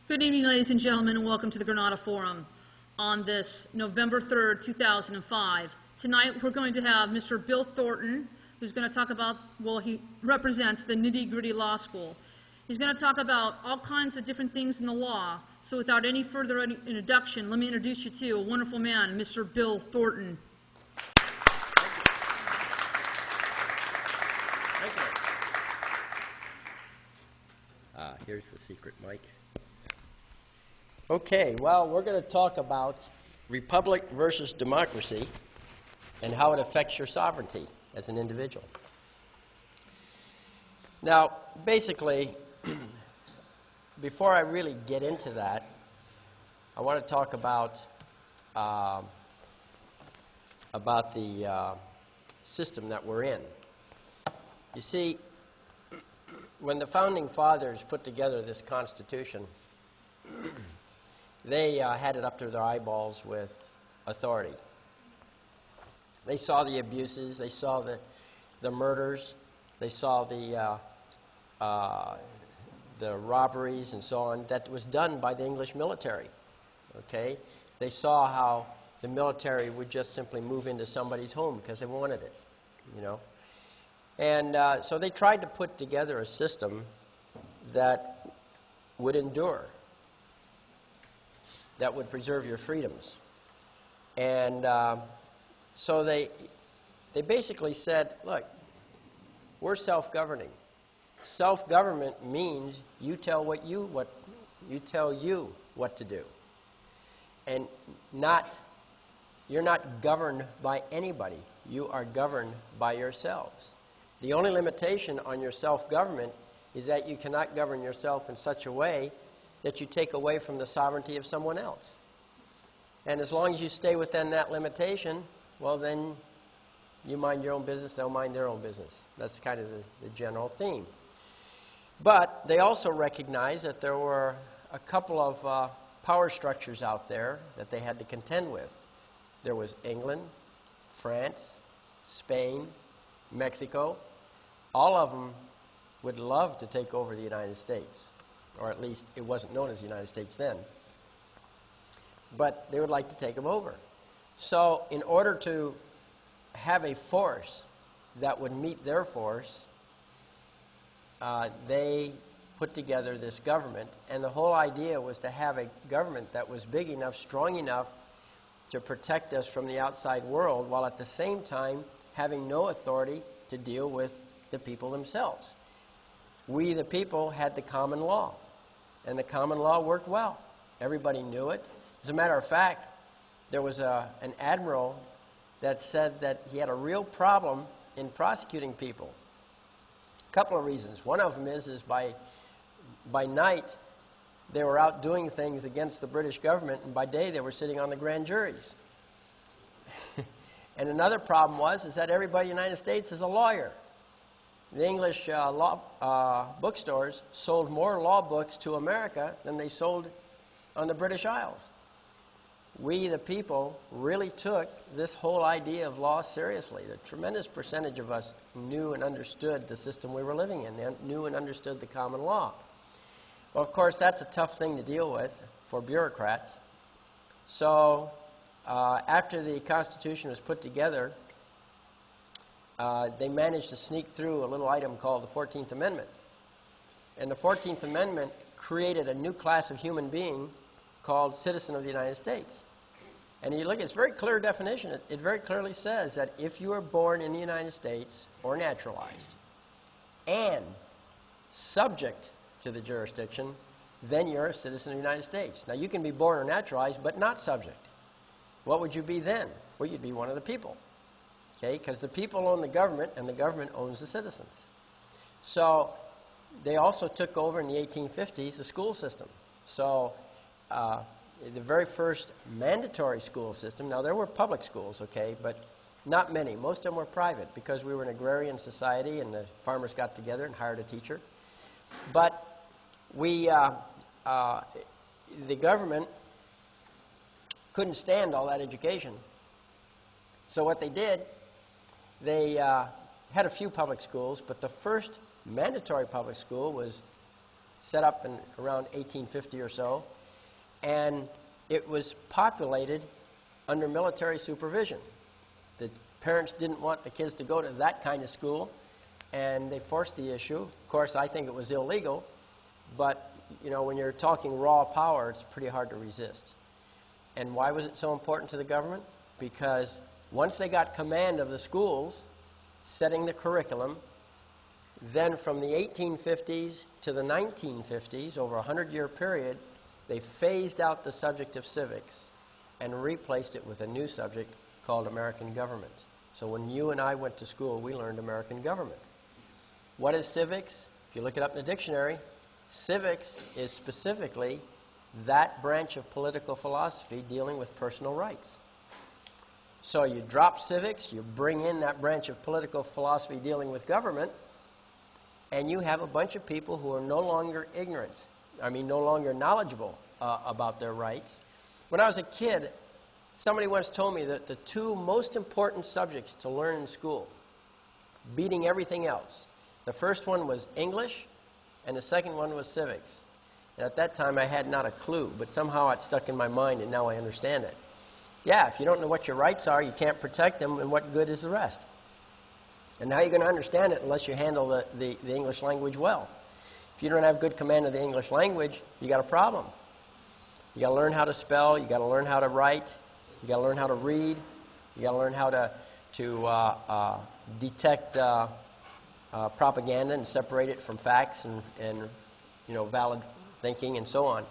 Good evening, ladies and gentlemen, and welcome to the Granada Forum on this November 3rd, 2005. Tonight we're going to have Mr. Bill Thornton, who's going to talk about, well, he represents the nitty-gritty law school. He's going to talk about all kinds of different things in the law. So without any further introduction, let me introduce you to a wonderful man, Mr. Bill Thornton. Thank you. Here's the secret mic. Okay, well, we're going to talk about republic versus democracy and how it affects your sovereignty as an individual. Now, basically, before I really get into that, I want to talk about the system that we're in. You see, when the Founding Fathers put together this Constitution, they had it up to their eyeballs with authority. They saw the abuses, they saw the murders, they saw the robberies and so on that was done by the English military. Okay? They saw how the military would just simply move into somebody's home because they wanted it, you know. And so they tried to put together a system that would endure, that would preserve your freedoms. And so they basically said, look, we're self-governing. Self-government means you tell you what to do. And you're not governed by anybody. You are governed by yourselves. The only limitation on your self-government is that you cannot govern yourself in such a way that you take away from the sovereignty of someone else. And as long as you stay within that limitation, well, then you mind your own business, they'll mind their own business. That's kind of the general theme. But they also recognized that there were a couple of power structures out there that they had to contend with. There was England, France, Spain, Mexico. All of them would love to take over the United States, or at least it wasn't known as the United States then. But they would like to take them over. So in order to have a force that would meet their force, they put together this government, and the whole idea was to have a government that was big enough, strong enough to protect us from the outside world, while at the same time having no authority to deal with the people themselves. We, the people, had the common law, and the common law worked well. Everybody knew it. As a matter of fact, there was an admiral that said that he had a real problem in prosecuting people. A couple of reasons. One of them is by night they were out doing things against the British government, and by day they were sitting on the grand juries. And another problem is that everybody in the United States is a lawyer. The English bookstores sold more law books to America than they sold on the British Isles. We, the people, really took this whole idea of law seriously. A tremendous percentage of us knew and understood the system we were living in. They knew and understood the common law. Well, of course, that's a tough thing to deal with for bureaucrats. So after the Constitution was put together, they managed to sneak through a little item called the 14th Amendment. And the 14th Amendment created a new class of human being called citizen of the United States. And you look, it's a very clear definition. It very clearly says that if you are born in the United States or naturalized and subject to the jurisdiction, then you're a citizen of the United States. Now, you can be born or naturalized, but not subject. What would you be then? Well, you'd be one of the people. Okay, because the people own the government, and the government owns the citizens. So they also took over in the 1850s the school system. So the very first mandatory school system, now there were public schools, okay, but not many. Most of them were private because we were an agrarian society and the farmers got together and hired a teacher. But the government couldn't stand all that education. So what they did, they had a few public schools, but the first mandatory public school was set up in around 1850 or so, and it was populated under military supervision. The parents didn't want the kids to go to that kind of school, and they forced the issue. Of course, I think it was illegal, but you know, when you're talking raw power, it's pretty hard to resist. And why was it so important to the government? Because once they got command of the schools, setting the curriculum, then from the 1850s to the 1950s, over a 100-year period, they phased out the subject of civics and replaced it with a new subject called American government. So when you and I went to school, we learned American government. What is civics? If you look it up in the dictionary, civics is specifically that branch of political philosophy dealing with personal rights. So you drop civics, you bring in that branch of political philosophy dealing with government, and you have a bunch of people who are no longer ignorant, no longer knowledgeable about their rights. When I was a kid, somebody once told me that the two most important subjects to learn in school, beating everything else, the first one was English, and the second one was civics. And at that time, I had not a clue, but somehow it stuck in my mind, and now I understand it. Yeah, if you don't know what your rights are, you can't protect them, and what good is the rest? And how are you going to understand it unless you handle the English language well? If you don't have good command of the English language, you got a problem. You got to learn how to spell, you got to learn how to write, you got to learn how to read, you got to learn how to detect propaganda and separate it from facts and valid thinking and so on.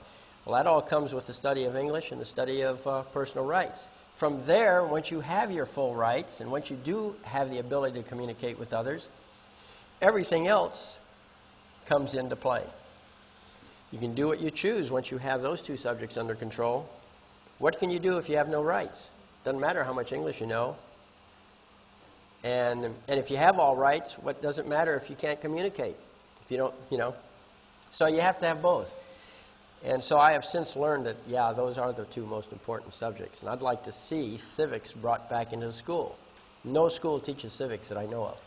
Well, that all comes with the study of English and the study of personal rights. From there, once you have your full rights and once you do have the ability to communicate with others, everything else comes into play. You can do what you choose once you have those two subjects under control. What can you do if you have no rights? Doesn't matter how much English you know. And if you have all rights, what does it matter if you can't communicate? If you don't, So you have to have both. And so I have since learned that, yeah, those are the two most important subjects. And I'd like to see civics brought back into the school. No school teaches civics that I know of.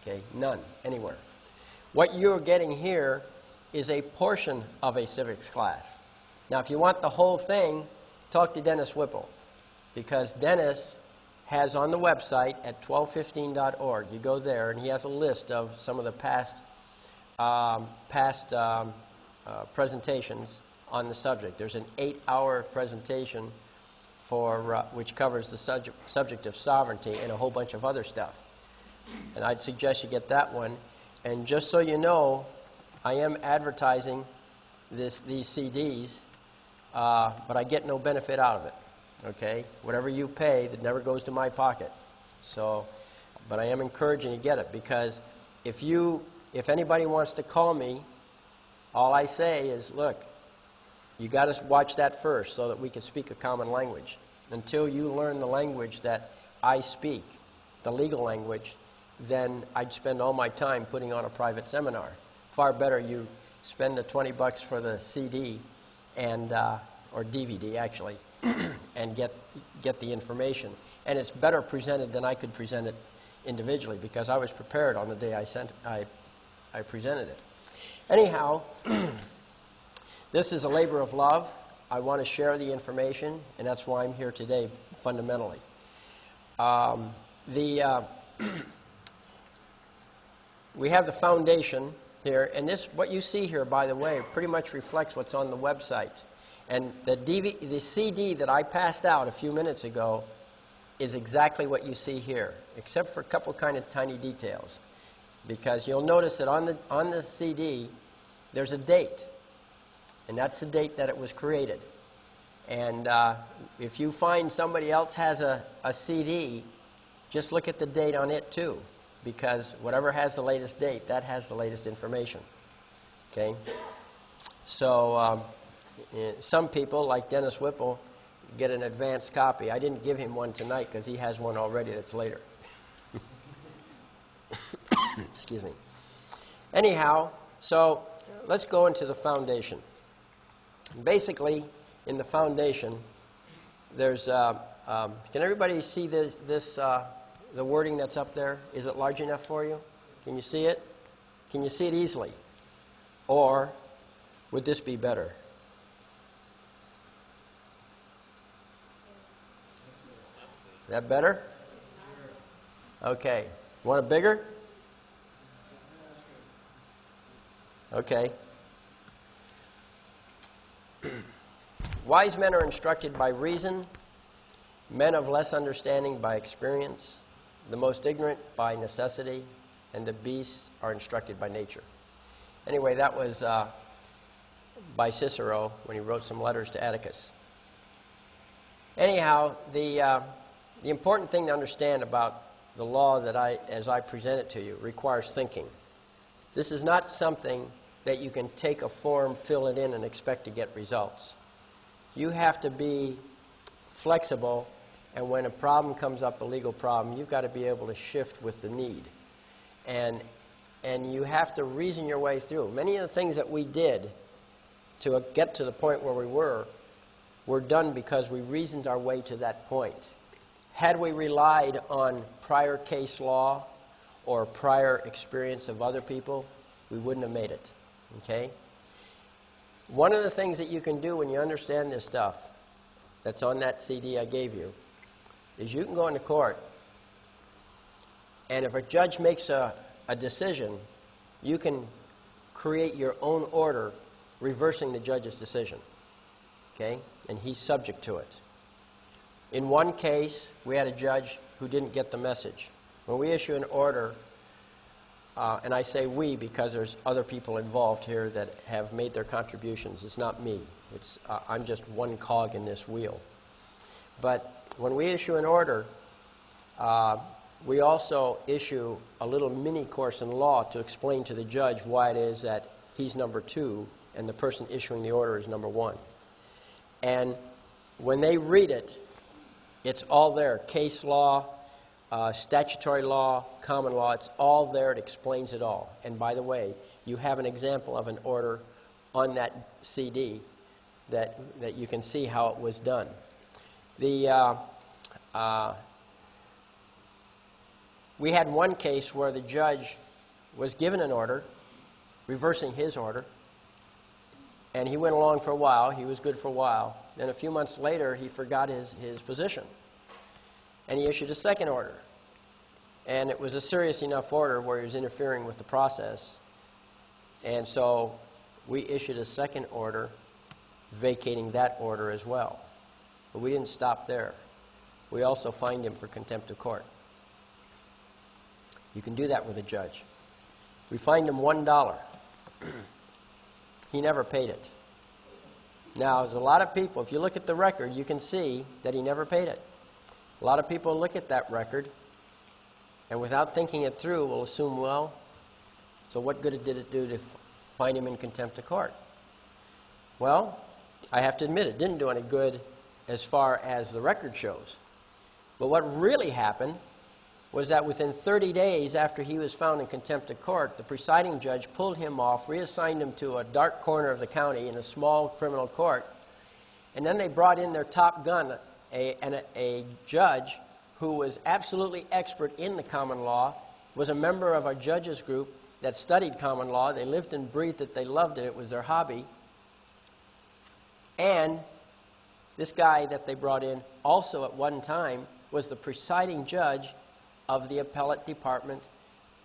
Okay, none, anywhere. What you're getting here is a portion of a civics class. Now, if you want the whole thing, talk to Dennis Whipple, because Dennis has on the website at 1215.org, you go there, and he has a list of some of the past presentations on the subject. There's an 8-hour presentation which covers the subject of sovereignty and a whole bunch of other stuff. And I'd suggest you get that one. And just so you know, I am advertising these CDs, but I get no benefit out of it. Okay? Whatever you pay, that never goes to my pocket. So, but I am encouraging you to get it, because if anybody wants to call me, all I say is, look, you got to watch that first so that we can speak a common language. Until you learn the language that I speak, the legal language, then I'd spend all my time putting on a private seminar. Far better you spend the $20 for the CD and or DVD actually, and get the information. And it's better presented than I could present it individually, because I was prepared on the day I presented it. Anyhow, this is a labor of love. I want to share the information, and that's why I'm here today, fundamentally. We have the foundation here, and what you see here, by the way, pretty much reflects what's on the website. And the CD that I passed out a few minutes ago is exactly what you see here, except for a couple kind of tiny details. Because you'll notice that on the CD, there's a date, and that's the date that it was created. And if you find somebody else has a CD, just look at the date on it too, because whatever has the latest date, that has the latest information. Okay? So some people, like Dennis Whipple, get an advanced copy. I didn't give him one tonight because he has one already that's later. Excuse me. Anyhow, so let's go into the foundation. Basically, in the foundation, there's can everybody see the wording that's up there? Is it large enough for you? Can you see it? Can you see it easily? Or Would this be better? That better? Okay. Want it bigger? Okay. Wise men are instructed by reason, men of less understanding by experience, the most ignorant by necessity, and the beasts are instructed by nature. Anyway, that was by Cicero when he wrote some letters to Atticus. Anyhow, the important thing to understand about the law that as I present it to you, requires thinking. This is not something that you can take a form, fill it in, and expect to get results. You have to be flexible, and when a problem comes up, a legal problem, you've got to be able to shift with the need. And you have to reason your way through. Many of the things that we did to get to the point where we were done because we reasoned our way to that point. Had we relied on prior case law or prior experience of other people, we wouldn't have made it. Okay? One of the things that you can do when you understand this stuff that's on that CD I gave you is you can go into court, and if a judge makes a decision, you can create your own order reversing the judge's decision. Okay? And he's subject to it. In one case, we had a judge who didn't get the message. When we issue an order, and I say we because there's other people involved here that have made their contributions. It's not me. I'm just one cog in this wheel. But when we issue an order, we also issue a little mini course in law to explain to the judge why it is that he's number 2 and the person issuing the order is number 1. And when they read it, it's all there. Case law, statutory law, common law, it's all there. It explains it all. And by the way, you have an example of an order on that CD that you can see how it was done. We had one case where the judge was given an order, reversing his order, and he went along for a while. He was good for a while. Then a few months later, he forgot his position, and he issued a second order. And it was a serious enough order where he was interfering with the process. And so we issued a second order vacating that order as well. But we didn't stop there. We also fined him for contempt of court. You can do that with a judge. We fined him $1. He never paid it. Now, there's a lot of people, if you look at the record, you can see that he never paid it. A lot of people look at that record and without thinking it through will assume, well, so what good did it do to fine him in contempt of court? Well, I have to admit it didn't do any good as far as the record shows. But what really happened was that within 30 days after he was found in contempt of court, the presiding judge pulled him off, reassigned him to a dark corner of the county in a small criminal court, and then they brought in their top gun, a judge who was absolutely expert in the common law, was a member of a judges group that studied common law. They lived and breathed it. They loved it. It was their hobby. And this guy that they brought in also at one time was the presiding judge of the appellate department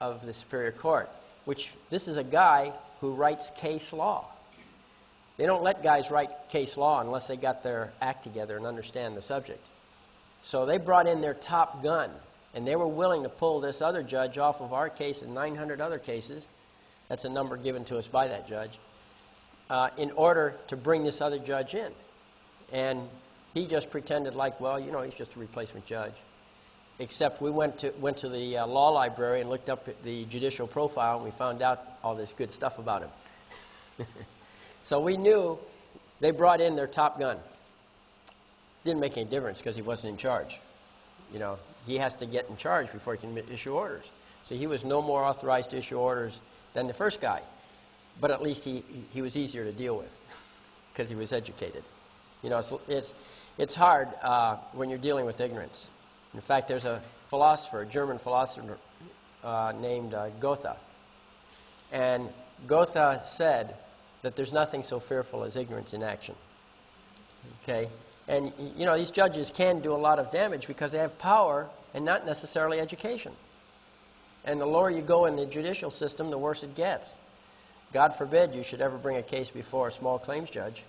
of the Superior Court, which this is a guy who writes case law. They don't let guys write case law unless they got their act together and understand the subject. So they brought in their top gun, and they were willing to pull this other judge off of our case and 900 other cases. That's a number given to us by that judge, in order to bring this other judge in. And he just pretended like, well, you know, he's just a replacement judge. Except we went to the law library and looked up the judicial profile, and we found out all this good stuff about him. So we knew they brought in their top gun. Didn't make any difference because he wasn't in charge. You know, he has to get in charge before he can issue orders. So he was no more authorized to issue orders than the first guy. But at least he was easier to deal with because he was educated. You know, it's hard when you're dealing with ignorance. In fact, there's a philosopher, a German philosopher named Goethe. And Goethe said that there's nothing so fearful as ignorance in action. Okay? And, you know, these judges can do a lot of damage because they have power and not necessarily education. And the lower you go in the judicial system, the worse it gets. God forbid you should ever bring a case before a small claims judge,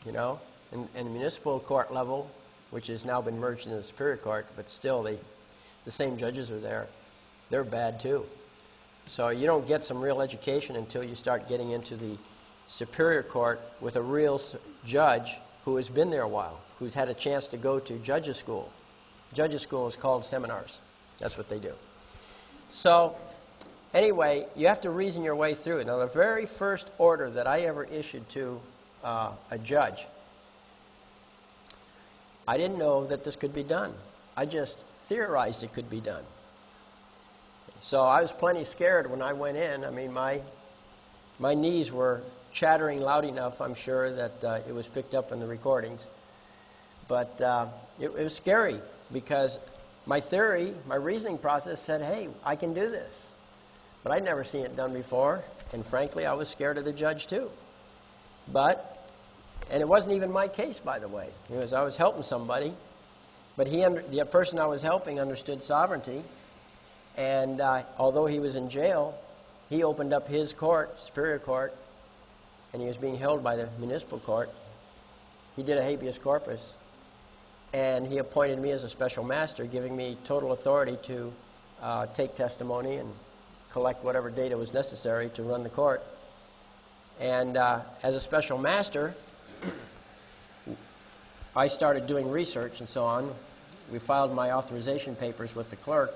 you know. And the municipal court level, which has now been merged into the Superior Court, but still the same judges are there. They're bad too. So you don't get some real education until you start getting into the Superior Court with a real judge who has been there a while, who's had a chance to go to judges' school. Judges' school is called seminars. That's what they do. So anyway, you have to reason your way through it. Now, the very first order that I ever issued to a judge, I didn't know that this could be done. I just theorized it could be done. So I was plenty scared when I went in. I mean, my knees were chattering loud enough, I'm sure, that it was picked up in the recordings. But it was scary because my theory, my reasoning process said, hey, I can do this. But I'd never seen it done before, and frankly, I was scared of the judge too. And it wasn't even my case, by the way. It was, I was helping somebody, but the person I was helping understood sovereignty, and although he was in jail, he opened up his court, Superior Court, and he was being held by the municipal court. He did a habeas corpus, and he appointed me as a special master, giving me total authority to take testimony and collect whatever data was necessary to run the court. And as a special master, I started doing research and so on. We filed my authorization papers with the clerk,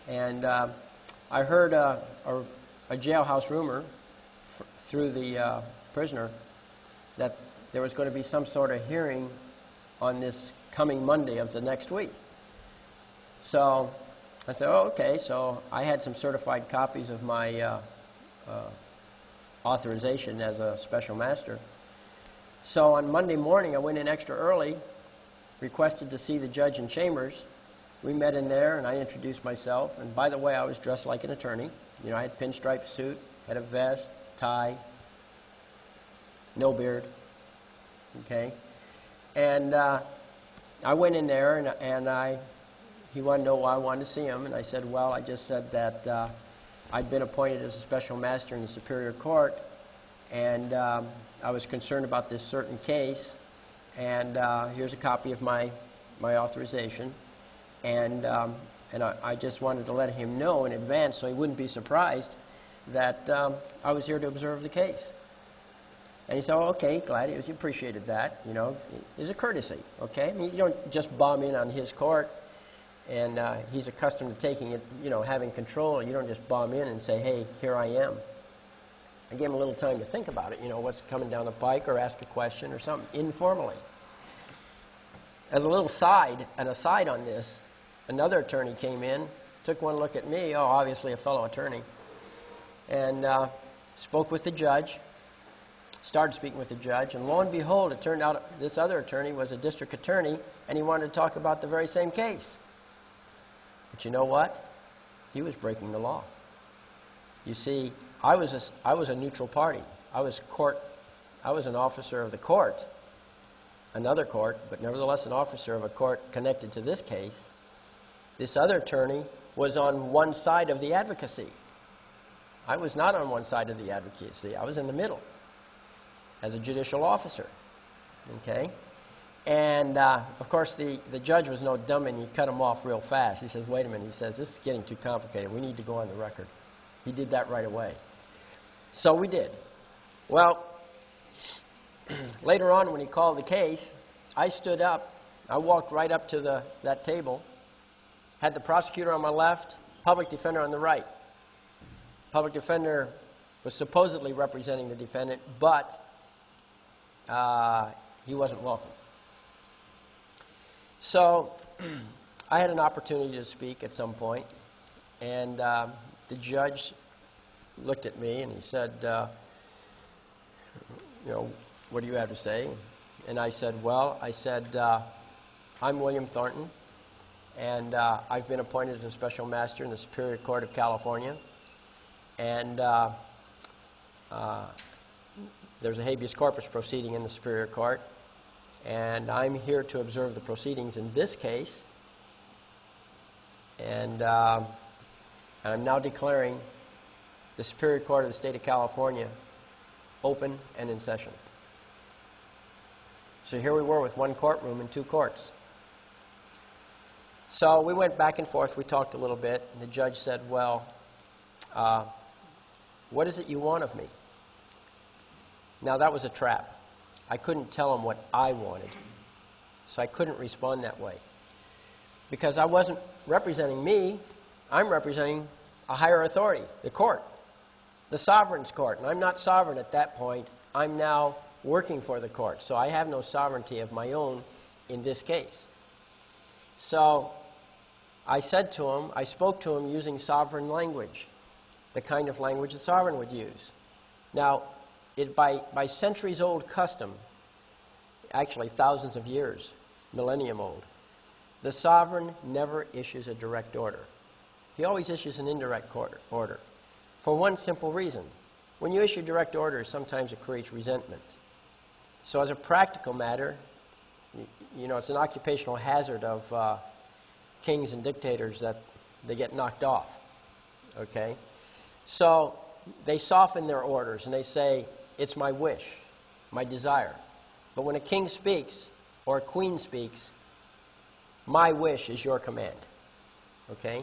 and I heard a jailhouse rumor through the prisoner that there was going to be some sort of hearing on this coming Monday of the next week. So I said, oh, okay. So I had some certified copies of my authorization as a special master. So on Monday morning, I went in extra early, requested to see the judge in chambers. We met in there, and I introduced myself. And by the way, I was dressed like an attorney. You know, I had pinstripe suit, had a vest, tie, no beard. Okay? And I went in there, and he wanted to know why I wanted to see him. And I said, well, I just said that I'd been appointed as a special master in the Superior Court, and I was concerned about this certain case, and here's a copy of my authorization. And I just wanted to let him know in advance so he wouldn't be surprised that I was here to observe the case. And he said, oh, okay, glad. He appreciated that, you know. It's a courtesy, okay? I mean, you don't just bomb in on his court, and he's accustomed to taking it, you know, having control. You don't just bomb in and say, hey, here I am. I gave him a little time to think about it, you know, what's coming down the pike, or ask a question or something, informally. As a little aside on this, another attorney came in, took one look at me, oh, obviously a fellow attorney, and spoke with the judge, started speaking with the judge, and lo and behold, it turned out this other attorney was a district attorney, and he wanted to talk about the very same case. But you know what? He was breaking the law. You see, I was a neutral party. I was an officer of the court, another court, but nevertheless an officer of a court connected to this case. This other attorney was on one side of the advocacy. I was not on one side of the advocacy. I was in the middle as a judicial officer. Okay? And, of course, the judge was no dummy, and he cut him off real fast. He says, wait a minute. He says, this is getting too complicated. We need to go on the record. He did that right away. So we did. Well, later on when he called the case, I stood up. I walked right up to that table, had the prosecutor on my left, public defender on the right. Public defender was supposedly representing the defendant, but he wasn't welcome. So I had an opportunity to speak at some point, and the judge looked at me and he said, you know, what do you have to say? And I said, well, I'm William Thornton, and I've been appointed as a special master in the Superior Court of California, and there's a habeas corpus proceeding in the Superior Court, and I'm here to observe the proceedings in this case, and I'm now declaring the Superior Court of the State of California open and in session. So here we were with one courtroom and two courts. So we went back and forth, we talked a little bit, and the judge said, well, what is it you want of me? Now that was a trap. I couldn't tell him what I wanted, so I couldn't respond that way. Because I wasn't representing me, I'm representing a higher authority, the court, the sovereign's court. And I'm not sovereign at that point. I'm now working for the court, so I have no sovereignty of my own in this case. So I said to him, I spoke to him using sovereign language, the kind of language a sovereign would use. Now, by centuries-old custom, actually thousands of years, millennium old, the sovereign never issues a direct order. He always issues an indirect order for one simple reason. When you issue direct orders, sometimes it creates resentment. So as a practical matter, you know, it's an occupational hazard of kings and dictators that they get knocked off, okay? So they soften their orders and they say, it's my wish, my desire. But when a king speaks or a queen speaks, my wish is your command, okay?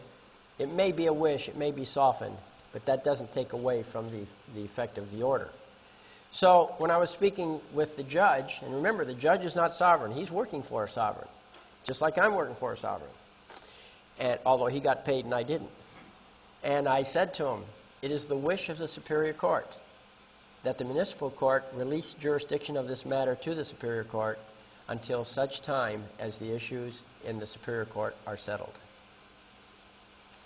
It may be a wish, it may be softened, but that doesn't take away from the effect of the order. So when I was speaking with the judge, and remember, the judge is not sovereign. He's working for a sovereign, just like I'm working for a sovereign, and although he got paid and I didn't. And I said to him, it is the wish of the Superior Court that the municipal court release jurisdiction of this matter to the Superior Court until such time as the issues in the Superior Court are settled.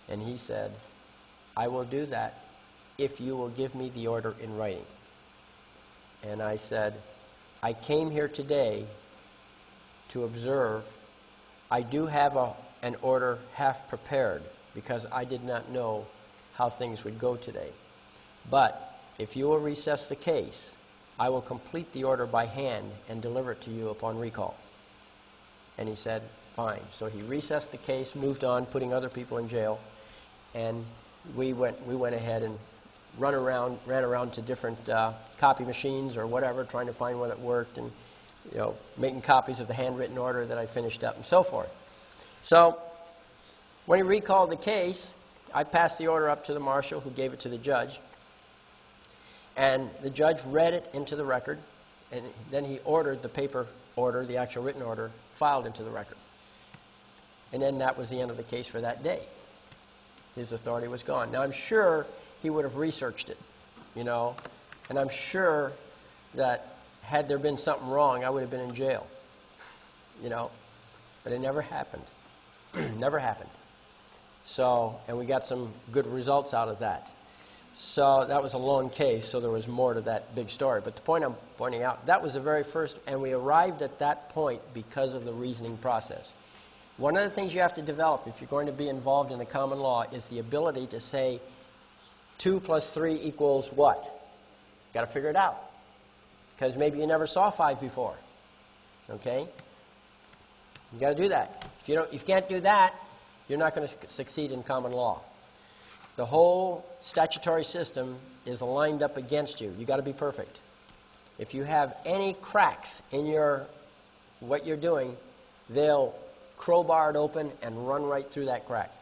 And he said, I will do that if you will give me the order in writing. And I said, I came here today to observe. I do have an order half prepared because I did not know how things would go today. But if you will recess the case, I will complete the order by hand and deliver it to you upon recall. And he said, fine. So he recessed the case, moved on, putting other people in jail, and we went ahead and ran around to different copy machines or whatever, trying to find one that worked, and making copies of the handwritten order that I finished up and so forth. So when he recalled the case, I passed the order up to the marshal who gave it to the judge, and the judge read it into the record, and then he ordered the paper order, the actual written order, filed into the record. And then that was the end of the case for that day. His authority was gone. Now, I'm sure he would have researched it, and I'm sure that had there been something wrong, I would have been in jail, but it never happened. Never happened. So, and we got some good results out of that. So that was a long case, so there was more to that big story. But the point I'm pointing out, that was the very first, and we arrived at that point because of the reasoning process. One of the things you have to develop if you're going to be involved in the common law is the ability to say 2 plus 3 equals what? Got to figure it out. Because maybe you never saw 5 before. Okay? You got to do that. If you can't do that, you're not going to succeed in common law. The whole statutory system is lined up against you. You got to be perfect. If you have any cracks in what you're doing, they'll crowbar it open and run right through that crack.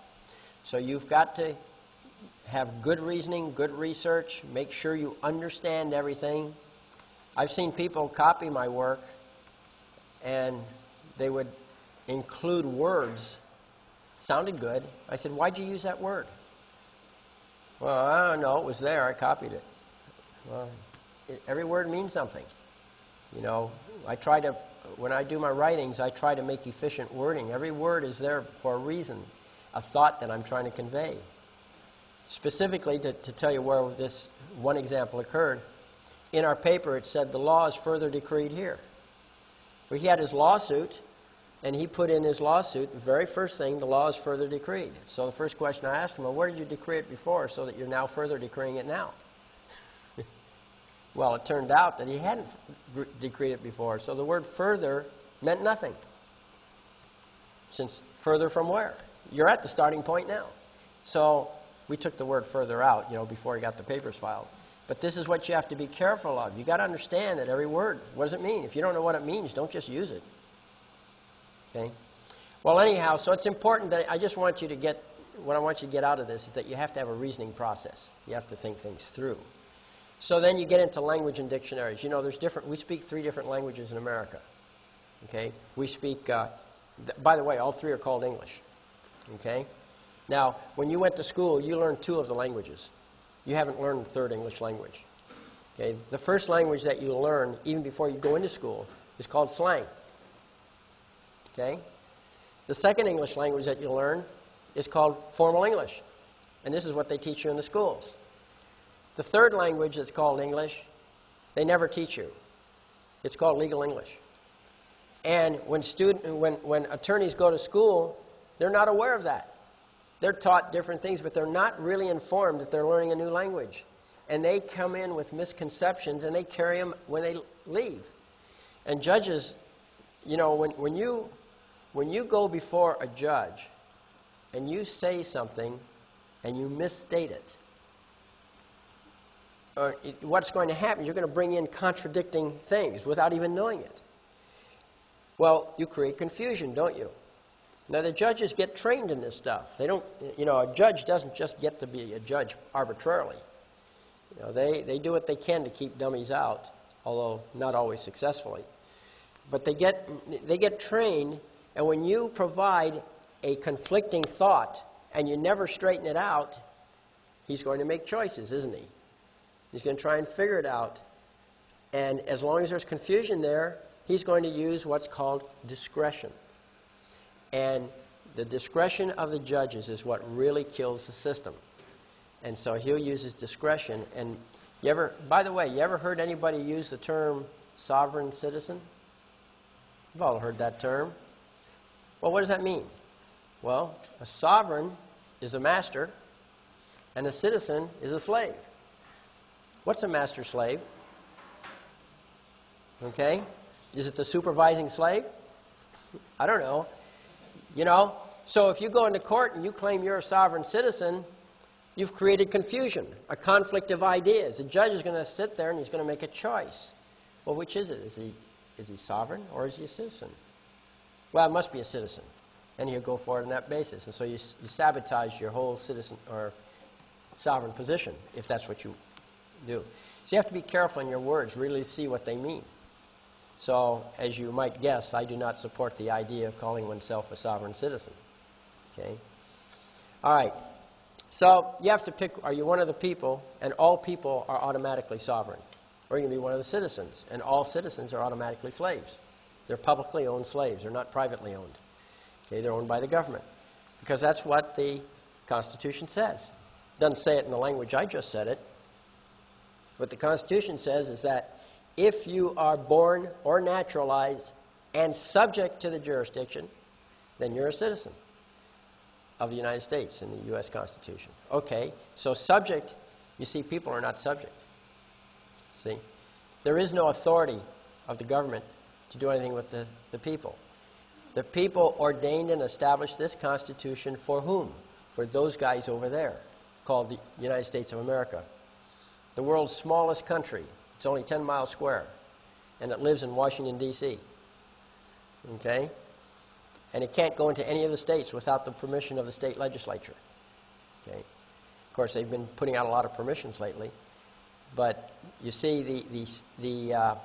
So you've got to have good reasoning, good research, make sure you understand everything. I've seen people copy my work and they would include words. Sounded good. I said, why'd you use that word? Well, I don't know. It was there. I copied it. Well, every word means something. I try to, when I do my writings, I try to make efficient wording. Every word is there for a reason, a thought that I'm trying to convey. Specifically, to tell you where this one example occurred, in our paper it said the law is further decreed here. Well, he had his lawsuit, and he put in his lawsuit, the very first thing, the law is further decreed. So the first question I asked him, well, where did you decree it before so that you're now further decreeing it now? Well, it turned out that he hadn't decreed it before, so the word further meant nothing. Since further from where? You're at the starting point now. So we took the word further out, before he got the papers filed. But this is what you have to be careful of. You got to understand that every word, what does it mean? If you don't know what it means, don't just use it. Okay? Well, anyhow, so it's important that what I want you to get out of this is that you have to have a reasoning process. You have to think things through. So then you get into language and dictionaries. We speak 3 different languages in America. Okay? We speak, by the way, all 3 are called English. Okay? Now, when you went to school, you learned 2 of the languages. You haven't learned the 3rd English language. Okay? The first language that you learn, even before you go into school, is called slang. Okay? The second English language that you learn is called formal English. And this is what they teach you in the schools. The third language that's called English, they never teach you. It's called legal English. And when attorneys go to school, they're not aware of that. They're taught different things, but they're not really informed that they're learning a new language. And they come in with misconceptions, and they carry them when they leave. And judges, when you go before a judge and you say something and you misstate it, what's going to happen? You're going to bring in contradicting things without even knowing it. Well, you create confusion, don't you? Now, the judges get trained in this stuff. They don't, a judge doesn't just get to be a judge arbitrarily. They do what they can to keep dummies out, although not always successfully. But they get trained, and when you provide a conflicting thought and you never straighten it out, he's going to make choices, isn't he? He's going to try and figure it out. And as long as there's confusion there, he's going to use what's called discretion. And the discretion of the judges is what really kills the system. And so he'll use his discretion. And by the way, you ever heard anybody use the term sovereign citizen? You've all heard that term. Well, what does that mean? Well, a sovereign is a master, and a citizen is a slave. What's a master slave? Okay? Is it the supervising slave? I don't know. So if you go into court and you claim you're a sovereign citizen, you've created confusion, a conflict of ideas. The judge is going to sit there and he's going to make a choice. Well, which is it? Is he sovereign or is he a citizen? Well, it must be a citizen. And he'll go for it on that basis. And so you sabotage your whole citizen or sovereign position if that's what you do. So you have to be careful in your words, really see what they mean. So, as you might guess, I do not support the idea of calling oneself a sovereign citizen. Okay? All right. So, you have to pick, are you one of the people, and all people are automatically sovereign? Or you can be one of the citizens, and all citizens are automatically slaves. They're publicly owned slaves. They're not privately owned. Okay? They're owned by the government. Because that's what the Constitution says. It doesn't say it in the language I just said it. What the Constitution says is that if you are born or naturalized and subject to the jurisdiction, then you're a citizen of the United States in the U.S. Constitution. Okay, so subject, you see, people are not subject. See? There is no authority of the government to do anything with the people. The people ordained and established this Constitution for whom? For those guys over there, called the United States of America. The world's smallest country. It's only 10 miles square, and it lives in Washington, D.C. Okay? And it can't go into any of the states without the permission of the state legislature. Okay? Of course, they've been putting out a lot of permissions lately. But you see, the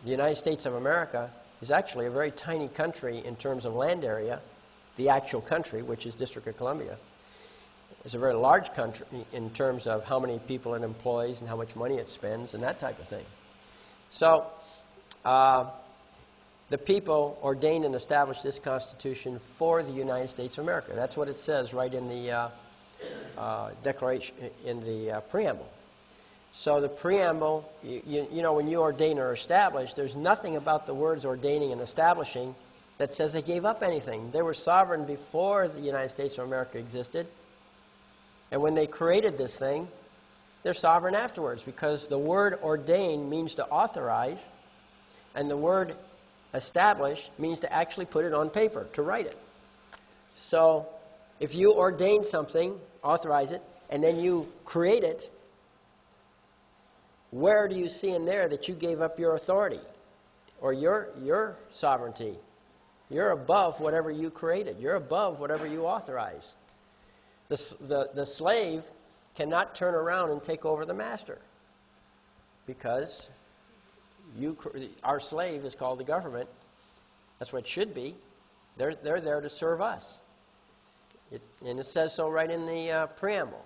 United States of America is actually a very tiny country in terms of land area. The actual country, which is District of Columbia, is a very large country in terms of how many people it employs and how much money it spends and that type of thing. So the people ordained and established this Constitution for the United States of America. That's what it says right in the Declaration, in the preamble. So the preamble, you know, when you ordain or establish, there's nothing about the words ordaining and establishing that says they gave up anything. They were sovereign before the United States of America existed. And when they created this thing, they're sovereign afterwards, because the word ordain means to authorize, and the word establish means to actually put it on paper, to write it. So if you ordain something, authorize it, and then you create it, where do you see in there that you gave up your authority or your sovereignty? You're above whatever you created. You're above whatever you authorized. The slave cannot turn around and take over the master, because our slave is called the government. That's what it should be. They're there to serve us. And it says so right in the preamble.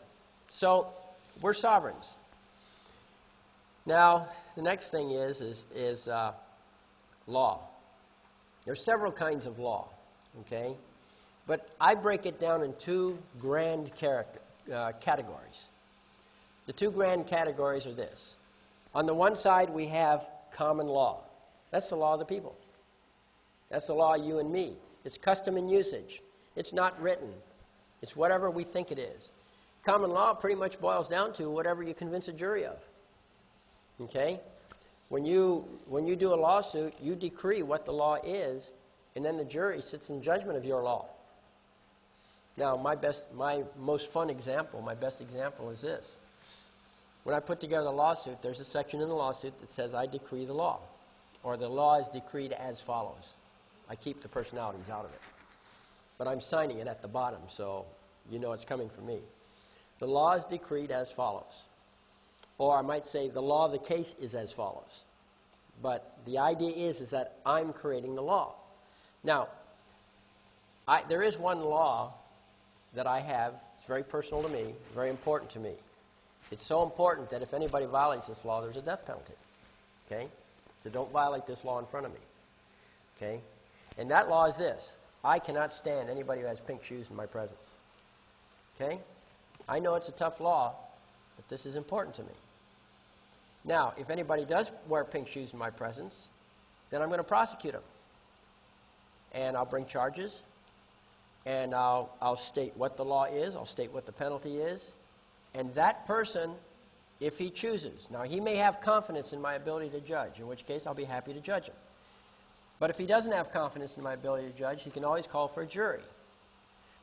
So we're sovereigns. Now, the next thing is law. There's several kinds of law, okay? But I break it down in two grand categories. The two grand categories are this. On the one side, we have common law. That's the law of the people. That's the law of you and me. It's custom and usage. It's not written. It's whatever we think it is. Common law pretty much boils down to whatever you convince a jury of. Okay? When you do a lawsuit, you decree what the law is, and then the jury sits in judgment of your law. Now, my best example is this. When I put together a lawsuit, there's a section in the lawsuit that says I decree the law, or the law is decreed as follows. I keep the personalities out of it. But I'm signing it at the bottom, so you know it's coming from me. The law is decreed as follows. Or I might say the law of the case is as follows. But the idea is that I'm creating the law. Now, there is one law that I have. It's very personal to me, very important to me. It's so important that if anybody violates this law, there's a death penalty. Okay? So don't violate this law in front of me. Okay? And that law is this. I cannot stand anybody who has pink shoes in my presence. Okay? I know it's a tough law, but this is important to me. Now, if anybody does wear pink shoes in my presence, then I'm going to prosecute them. And I'll bring charges, and I'll state what the law is, I'll state what the penalty is, and that person, if he chooses, now he may have confidence in my ability to judge, in which case I'll be happy to judge him. But if he doesn't have confidence in my ability to judge, he can always call for a jury.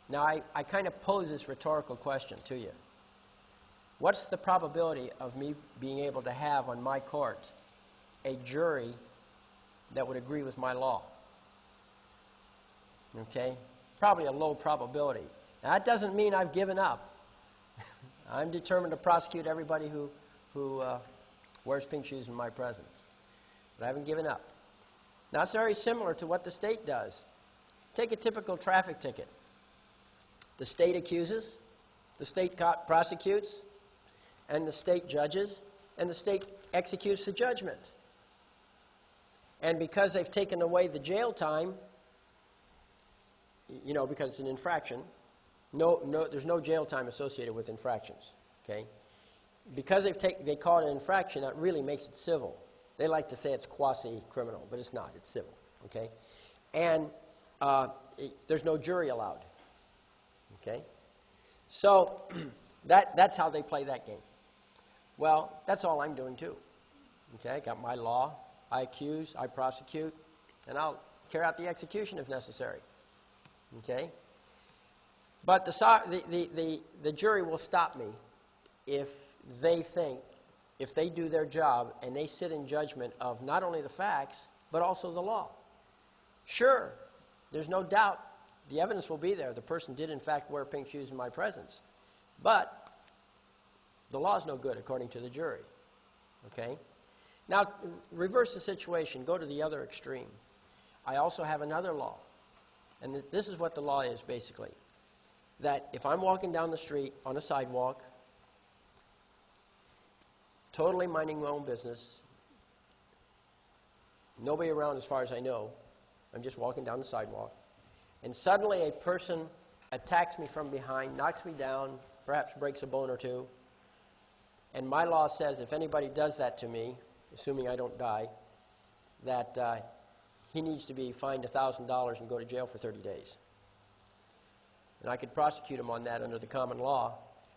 Now, I kind of pose this rhetorical question to you. What's the probability of me being able to have on my court a jury that would agree with my law? Okay? Probably a low probability. Now, that doesn't mean I've given up. I'm determined to prosecute everybody who wears pink shoes in my presence. But I haven't given up. Now, it's very similar to what the state does. Take a typical traffic ticket. The state accuses, the state prosecutes, and the state judges, and the state executes the judgment. And because they've taken away the jail time, you know, because it's an infraction, there's no jail time associated with infractions, okay? Because they call it an infraction, that really makes it civil. They like to say it's quasi-criminal, but it's not. It's civil, okay? And there's no jury allowed, okay? So that's how they play that game. Well, that's all I'm doing too, okay? I got my law. I accuse, I prosecute, and I'll carry out the execution if necessary, okay? But the jury will stop me if they do their job and they sit in judgment of not only the facts, but also the law. Sure, there's no doubt the evidence will be there. The person did, in fact, wear pink shoes in my presence. But the law is no good, according to the jury. Okay? Now, reverse the situation. Go to the other extreme. I also have another law. And this is what the law is, basically. That if I'm walking down the street on a sidewalk, totally minding my own business, nobody around as far as I know, I'm just walking down the sidewalk, and suddenly a person attacks me from behind, knocks me down, perhaps breaks a bone or two, and my law says if anybody does that to me, assuming I don't die, that he needs to be fined $1,000 and go to jail for 30 days. And I could prosecute him on that under the common law,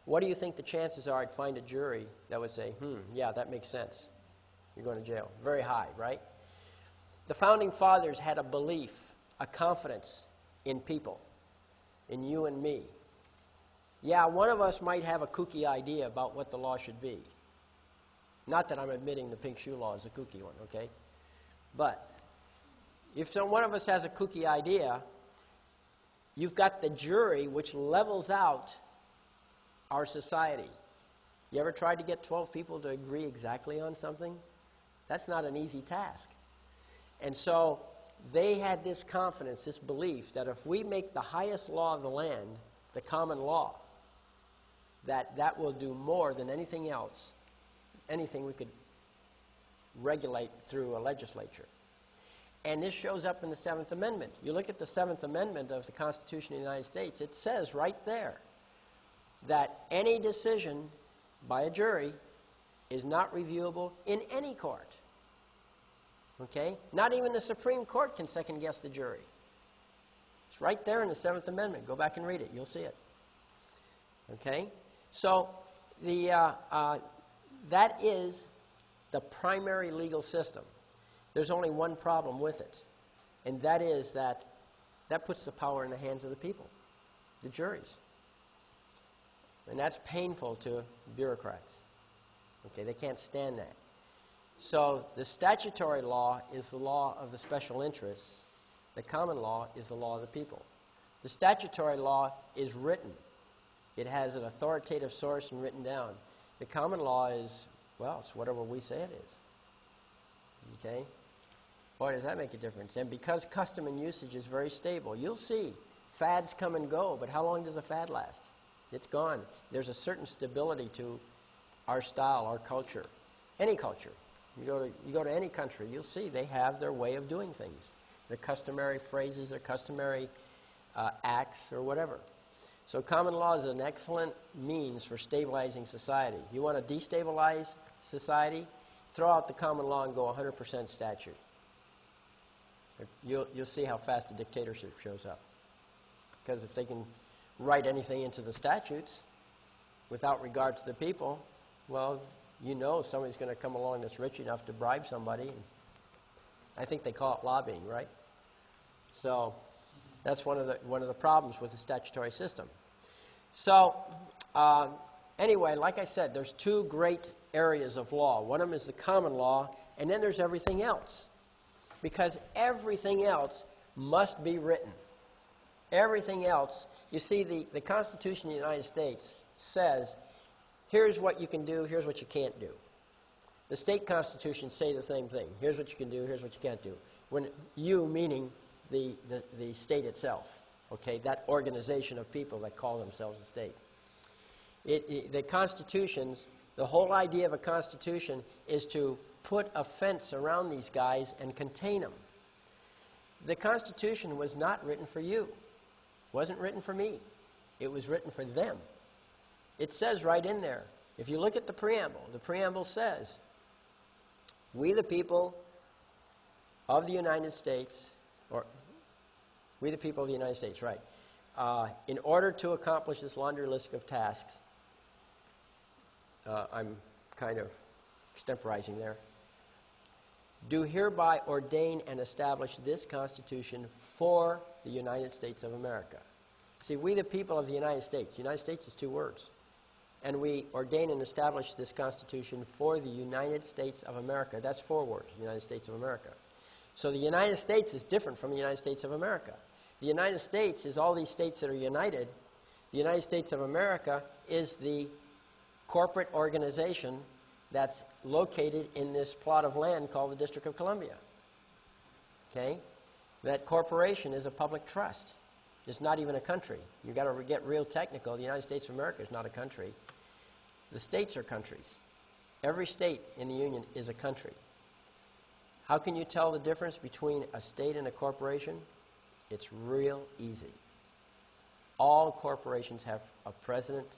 what do you think the chances are I'd find a jury that would say, yeah, that makes sense. You're going to jail. Very high, right? The Founding Fathers had a belief, a confidence in people, in you and me. Yeah, one of us might have a kooky idea about what the law should be. Not that I'm admitting the pink shoe law is a kooky one, okay? But if one of us has a kooky idea, you've got the jury which levels out our society. You ever tried to get 12 people to agree exactly on something? That's not an easy task. And so they had this confidence, this belief that if we make the highest law of the land the common law, that will do more than anything else, anything we could regulate through a legislature. And this shows up in the Seventh Amendment. You look at the Seventh Amendment of the Constitution of the United States, it says right there that any decision by a jury is not reviewable in any court. Okay? Not even the Supreme Court can second-guess the jury. It's right there in the Seventh Amendment. Go back and read it. You'll see it. Okay? So that is the primary legal system. There's only one problem with it, and that is that puts the power in the hands of the people, the juries. And that's painful to bureaucrats. Okay, they can't stand that. So the statutory law is the law of the special interests. The common law is the law of the people. The statutory law is written. It has an authoritative source and written down. The common law is, well, it's whatever we say it is. Okay? Boy, does that make a difference. And because custom and usage is very stable, you'll see fads come and go, but how long does a fad last? It's gone. There's a certain stability to our style, our culture. Any culture. You go to any country, you'll see they have their way of doing things. Their customary phrases, their customary acts, or whatever. So common law is an excellent means for stabilizing society. You want to destabilize society? Throw out the common law and go 100% statute. You'll see how fast a dictatorship shows up. Because if they can write anything into the statutes without regard to the people, well, you know somebody's going to come along that's rich enough to bribe somebody. And I think they call it lobbying, right? So that's one of the problems with the statutory system. So anyway, like I said, there's two great areas of law. One of them is the common law, and then there's everything else. Because everything else must be written. Everything else, you see, the Constitution of the United States says, here's what you can do, here's what you can't do. The state constitutions say the same thing. Here's what you can do, here's what you can't do. When you, meaning the state itself, okay, that organization of people that call themselves a state. The constitutions, the whole idea of a constitution is to put a fence around these guys and contain them. The Constitution was not written for you. It wasn't written for me. It was written for them. It says right in there, if you look at the preamble says, we the people of the United States, or we the people of the United States, right, in order to accomplish this laundry list of tasks, I'm kind of extemporizing there, do hereby ordain and establish this Constitution for the United States of America. See, we the people of the United States. United States is two words. And we ordain and establish this Constitution for the United States of America. That's four words, United States of America. So the United States is different from the United States of America. The United States is all these states that are united. The United States of America is the corporate organization that's located in this plot of land called the District of Columbia. Okay? That corporation is a public trust. It's not even a country. You've got to get real technical. The United States of America is not a country. The states are countries. Every state in the Union is a country. How can you tell the difference between a state and a corporation? It's real easy. All corporations have a president,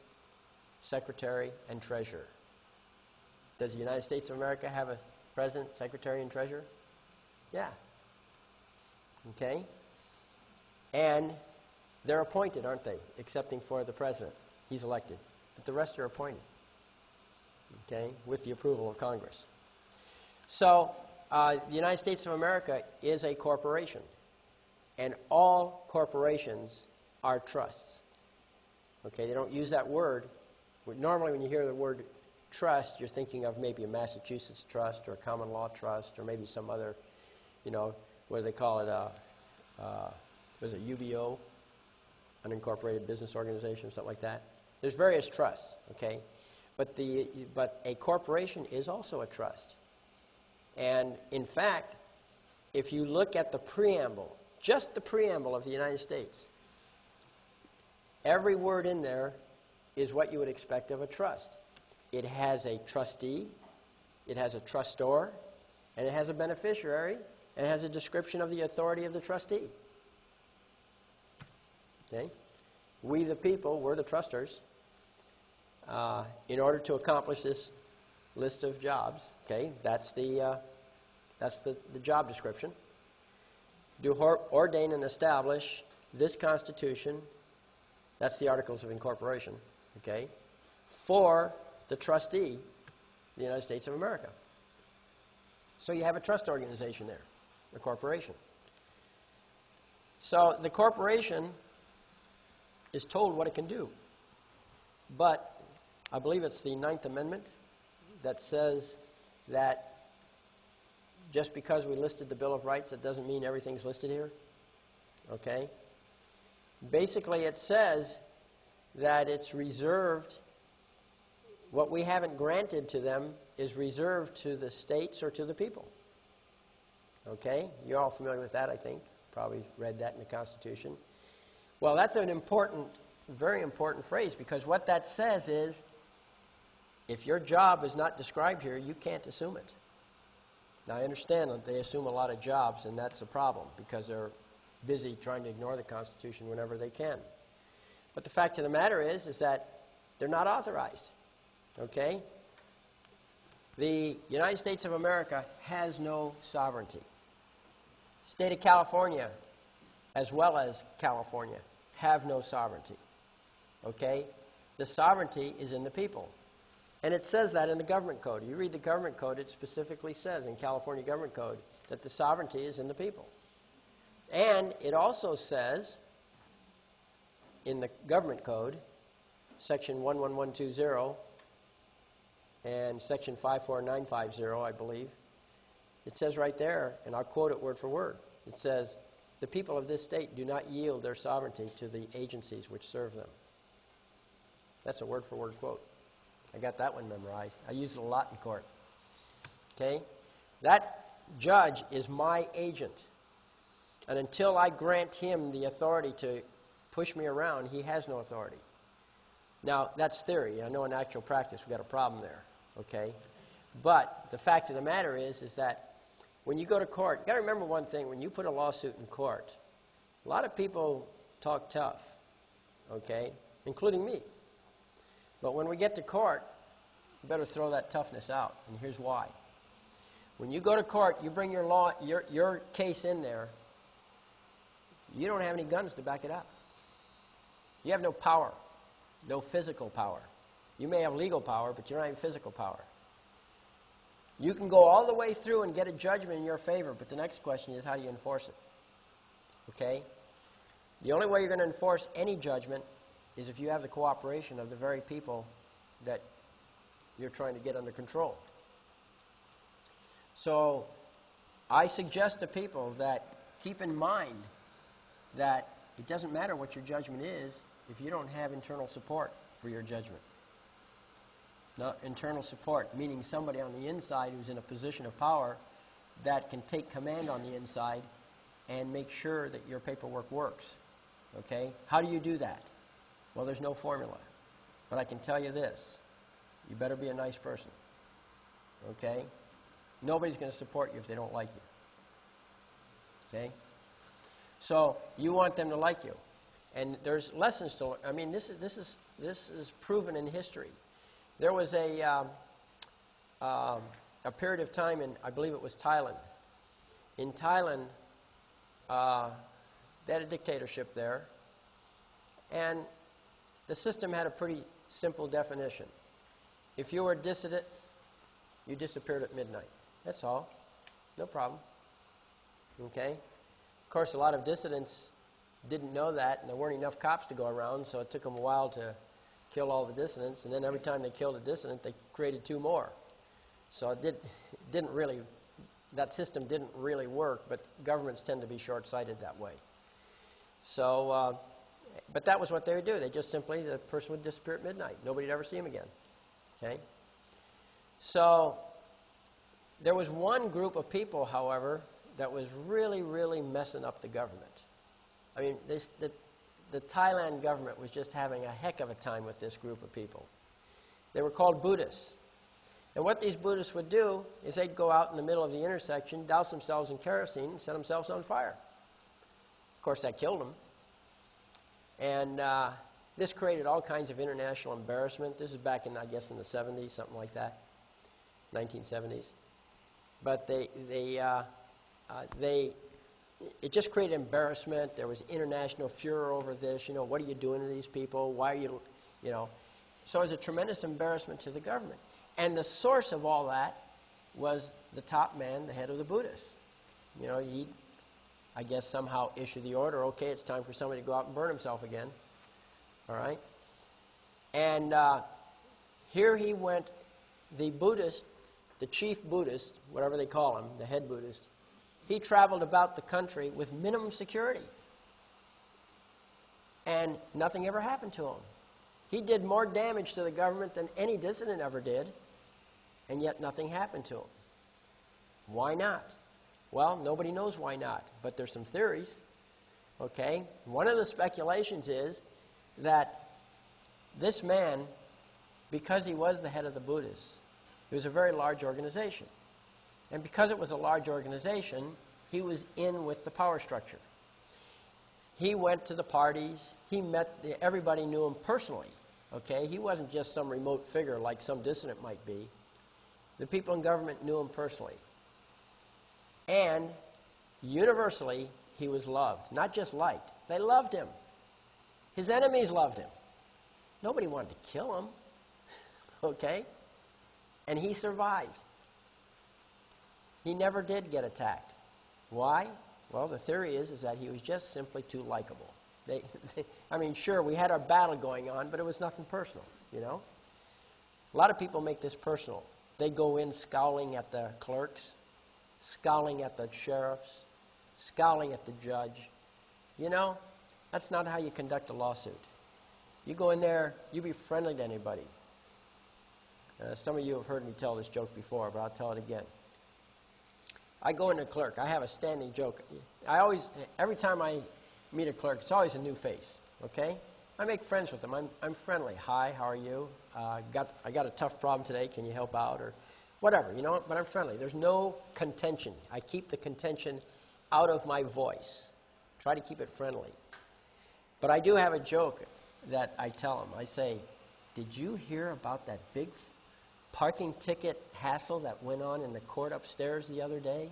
secretary, and treasurer. Does the United States of America have a president, secretary, and treasurer? Yeah. Okay? And they're appointed, aren't they? Excepting for the president. He's elected. but the rest are appointed, okay, with the approval of Congress. So the United States of America is a corporation, and all corporations are trusts. Okay, they don't use that word. Normally when you hear the word trust, you're thinking of maybe a Massachusetts trust or a common law trust or maybe some other, what do they call it, was it UBO, unincorporated business organization, something like that. There's various trusts, okay? But a corporation is also a trust. And in fact, if you look at the preamble, just the preamble of the United States, every word in there is what you would expect of a trust. It has a trustee, it has a trustor, and it has a beneficiary, and it has a description of the authority of the trustee. Okay? We the people, we're the trusters, in order to accomplish this list of jobs, okay, that's the job description. Do ordain and establish this Constitution, that's the Articles of Incorporation, okay, for the trustee, the United States of America. So you have a trust organization there, a corporation. So the corporation is told what it can do. But I believe it's the 9th Amendment that says that just because we listed the Bill of Rights, that doesn't mean everything's listed here. Okay? Basically, it says that it's reserved, what we haven't granted to them is reserved to the states or to the people. Okay? You're all familiar with that, I think. Probably read that in the Constitution. Well, that's an important, very important phrase, because what that says is, if your job is not described here, you can't assume it. Now, I understand that they assume a lot of jobs, and that's a problem, because they're busy trying to ignore the Constitution whenever they can. But the fact of the matter is that they're not authorized. Okay? The United States of America has no sovereignty. State of California, as well as California, have no sovereignty. Okay? The sovereignty is in the people. And it says that in the government code. You read the government code, it specifically says in California government code that the sovereignty is in the people. And it also says in the government code, section 11120 and section 54950, I believe, it says right there, and I'll quote it word for word, it says, the people of this state do not yield their sovereignty to the agencies which serve them. That's a word for word quote. I got that one memorized. I use it a lot in court. Okay? That judge is my agent. And until I grant him the authority to push me around, he has no authority. Now, that's theory. I know in actual practice we've got a problem there. Okay? But the fact of the matter is that when you go to court, you've got to remember one thing. When you put a lawsuit in court, a lot of people talk tough. Okay? Including me. But when we get to court, you better throw that toughness out, and here's why. When you go to court, you bring your case in there, you don't have any guns to back it up. You have no power, no physical power. You may have legal power, but you don't have physical power. You can go all the way through and get a judgment in your favor, but the next question is, how do you enforce it? Okay? The only way you're going to enforce any judgment is if you have the cooperation of the very people that you're trying to get under control. So I suggest to people that keep in mind that it doesn't matter what your judgment is if you don't have internal support for your judgment. Not internal support, meaning somebody on the inside who's in a position of power that can take command on the inside and make sure that your paperwork works. Okay? How do you do that? Well, there's no formula. But I can tell you this. You better be a nice person. Okay? Nobody's going to support you if they don't like you. Okay? So you want them to like you. And there's lessons to learn. I mean, this is proven in history. There was a period of time in, I believe it was Thailand. In Thailand, they had a dictatorship there. And the system had a pretty simple definition. If you were a dissident, you disappeared at midnight. That's all. No problem. Okay? Of course, a lot of dissidents didn't know that, and there weren't enough cops to go around, so it took them a while to kill all the dissidents, and then every time they killed a dissident, they created 2 more. So that system didn't really work, but governments tend to be short-sighted that way. So, but that was what they would do. They just simply, the person would disappear at midnight. Nobody would ever see him again. Okay? So, there was one group of people, however, that was really, really messing up the government. I mean, the Thailand government was just having a heck of a time with this group of people. They were called Buddhists. And what these Buddhists would do is they'd go out in the middle of the intersection, douse themselves in kerosene, and set themselves on fire. Of course, that killed them. And this created all kinds of international embarrassment. This is back in, I guess, in the 70s, something like that, 1970s. But it just created embarrassment. There was international furor over this. You know, what are you doing to these people? Why are you know? So it was a tremendous embarrassment to the government. And the source of all that was the top man, the head of the Buddhists. You know, he'd, I guess, somehow issue the order, okay, it's time for somebody to go out and burn himself again. All right? And here he went, the Buddhist, the chief Buddhist, whatever they call him, the head Buddhist, he traveled about the country with minimum security. And nothing ever happened to him. He did more damage to the government than any dissident ever did, and yet nothing happened to him. Why not? Well, nobody knows why not, but there's some theories. Okay? One of the speculations is that this man, because he was the head of the Buddhists, it was a very large organization. And because it was a large organization, he was in with the power structure. He went to the parties. He met, everybody knew him personally. Okay? He wasn't just some remote figure like some dissident might be. The people in government knew him personally. And universally, he was loved. Not just liked. They loved him. His enemies loved him. Nobody wanted to kill him. Okay? And he survived. He never did get attacked. Why? Well, the theory is that he was just simply too likable. I mean, sure, we had our battle going on, but it was nothing personal, you know? A lot of people make this personal. They go in scowling at the clerks, scowling at the sheriffs, scowling at the judge. You know, that's not how you conduct a lawsuit. You go in there, you be friendly to anybody. Some of you have heard me tell this joke before, but I'll tell it again. I go into a clerk. I have a standing joke. Every time I meet a clerk, it's always a new face, okay? I make friends with them. I'm friendly. Hi, how are you? I got a tough problem today. Can you help out? Or whatever, you know, but I'm friendly. There's no contention. I keep the contention out of my voice. Try to keep it friendly. But I do have a joke that I tell them. I say, did you hear about that big parking ticket hassle that went on in the court upstairs the other day?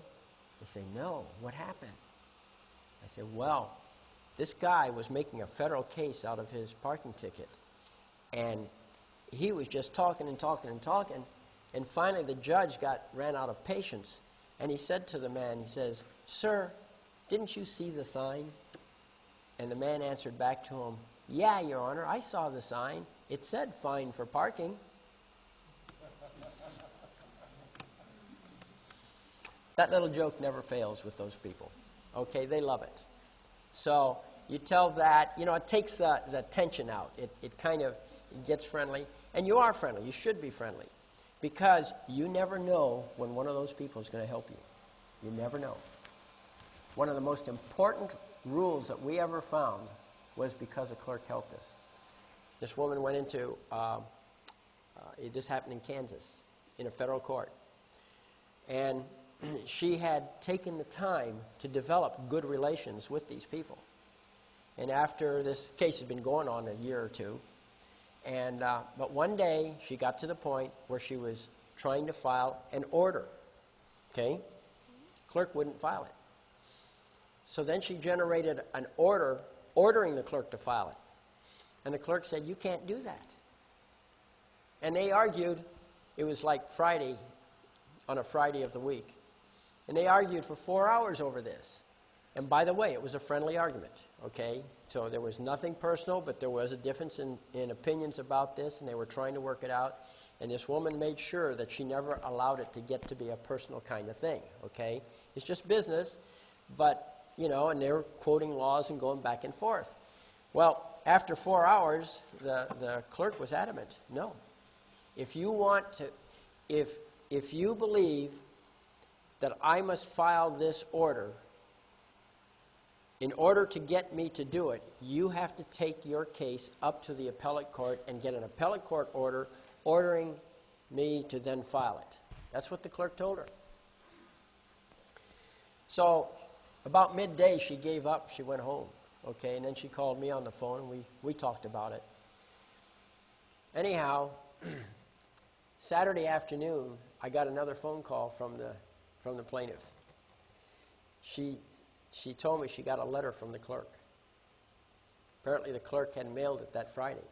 They say, no, what happened? I say, well, this guy was making a federal case out of his parking ticket, and he was just talking and talking and talking, and finally the judge ran out of patience, and he said to the man, he says, sir, didn't you see the sign? And the man answered back to him, yeah, Your Honor, I saw the sign. It said fine for parking. That little joke never fails with those people. Okay, they love it. So you tell that, you know, it takes the tension out. It kind of gets friendly. And you are friendly. You should be friendly. Because you never know when one of those people is going to help you. You never know. One of the most important rules that we ever found was because a clerk helped us. This woman went into, this happened in Kansas, in a federal court. And she had taken the time to develop good relations with these people. And after this case had been going on a year or two, but one day she got to the point where she was trying to file an order. Okay? Clerk wouldn't file it. So then she generated an order ordering the clerk to file it. And the clerk said, you can't do that. And they argued, it was like Friday, on a Friday of the week. And they argued for 4 hours over this. And by the way, it was a friendly argument, okay? So there was nothing personal, but there was a difference in opinions about this, and they were trying to work it out. And this woman made sure that she never allowed it to get to be a personal kind of thing, okay? It's just business, but, you know, and they were quoting laws and going back and forth. Well, after 4 hours, the clerk was adamant. No. If you want to, if you believe that I must file this order, in order to get me to do it, you have to take your case up to the appellate court and get an appellate court order ordering me to then file it. That's what the clerk told her. So about midday, she gave up. She went home, okay? And then she called me on the phone, and we talked about it. Anyhow, Saturday afternoon, I got another phone call from the plaintiff. She told me she got a letter from the clerk. Apparently the clerk had mailed it that Friday.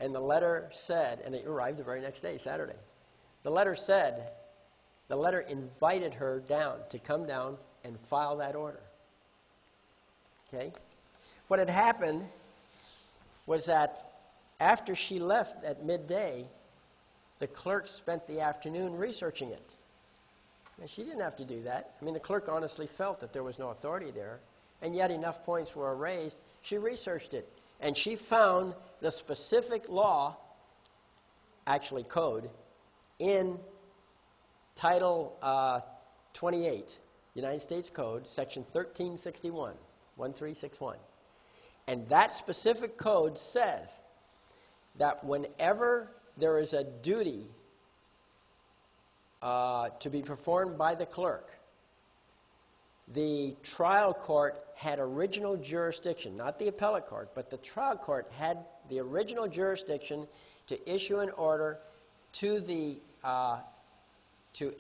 And the letter said, and it arrived the very next day, Saturday. The letter said, the letter invited her down to come down and file that order. Okay? What had happened was that after she left at midday, the clerk spent the afternoon researching it. And she didn't have to do that. I mean, the clerk honestly felt that there was no authority there, and yet enough points were raised. She researched it, and she found the specific law, actually code, in Title 28, United States Code, Section 1361, 1361. And that specific code says that whenever there is a duty to be performed by the clerk, the trial court had original jurisdiction, not the appellate court, but the trial court had the original jurisdiction to issue an order to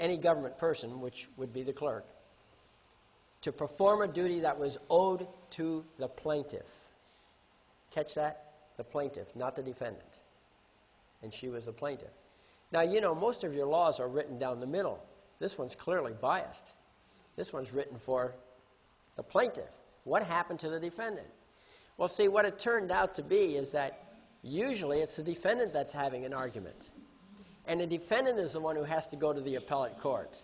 any government person, which would be the clerk, to perform a duty that was owed to the plaintiff. Catch that? The plaintiff, not the defendant. And she was the plaintiff. Now, you know, most of your laws are written down the middle. This one's clearly biased. This one's written for the plaintiff. What happened to the defendant? Well, see, what it turned out to be is that usually it's the defendant that's having an argument. And the defendant is the one who has to go to the appellate court.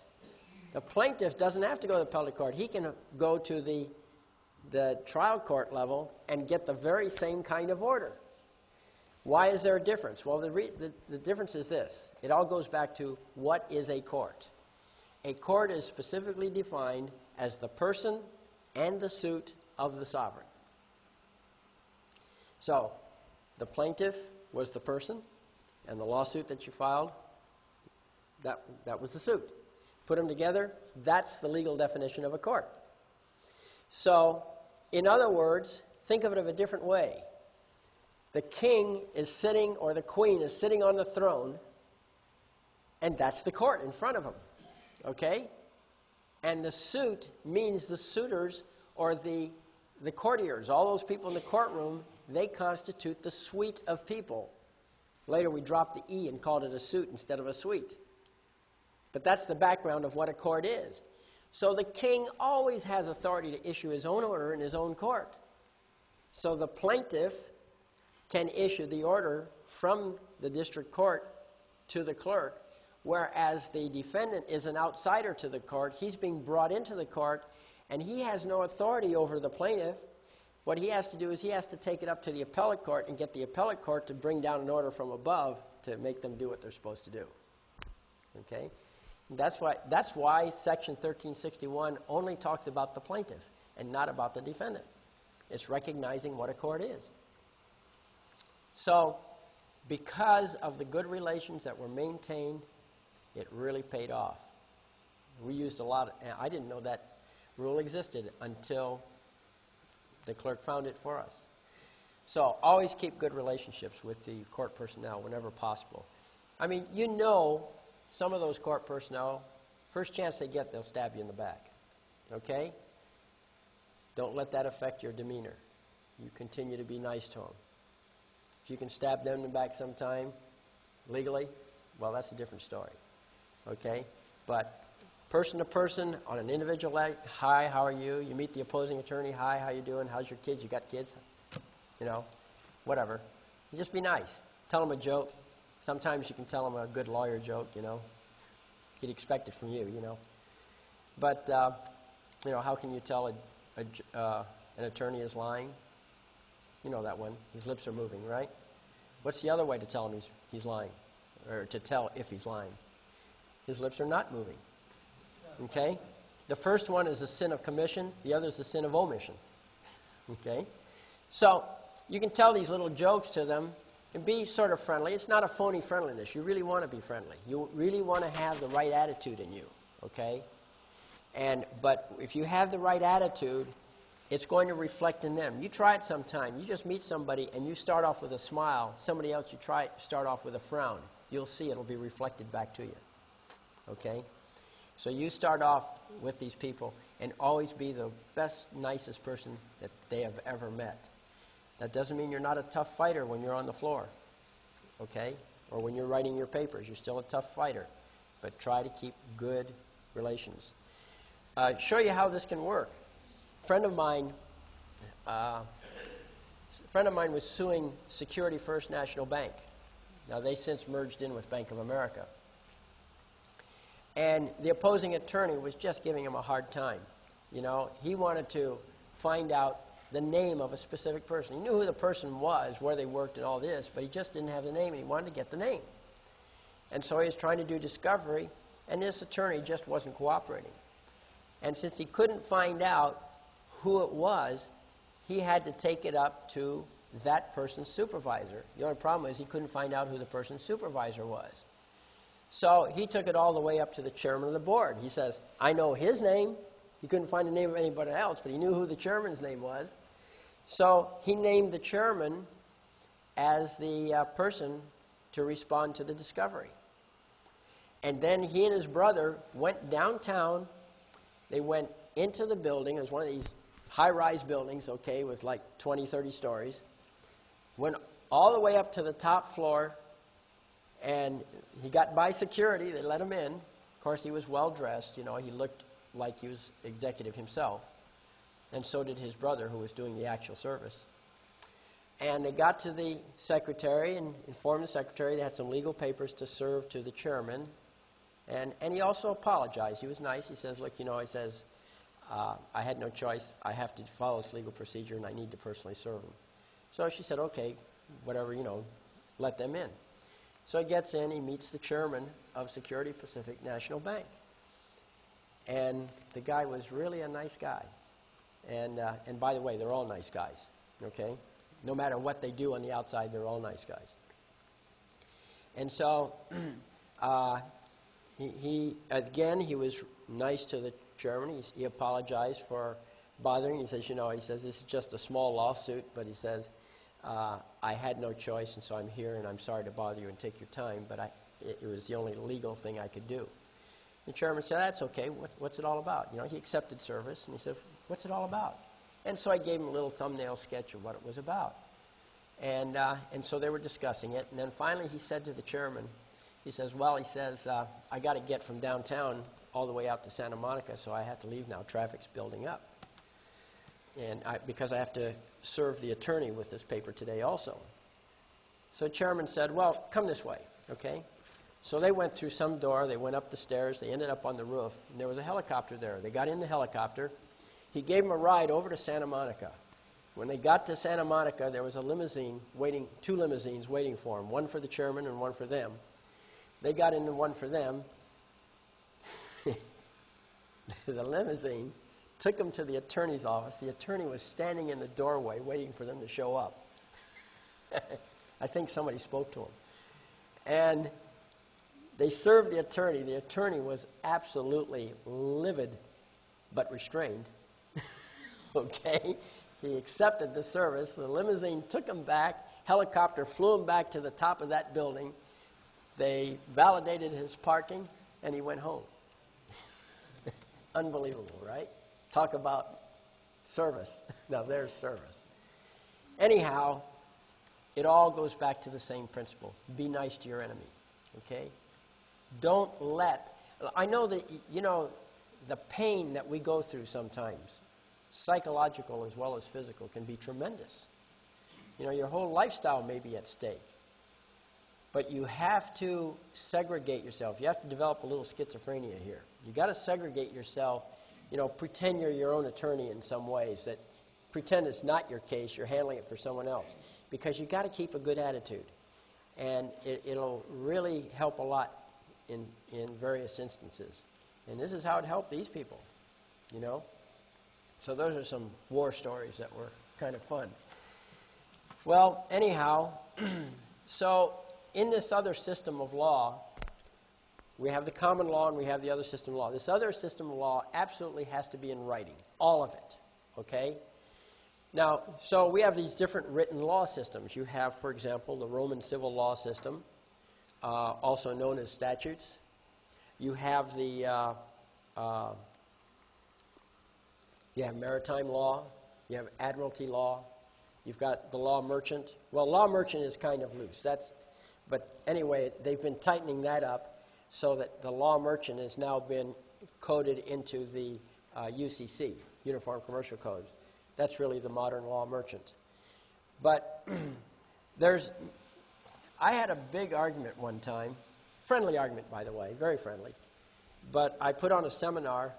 The plaintiff doesn't have to go to the appellate court. He can go to the trial court level and get the very same kind of order. Why is there a difference? Well, the difference is this. It all goes back to what is a court. A court is specifically defined as the person and the suit of the sovereign. So, the plaintiff was the person, and the lawsuit that you filed, that was the suit. Put them together, that's the legal definition of a court. So, in other words, think of it of a different way. The king is sitting, or the queen is sitting on the throne, and that's the court in front of him. Okay? And the suit means the suitors, or the courtiers, all those people in the courtroom, they constitute the suite of people. Later we dropped the E and called it a suit instead of a suite. But that's the background of what a court is. So the king always has authority to issue his own order in his own court. So the plaintiff can issue the order from the district court to the clerk, whereas the defendant is an outsider to the court. He's being brought into the court, and he has no authority over the plaintiff. What he has to do is he has to take it up to the appellate court and get the appellate court to bring down an order from above to make them do what they're supposed to do. Okay? And that's why Section 1361 only talks about the plaintiff and not about the defendant. It's recognizing what a court is. So, because of the good relations that were maintained, it really paid off. We used a lot of, I didn't know that rule existed until the clerk found it for us. So, always keep good relationships with the court personnel whenever possible. I mean, you know, some of those court personnel, first chance they get, they'll stab you in the back. Okay? Don't let that affect your demeanor. You continue to be nice to them. If you can stab them in the back sometime, legally, well, that's a different story. Okay? But person to person, on an individual level, hi, how are you? You meet the opposing attorney, hi, how you doing? How's your kids? You got kids? You know, whatever. You just be nice. Tell them a joke. Sometimes you can tell them a good lawyer joke, you know. He'd expect it from you, you know. But, you know, how can you tell an attorney is lying? You know that one. His lips are moving, right? What's the other way to tell him he's lying? Or to tell if he's lying? His lips are not moving. Okay? The first one is the sin of commission. The other is the sin of omission. Okay? So, you can tell these little jokes to them and be sort of friendly. It's not a phony friendliness. You really want to be friendly. You really want to have the right attitude in you. Okay? But if you have the right attitude, it's going to reflect in them. You try it sometime. You just meet somebody and you start off with a smile. Somebody else, you start off with a frown. You'll see it'll be reflected back to you. Okay? So you start off with these people and always be the best, nicest person that they have ever met. That doesn't mean you're not a tough fighter when you're on the floor. Okay? Or when you're writing your papers. You're still a tough fighter. But try to keep good relations. Show you how this can work. A friend of mine was suing Security First National Bank. Now, they since merged in with Bank of America. And the opposing attorney was just giving him a hard time. You know, he wanted to find out the name of a specific person. He knew who the person was, where they worked and all this, but he just didn't have the name, and he wanted to get the name. And so he was trying to do discovery, and this attorney just wasn't cooperating. And since he couldn't find out who it was, he had to take it up to that person's supervisor. The only problem is he couldn't find out who the person's supervisor was. So he took it all the way up to the chairman of the board. He says, I know his name. He couldn't find the name of anybody else, but he knew who the chairman's name was. So he named the chairman as the person to respond to the discovery. And then he and his brother went downtown. They went into the building. It was one of these high-rise buildings, okay, with like 20, 30 stories. Went all the way up to the top floor, and he got by security. They let him in. Of course, he was well-dressed. You know, he looked like he was executive himself. And so did his brother, who was doing the actual service. And they got to the secretary and informed the secretary they had some legal papers to serve to the chairman. And he also apologized. He was nice. He says, look, you know, he says, I had no choice. I have to follow this legal procedure, and I need to personally serve him. So she said, okay, whatever, you know, let them in. So he gets in. He meets the chairman of Security Pacific National Bank. And the guy was really a nice guy. And by the way, they're all nice guys, okay? No matter what they do on the outside, they're all nice guys. And so he was nice to the chairman. He apologized for bothering. He says, you know, he says, this is just a small lawsuit, but he says, I had no choice, and so I'm here, and I'm sorry to bother you and take your time, but it was the only legal thing I could do. The chairman said, that's okay. What's it all about? You know, he accepted service, and he said, what's it all about? And so I gave him a little thumbnail sketch of what it was about. And so they were discussing it, and then finally he said to the chairman, he says, well, he says, I got to get from downtown all the way out to Santa Monica, so I have to leave now. Traffic's building up. And because I have to serve the attorney with this paper today also. So the chairman said, well, come this way, okay? So they went through some door. They went up the stairs. They ended up on the roof, and there was a helicopter there. They got in the helicopter. He gave them a ride over to Santa Monica. When they got to Santa Monica, there was a limousine waiting, 2 limousines waiting for them, one for the chairman and one for them. They got in the one for them. The limousine took them to the attorney's office. The attorney was standing in the doorway waiting for them to show up. I think somebody spoke to him. And they served the attorney. The attorney was absolutely livid but restrained. Okay? He accepted the service. The limousine took him back. Helicopter flew him back to the top of that building. They validated his parking, and he went home. Unbelievable, right? Talk about service. Now, there's service. Anyhow, it all goes back to the same principle. Be nice to your enemy. Okay? Don't let... I know that, you know, the pain that we go through sometimes, psychological as well as physical, can be tremendous. You know, your whole lifestyle may be at stake. But you have to segregate yourself. You have to develop a little schizophrenia here. You got to segregate yourself. You know, pretend you're your own attorney in some ways. That pretend it's not your case. You're handling it for someone else. Because you got to keep a good attitude, and it'll really help a lot in various instances. And this is how it helped these people. You know. So those are some war stories that were kind of fun. Well, anyhow, so in this other system of law, we have the common law and we have the other system of law. This other system of law absolutely has to be in writing, all of it, okay? Now, so we have these different written law systems. You have, for example, the Roman civil law system, also known as statutes. You have the you have maritime law. You have admiralty law. You've got the law merchant. Well, law merchant is kind of loose. But anyway, they've been tightening that up so that the law merchant has now been coded into the UCC, Uniform Commercial Code. That's really the modern law merchant. But I had a big argument one time, friendly argument, by the way, very friendly. But I put on a seminar,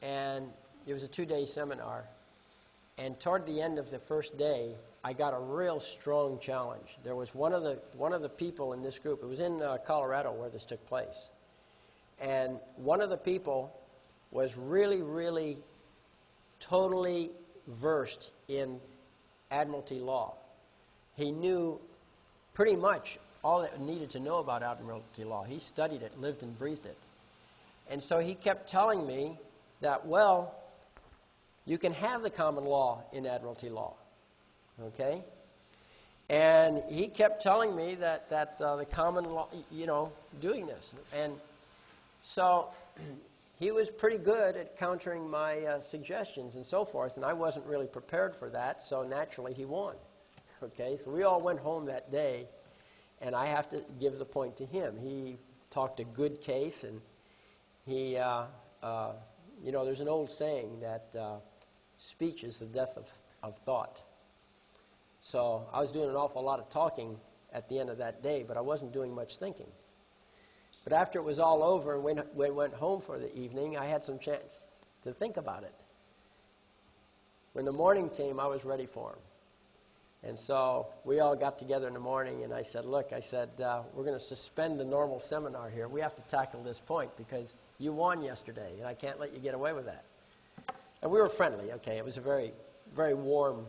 and it was a 2-day seminar. And toward the end of the first day, I got a real strong challenge. There was one of the people in this group. It was in Colorado where this took place. And one of the people was really, really totally versed in admiralty law. He knew pretty much all that needed to know about admiralty law. He studied it, lived and breathed it. And so he kept telling me that, well, you can have the common law in admiralty law, okay? And he kept telling me that the common law, you know, doing this. And so he was pretty good at countering my suggestions and so forth, and I wasn't really prepared for that, so naturally he won, okay? So we all went home that day, and I have to give the point to him. He talked a good case, and he, you know, there's an old saying that speech is the death of thought. So I was doing an awful lot of talking at the end of that day, but I wasn't doing much thinking. But after it was all over and when we went home for the evening, I had some chance to think about it. When the morning came, I was ready for him. And so we all got together in the morning, and I said, look, I said, we're going to suspend the normal seminar here. We have to tackle this point because you won yesterday, and I can't let you get away with that. And we were friendly, okay. It was a very, very warm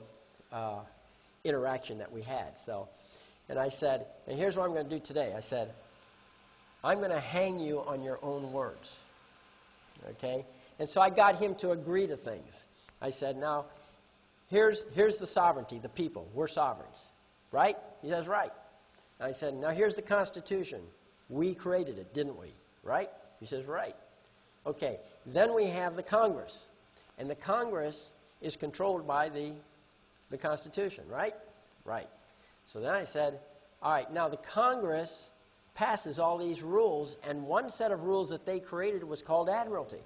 interaction that we had. So, and I said, and here's what I'm going to do today. I said, I'm going to hang you on your own words, okay. And so I got him to agree to things. I said, now, here's the sovereignty, the people. We're sovereigns, right? He says, right. And I said, now here's the Constitution. We created it, didn't we? Right? He says, right. Okay. Then we have the Congress. And the Congress is controlled by the Constitution, right? Right. So then I said, all right, now the Congress passes all these rules, and one set of rules that they created was called admiralty.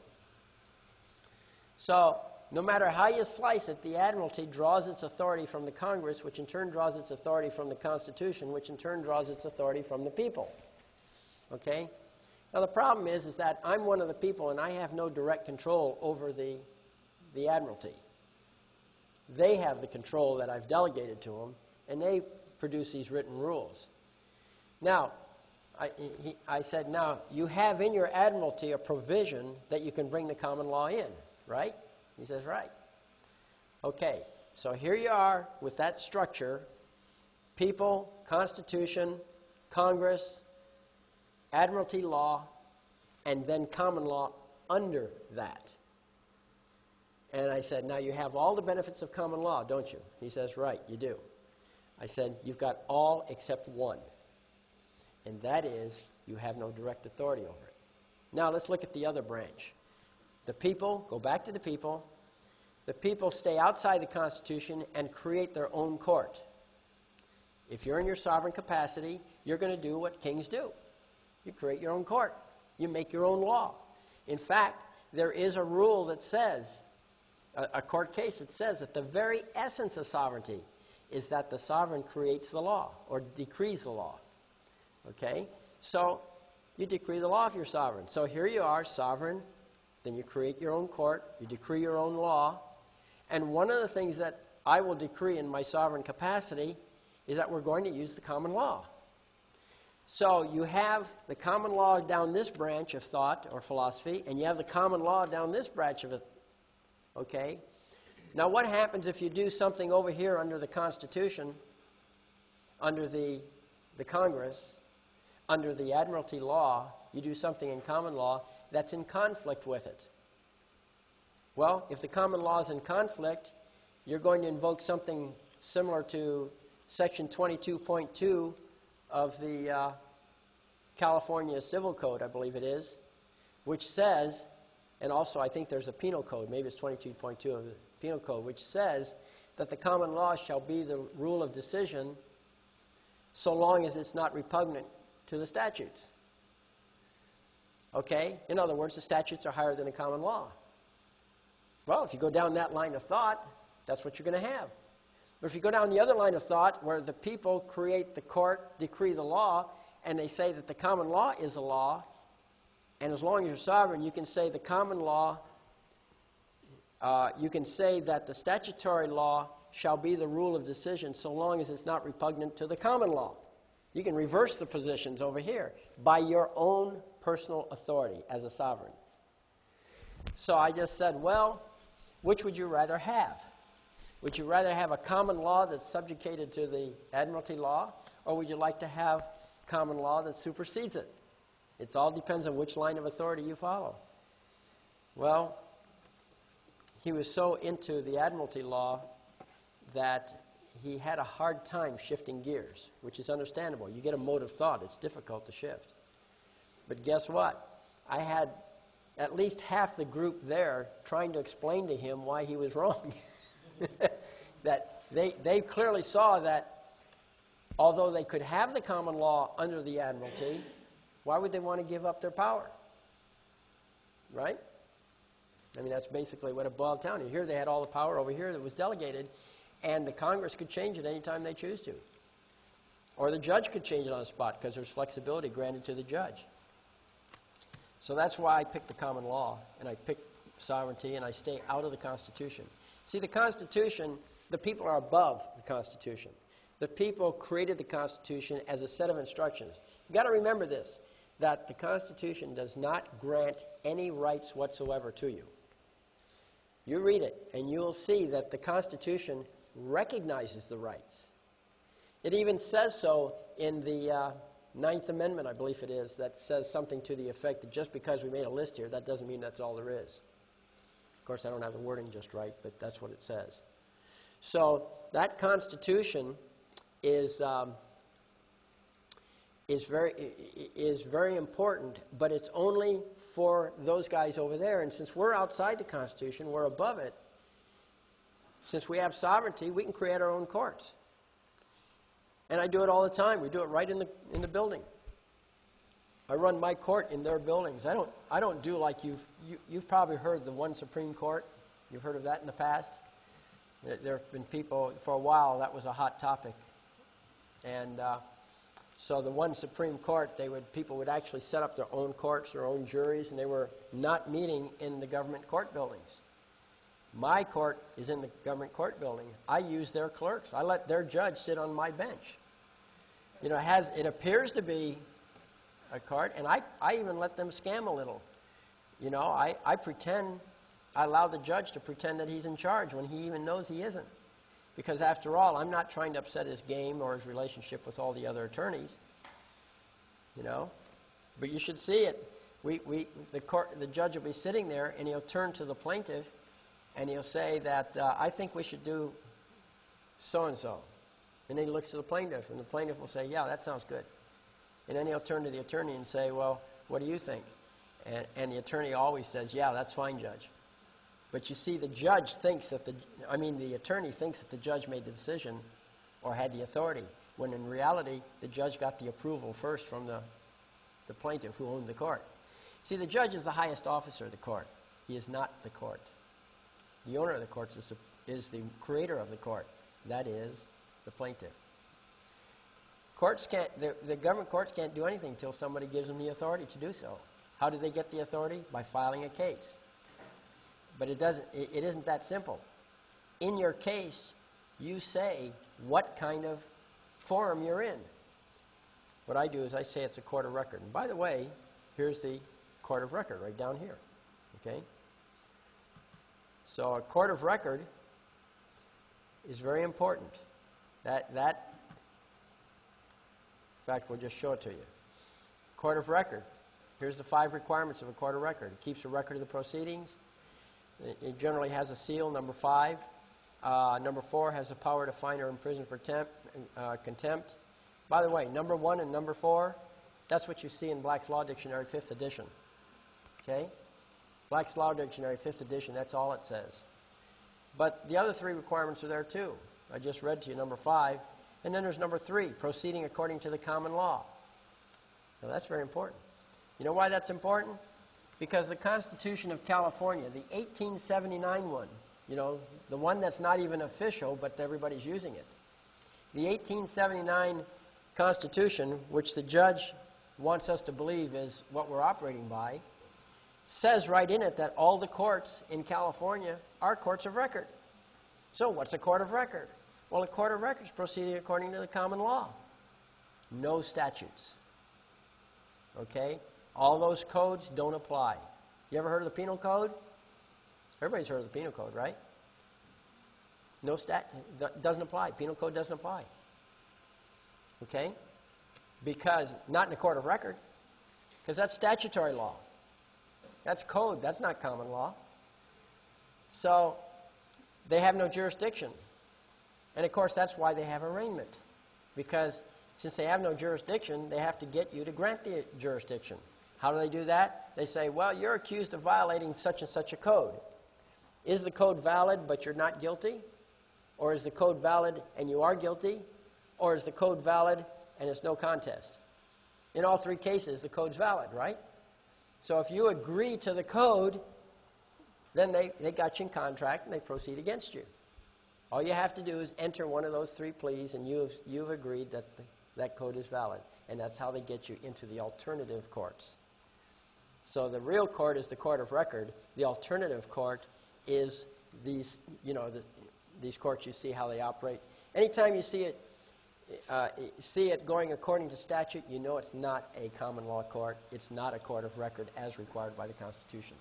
So no matter how you slice it, the admiralty draws its authority from the Congress, which in turn draws its authority from the Constitution, which in turn draws its authority from the people. Okay? Now the problem is that I'm one of the people, and I have no direct control over the admiralty. They have the control that I've delegated to them, and they produce these written rules. Now, I said, now, you have in your admiralty a provision that you can bring the common law in, right? He says, right. Okay, so here you are with that structure, people, Constitution, Congress, admiralty law, and then common law under that. And I said, now you have all the benefits of common law, don't you? He says, right, you do. I said, you've got all except one. And that is, you have no direct authority over it. Now let's look at the other branch. The people, go back to the people. The people stay outside the Constitution and create their own court. If you're in your sovereign capacity, you're going to do what kings do. You create your own court. You make your own law. In fact, there is a rule that says, a court case that says that the very essence of sovereignty is that the sovereign creates the law or decrees the law. Okay? So you decree the law if you're sovereign. So here you are, sovereign. Then you create your own court. You decree your own law. And one of the things that I will decree in my sovereign capacity is that we're going to use the common law. So you have the common law down this branch of thought or philosophy, and you have the common law down this branch of it. Okay? Now what happens if you do something over here under the Constitution, under the Congress, under the Admiralty law, you do something in common law that's in conflict with it? Well, if the common law is in conflict, you're going to invoke something similar to Section 22.2 of the California Civil Code, I believe it is, which says, and also I think there's a penal code, maybe it's 22.2 of the penal code, which says that the common law shall be the rule of decision so long as it's not repugnant to the statutes. Okay? In other words, the statutes are higher than the common law. Well, if you go down that line of thought, that's what you're going to have. But if you go down the other line of thought where the people create the court, decree the law, and they say that the common law is a law, and as long as you're sovereign, you can say the common law, you can say that the statutory law shall be the rule of decision so long as it's not repugnant to the common law. You can reverse the positions over here by your own personal authority as a sovereign. So I just said, well, which would you rather have? Would you rather have a common law that's subjugated to the Admiralty law, or would you like to have common law that supersedes it? It all depends on which line of authority you follow. Well, he was so into the Admiralty law that he had a hard time shifting gears, which is understandable. You get a mode of thought, it's difficult to shift. But guess what? I had at least half the group there trying to explain to him why he was wrong. That they clearly saw that although they could have the common law under the Admiralty, why would they want to give up their power? Right? I mean, that's basically what it boiled down to. Here they had all the power, over here that was delegated, and the Congress could change it anytime they choose to. Or the judge could change it on the spot because there's flexibility granted to the judge. So that's why I picked the common law, and I picked sovereignty, and I stay out of the Constitution. See, the Constitution, the people are above the Constitution. The people created the Constitution as a set of instructions. You've got to remember this, that the Constitution does not grant any rights whatsoever to you. You read it, and you'll see that the Constitution recognizes the rights. It even says so in the Ninth Amendment, I believe it is, that says something to the effect that just because we made a list here, that doesn't mean that's all there is. Of course, I don't have the wording just right, but that's what it says. So that Constitution is very important, but it's only for those guys over there. And since we're outside the Constitution, we're above it. Since we have sovereignty, we can create our own courts. And I do it all the time. We do it right in the building. I run my court in their buildings. I don't do like you've probably heard the one Supreme Court. You've heard of that in the past. There have been people, for a while, that was a hot topic. And so the one Supreme Court, people would actually set up their own courts, their own juries, and they were not meeting in the government court buildings. My court is in the government court building. I use their clerks. I let their judge sit on my bench. You know, it appears to be a court, and I even let them scam a little. You know, I allow the judge to pretend that he's in charge when he even knows he isn't. Because after all, I'm not trying to upset his game or his relationship with all the other attorneys. You know? But you should see it. The judge will be sitting there, and he'll turn to the plaintiff, and he'll say that, I think we should do so-and-so. And then he looks at the plaintiff, and the plaintiff will say, yeah, that sounds good. And then he'll turn to the attorney and say, well, what do you think? And the attorney always says, yeah, that's fine, Judge. But you see, the attorney thinks that the judge made the decision or had the authority, when in reality, the judge got the approval first from the plaintiff who owned the court. See, the judge is the highest officer of the court. He is not the court. The owner of the court is the creator of the court. That is the plaintiff. Courts can't, the government courts can't do anything until somebody gives them the authority to do so. How do they get the authority? By filing a case. But it isn't that simple. In your case, you say what kind of forum you're in. What I do is I say it's a court of record. And by the way, here's the court of record right down here. Okay? So a court of record is very important. In fact, we'll just show it to you. Court of record. Here's the 5 requirements of a court of record. It keeps a record of the proceedings. It generally has a seal, number 5. Number 4 has the power to fine or imprison for contempt. By the way, number 1 and number 4, that's what you see in Black's Law Dictionary, 5th edition. Okay? Black's Law Dictionary, 5th edition, that's all it says. But the other 3 requirements are there too. I just read to you number 5. And then there's number 3, proceeding according to the common law. Now that's very important. You know why that's important? Because the Constitution of California, the 1879 one, you know, the one that's not even official, but everybody's using it. The 1879 Constitution, which the judge wants us to believe is what we're operating by, says right in it that all the courts in California are courts of record. So what's a court of record? Well, a court of record is proceeding according to the common law. No statutes. Okay? All those codes don't apply. You ever heard of the penal code? Everybody's heard of the penal code, right? No doesn't apply. Penal code doesn't apply. Okay? Because, not in a court of record, because that's statutory law. That's code. That's not common law. So, they have no jurisdiction. And of course, that's why they have arraignment. Because since they have no jurisdiction, they have to get you to grant the jurisdiction. How do they do that? They say, well, you're accused of violating such and such a code. Is the code valid but you're not guilty? Or is the code valid and you are guilty? Or is the code valid and it's no contest? In all 3 cases, the code's valid, right? So if you agree to the code, then they got you in contract and they proceed against you. All you have to do is enter one of those 3 pleas and you've agreed that that code is valid. And that's how they get you into the alternative courts. So the real court is the court of record. The alternative court is these, you know, these courts. You see how they operate. Anytime you see it going according to statute, you know it's not a common law court. It's not a court of record as required by the Constitution.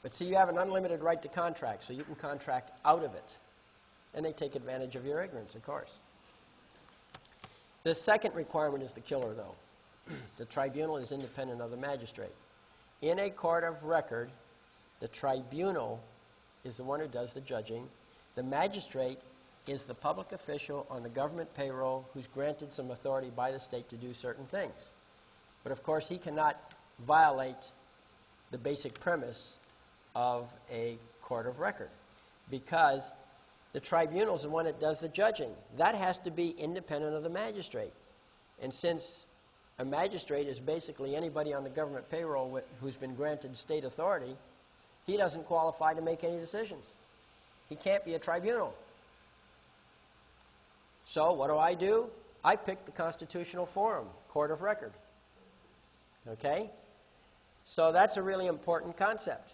But see, you have an unlimited right to contract, so you can contract out of it. And they take advantage of your ignorance, of course. The second requirement is the killer, though. The tribunal is independent of the magistrate. In a court of record, the tribunal is the one who does the judging. The magistrate is the public official on the government payroll who's granted some authority by the state to do certain things. But of course, he cannot violate the basic premise of a court of record because the tribunal is the one that does the judging. That has to be independent of the magistrate. And since a magistrate is basically anybody on the government payroll who's been granted state authority, he doesn't qualify to make any decisions. He can't be a tribunal. So what do? I pick the constitutional forum, court of record. Okay? So that's a really important concept.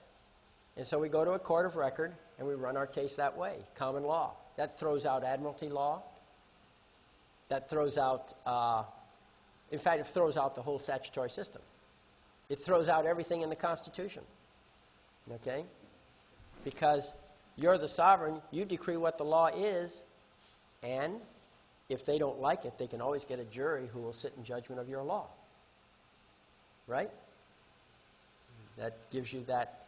And so we go to a court of record and we run our case that way, common law. That throws out admiralty law. That throws out, in fact, it throws out the whole statutory system. It throws out everything in the Constitution. Okay? Because you're the sovereign, you decree what the law is, and if they don't like it, they can always get a jury who will sit in judgment of your law. Right? That gives you that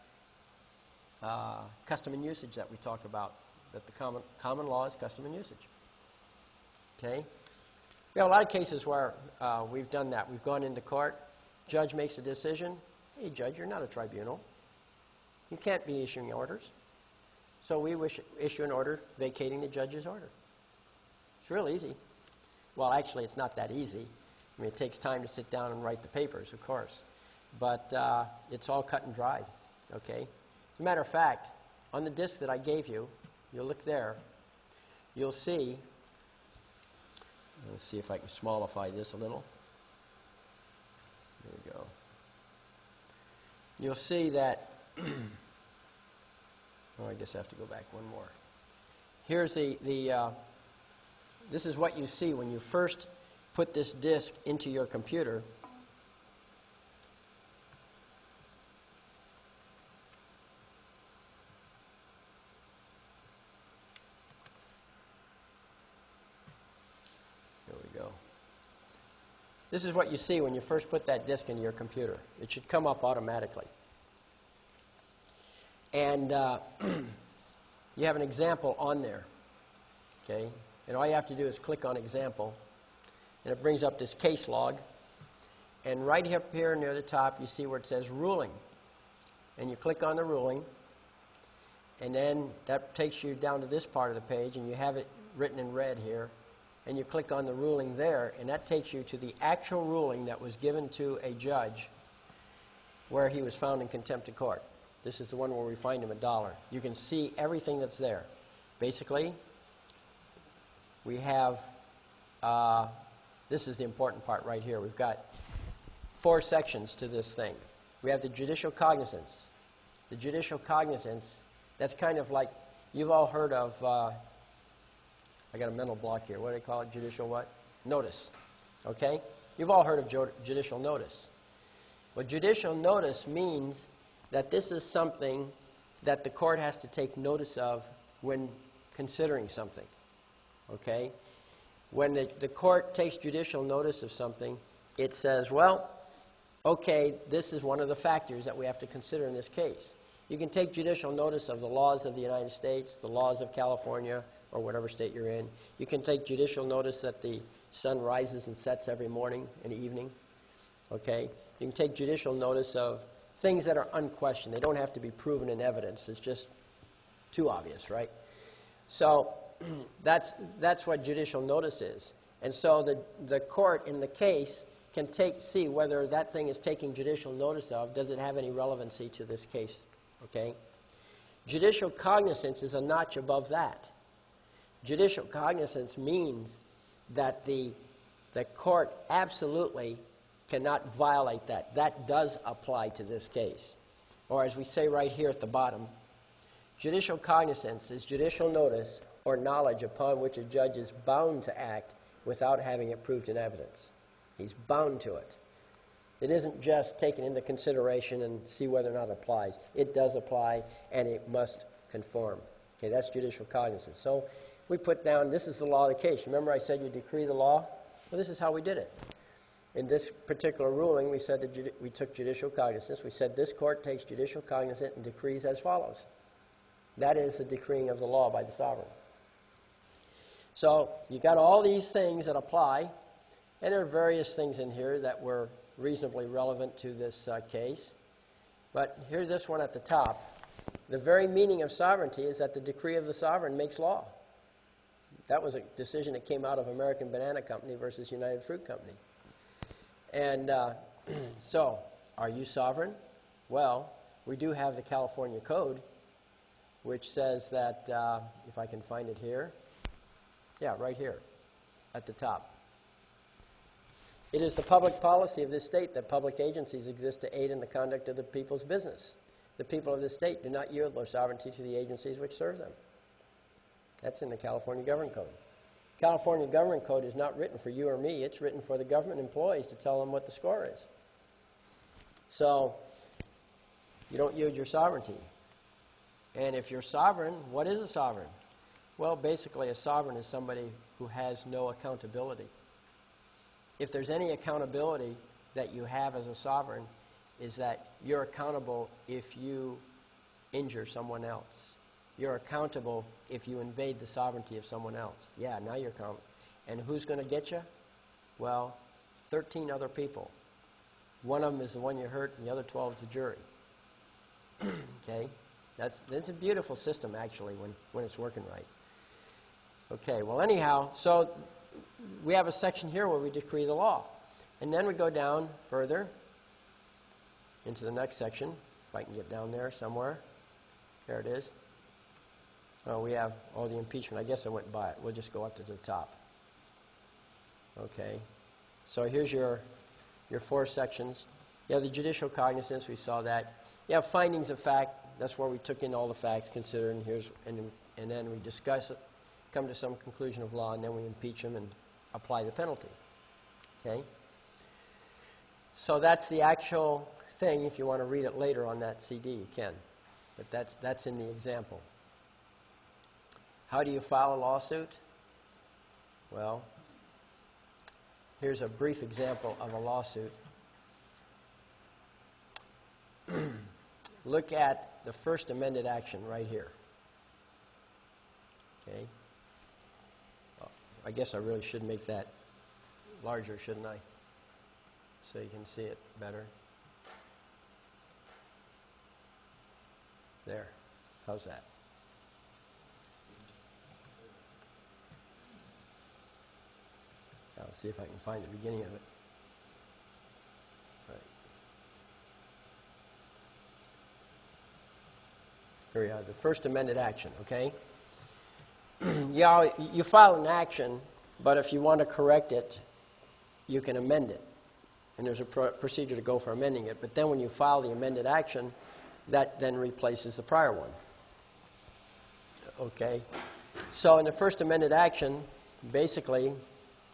custom and usage that we talk about, that the common law is custom and usage. Okay? We have a lot of cases where we've done that. We've gone into court, judge makes a decision. Hey, judge, you're not a tribunal. You can't be issuing orders. So we issue an order vacating the judge's order. It's real easy. Well, actually, it's not that easy. I mean, it takes time to sit down and write the papers, of course. But it's all cut and dried, okay? As a matter of fact, on the disk that I gave you, you'll look there, you'll see, let's see if I can smallify this a little. There we go. You'll see that, oh, I guess I have to go back one more. Here's this is what you see when you first put this disk into your computer. There we go. This is what you see when you first put that disk into your computer. It should come up automatically. And you have an example on there, okay? And all you have to do is click on example, and it brings up this case log. And right up here near the top, you see where it says ruling. And you click on the ruling, and then that takes you down to this part of the page, and you have it written in red here. And you click on the ruling there, and that takes you to the actual ruling that was given to a judge where he was found in contempt of court. This is the one where we fined him $1. You can see everything that's there. Basically, we have, this is the important part right here. We've got 4 sections to this thing. We have the judicial cognizance. The judicial cognizance, that's kind of like, you've all heard of, I got a mental block here. What do they call it? Judicial what? Notice. Okay? You've all heard of judicial notice. Well, judicial notice means that this is something that the court has to take notice of when considering something. Okay? When the court takes judicial notice of something, it says, well, okay, this is one of the factors that we have to consider in this case. You can take judicial notice of the laws of the United States, the laws of California, or whatever state you're in. You can take judicial notice that the sun rises and sets every morning and evening. Okay? You can take judicial notice of things that are unquestioned. They don't have to be proven in evidence. It's just too obvious, right? So that's what judicial notice is. And so the court in the case can see whether that thing is taking judicial notice of, does it have any relevancy to this case? Okay? Judicial cognizance is a notch above that. Judicial cognizance means that the court absolutely cannot violate that. That does apply to this case. Or as we say right here at the bottom, judicial cognizance is judicial notice or knowledge upon which a judge is bound to act without having it proved in evidence. He's bound to it. It isn't just taken into consideration and see whether or not it applies. It does apply, and it must conform. Okay, that's judicial cognizance. So we put down, this is the law of the case. Remember I said you decree the law? Well, this is how we did it. In this particular ruling, we said that we took judicial cognizance. We said this court takes judicial cognizance and decrees as follows. That is the decreeing of the law by the sovereign. So you got all these things that apply, and there are various things in here that were reasonably relevant to this case. But here's this one at the top. The very meaning of sovereignty is that the decree of the sovereign makes law. That was a decision that came out of American Banana Company versus United Fruit Company. And so, are you sovereign? Well, we do have the California Code, which says that, if I can find it here, yeah, right here at the top. It is the public policy of this state that public agencies exist to aid in the conduct of the people's business. The people of this state do not yield their sovereignty to the agencies which serve them. That's in the California Government Code. California Government Code is not written for you or me. It's written for the government employees to tell them what the score is. So you don't yield your sovereignty. And if you're sovereign, what is a sovereign? Well, basically a sovereign is somebody who has no accountability. If there's any accountability that you have as a sovereign, is that you're accountable if you injure someone else. You're accountable if you invade the sovereignty of someone else. Yeah, now you're accountable. And who's going to get you? Well, 13 other people. One of them is the one you hurt, and the other 12 is the jury. Okay? That's a beautiful system, actually, when it's working right. Okay, well, anyhow, so we have a section here where we decree the law. And then we go down further into the next section, if I can get down there somewhere. There it is. Oh, we have all the impeachment. I guess I went by it. We'll just go up to the top. Okay. So here's your 4 sections. You have the judicial cognizance. We saw that. You have findings of fact. That's where we took in all the facts considered, and then we discuss it, come to some conclusion of law, and then we impeach them and apply the penalty. Okay? So that's the actual thing. If you want to read it later on that CD, you can. But that's in the example. How do you file a lawsuit? Well, here's a brief example of a lawsuit. Look at the first amended action right here. Okay. Well, I guess I really should make that larger, shouldn't I? So you can see it better. There. How's that? I'll see if I can find the beginning of it. Right. Here we are, the first amended action, okay? Yeah, you file an action, but if you want to correct it, you can amend it. And there's a procedure to go for amending it. But then when you file the amended action, that then replaces the prior one. Okay? So in the first amended action, basically,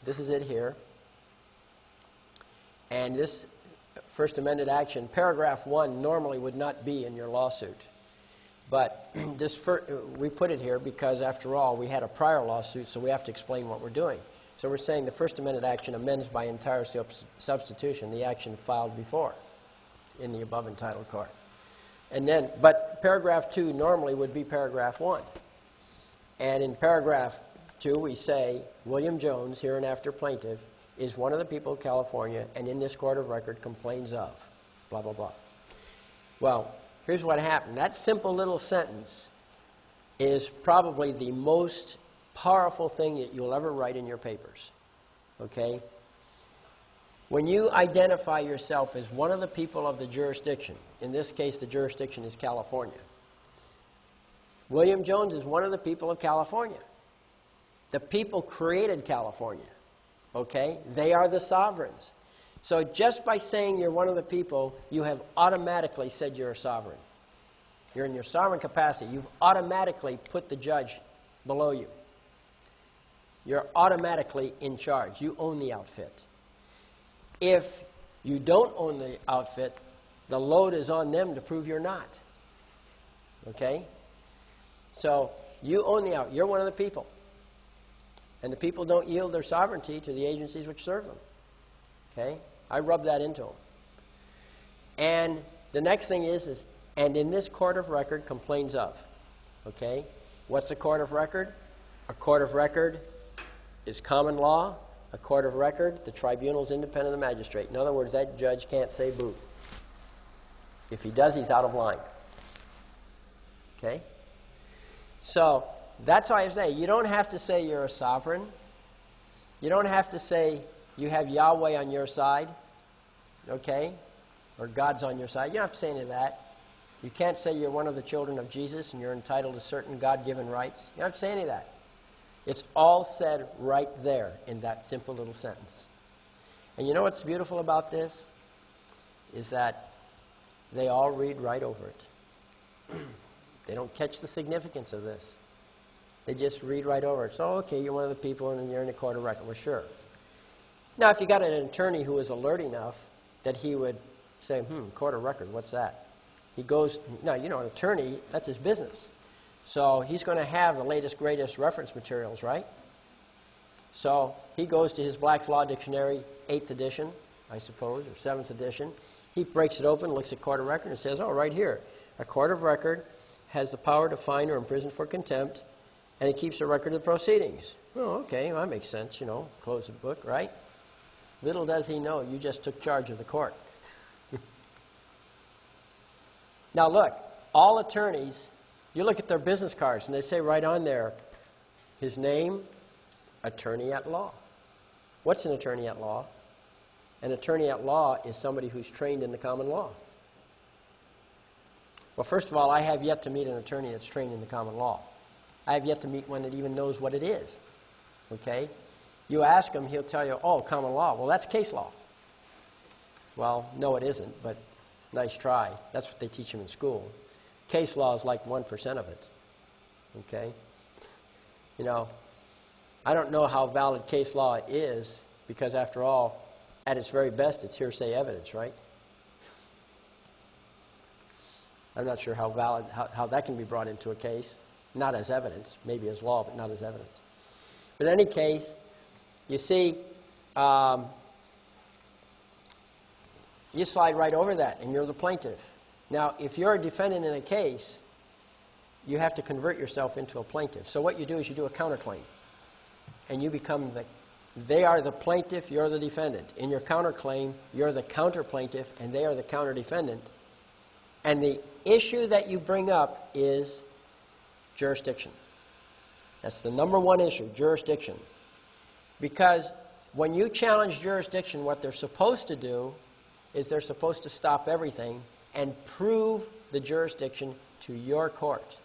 this is it here. And this first amended action, paragraph 1 normally would not be in your lawsuit. But we put it here because, after all, we had a prior lawsuit, so we have to explain what we're doing. So we're saying the first amended action amends by entire substitution the action filed before in the above entitled court. And then, but paragraph 2 normally would be paragraph 1. And in paragraph 2 we say, William Jones, hereinafter plaintiff, is one of the people of California and in this court of record complains of, blah, blah, blah. Well, here's what happened. That simple little sentence is probably the most powerful thing that you'll ever write in your papers. Okay? When you identify yourself as one of the people of the jurisdiction, in this case the jurisdiction is California, William Jones is one of the people of California. The people created California. Okay? They are the sovereigns. So just by saying you're one of the people, you have automatically said you're a sovereign. You're in your sovereign capacity. You've automatically put the judge below you. You're automatically in charge. You own the outfit. If you don't own the outfit, the load is on them to prove you're not. Okay? So you own the outfit. You're one of the people. And the people don't yield their sovereignty to the agencies which serve them. Okay? I rub that into them. And the next thing is and in this court of record complains of. Okay? What's a court of record? A court of record is common law. A court of record, the tribunal is independent of the magistrate. In other words, that judge can't say boo. If he does, he's out of line. Okay? So that's why I say you don't have to say you're a sovereign. You don't have to say you have Yahweh on your side, okay, or God's on your side. You don't have to say any of that. You can't say you're one of the children of Jesus and you're entitled to certain God-given rights. You don't have to say any of that. It's all said right there in that simple little sentence. And you know what's beautiful about this? Is that they all read right over it. They don't catch the significance of this. They just read right over it. So, okay, you're one of the people and you're in a court of record. Well, sure. Now, if you got an attorney who is alert enough that he would say, court of record, what's that? He goes, no, you know, an attorney, that's his business. So he's going to have the latest, greatest reference materials, right? So he goes to his Black's Law Dictionary, 8th edition, I suppose, or 7th edition. He breaks it open, looks at court of record, and says, oh, right here, a court of record has the power to fine or imprison for contempt, and it keeps a record of the proceedings. Oh, okay, well, that makes sense, you know, close the book, right? Little does he know, you just took charge of the court. Now look, all attorneys, you look at their business cards, and they say right on there, his name, attorney at law. What's an attorney at law? an attorney at law is somebody who's trained in the common law. Well, first of all, I have yet to meet an attorney that's trained in the common law. I have yet to meet one that even knows what it is. Okay? You ask him, he'll tell you, oh, common law. Well, that's case law. Well, no, it isn't, but nice try. That's what they teach him in school. Case law is like 1% of it. Okay? You know, I don't know how valid case law is because, after all, at its very best, it's hearsay evidence, right? I'm not sure how valid, how that can be brought into a case. Not as evidence, maybe as law, but not as evidence. But in any case, you see, you slide right over that, and you're the plaintiff. Now, if you're a defendant in a case, you have to convert yourself into a plaintiff. So what you do is you do a counterclaim, and you become they are the plaintiff, you're the defendant. In your counterclaim, you're the counter-plaintiff, and they are the counter-defendant. And the issue that you bring up is jurisdiction. That's the number one issue, jurisdiction. Because when you challenge jurisdiction, what they're supposed to do is they're supposed to stop everything and prove the jurisdiction to your court.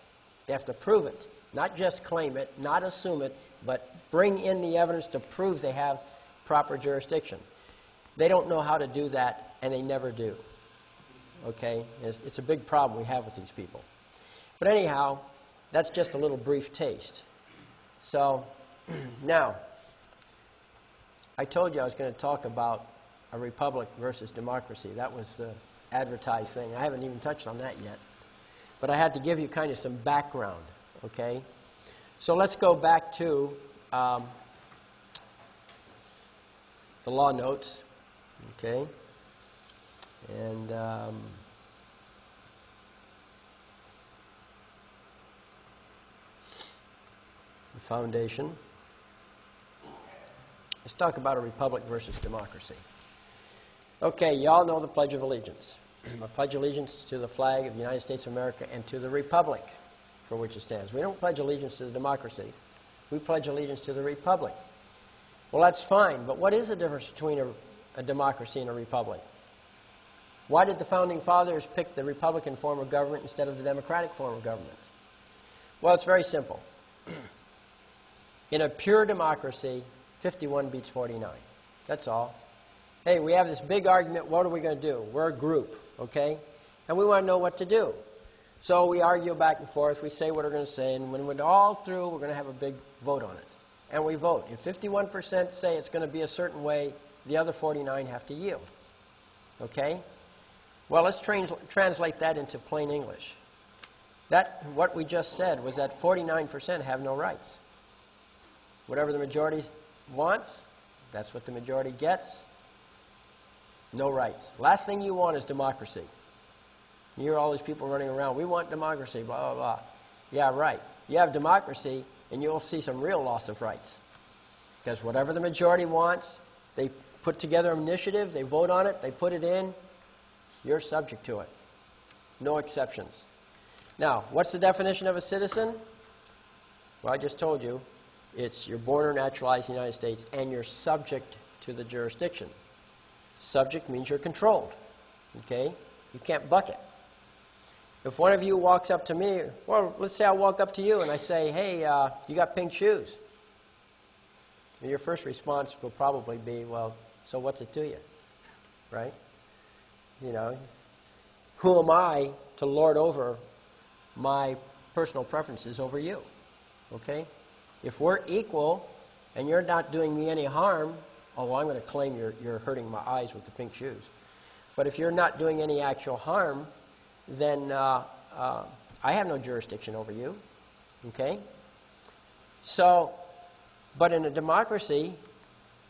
They have to prove it, not just claim it, not assume it, but bring in the evidence to prove they have proper jurisdiction. They don't know how to do that, and they never do. Okay? It's a big problem we have with these people. But anyhow, that's just a little brief taste. So, now, I told you I was going to talk about a republic versus democracy. That was the advertised thing. I haven't even touched on that yet. But I had to give you kind of some background, okay? So let's go back to the law notes, okay? And the foundation. Let's talk about a republic versus democracy. Okay, you all know the Pledge of Allegiance. I pledge allegiance to the flag of the United States of America and to the republic for which it stands. We don't pledge allegiance to the democracy. We pledge allegiance to the republic. Well, that's fine, but what is the difference between a democracy and a republic? Why did the Founding Fathers pick the Republican form of government instead of the democratic form of government? Well, it's very simple. In a pure democracy, 51 beats 49. That's all. Hey, we have this big argument. What are we going to do? We're a group, okay? And we want to know what to do. So we argue back and forth. We say what we're going to say. And when we're all through, we're going to have a big vote on it. And we vote. If 51% say it's going to be a certain way, the other 49 have to yield. Okay? Well, let's translate that into plain English. What we just said was that 49% have no rights. Whatever the majority wants, that's what the majority gets. No rights. Last thing you want is democracy. You hear all these people running around, we want democracy, blah, blah, blah. Yeah, right. You have democracy, and you'll see some real loss of rights. Because whatever the majority wants, they put together an initiative, they vote on it, they put it in, you're subject to it. No exceptions. Now, what's the definition of a citizen? Well, I just told you. It's you're born or naturalized in the United States, and you're subject to the jurisdiction. Subject means you're controlled. Okay? You can't buck it. If one of you walks up to me, well, let's say I walk up to you and I say, hey, you got pink shoes. And your first response will probably be, well, so what's it to you? Right? You know, who am I to lord over my personal preferences over you? Okay? If we're equal and you're not doing me any harm, oh, well, I'm going to claim you're hurting my eyes with the pink shoes. But if you're not doing any actual harm, then I have no jurisdiction over you. Okay? So, but in a democracy,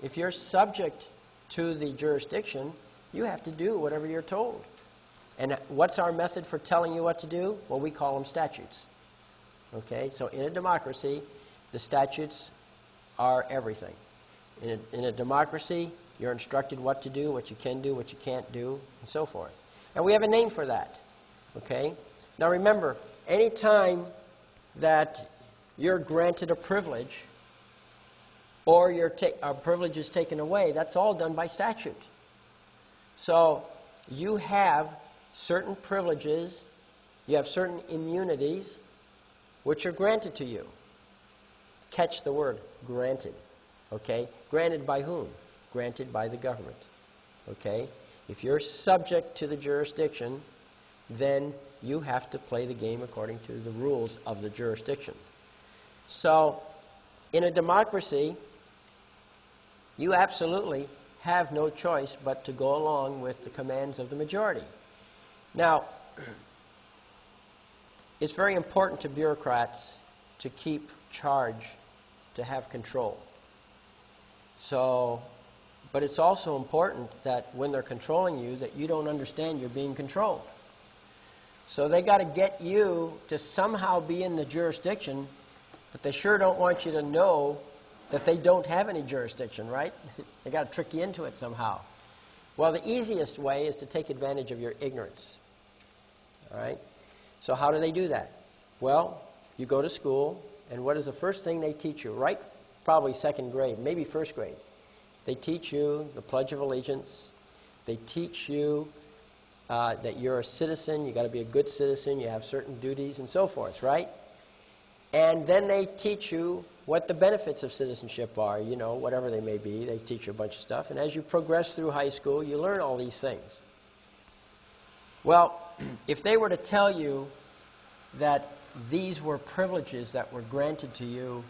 if you're subject to the jurisdiction, you have to do whatever you're told. And what's our method for telling you what to do? Well, we call them statutes. Okay? So in a democracy, the statutes are everything. In a democracy, you're instructed what to do, what you can do, what you can't do, and so forth. And we have a name for that. Okay? Now remember, any time that you're granted a privilege or a privilege is taken away, that's all done by statute. So you have certain privileges, you have certain immunities, which are granted to you. Catch the word, granted. Okay? Granted by whom? Granted by the government. Okay? If you're subject to the jurisdiction, then you have to play the game according to the rules of the jurisdiction. So, in a democracy, you absolutely have no choice but to go along with the commands of the majority. Now, it's very important to bureaucrats to keep charge, to have control. So, but it's also important that when they're controlling you, that you don't understand you're being controlled. So they got to get you to somehow be in the jurisdiction, but they sure don't want you to know that they don't have any jurisdiction, right? They got to trick you into it somehow. Well, the easiest way is to take advantage of your ignorance. All right? So how do they do that? Well, you go to school, and what is the first thing they teach you, right? Probably second grade, maybe first grade. They teach you the Pledge of Allegiance. They teach you that you're a citizen, you got to be a good citizen, you have certain duties and so forth, right? And then they teach you what the benefits of citizenship are, you know, whatever they may be. They teach you a bunch of stuff. And as you progress through high school, you learn all these things. Well, if they were to tell you that these were privileges that were granted to you,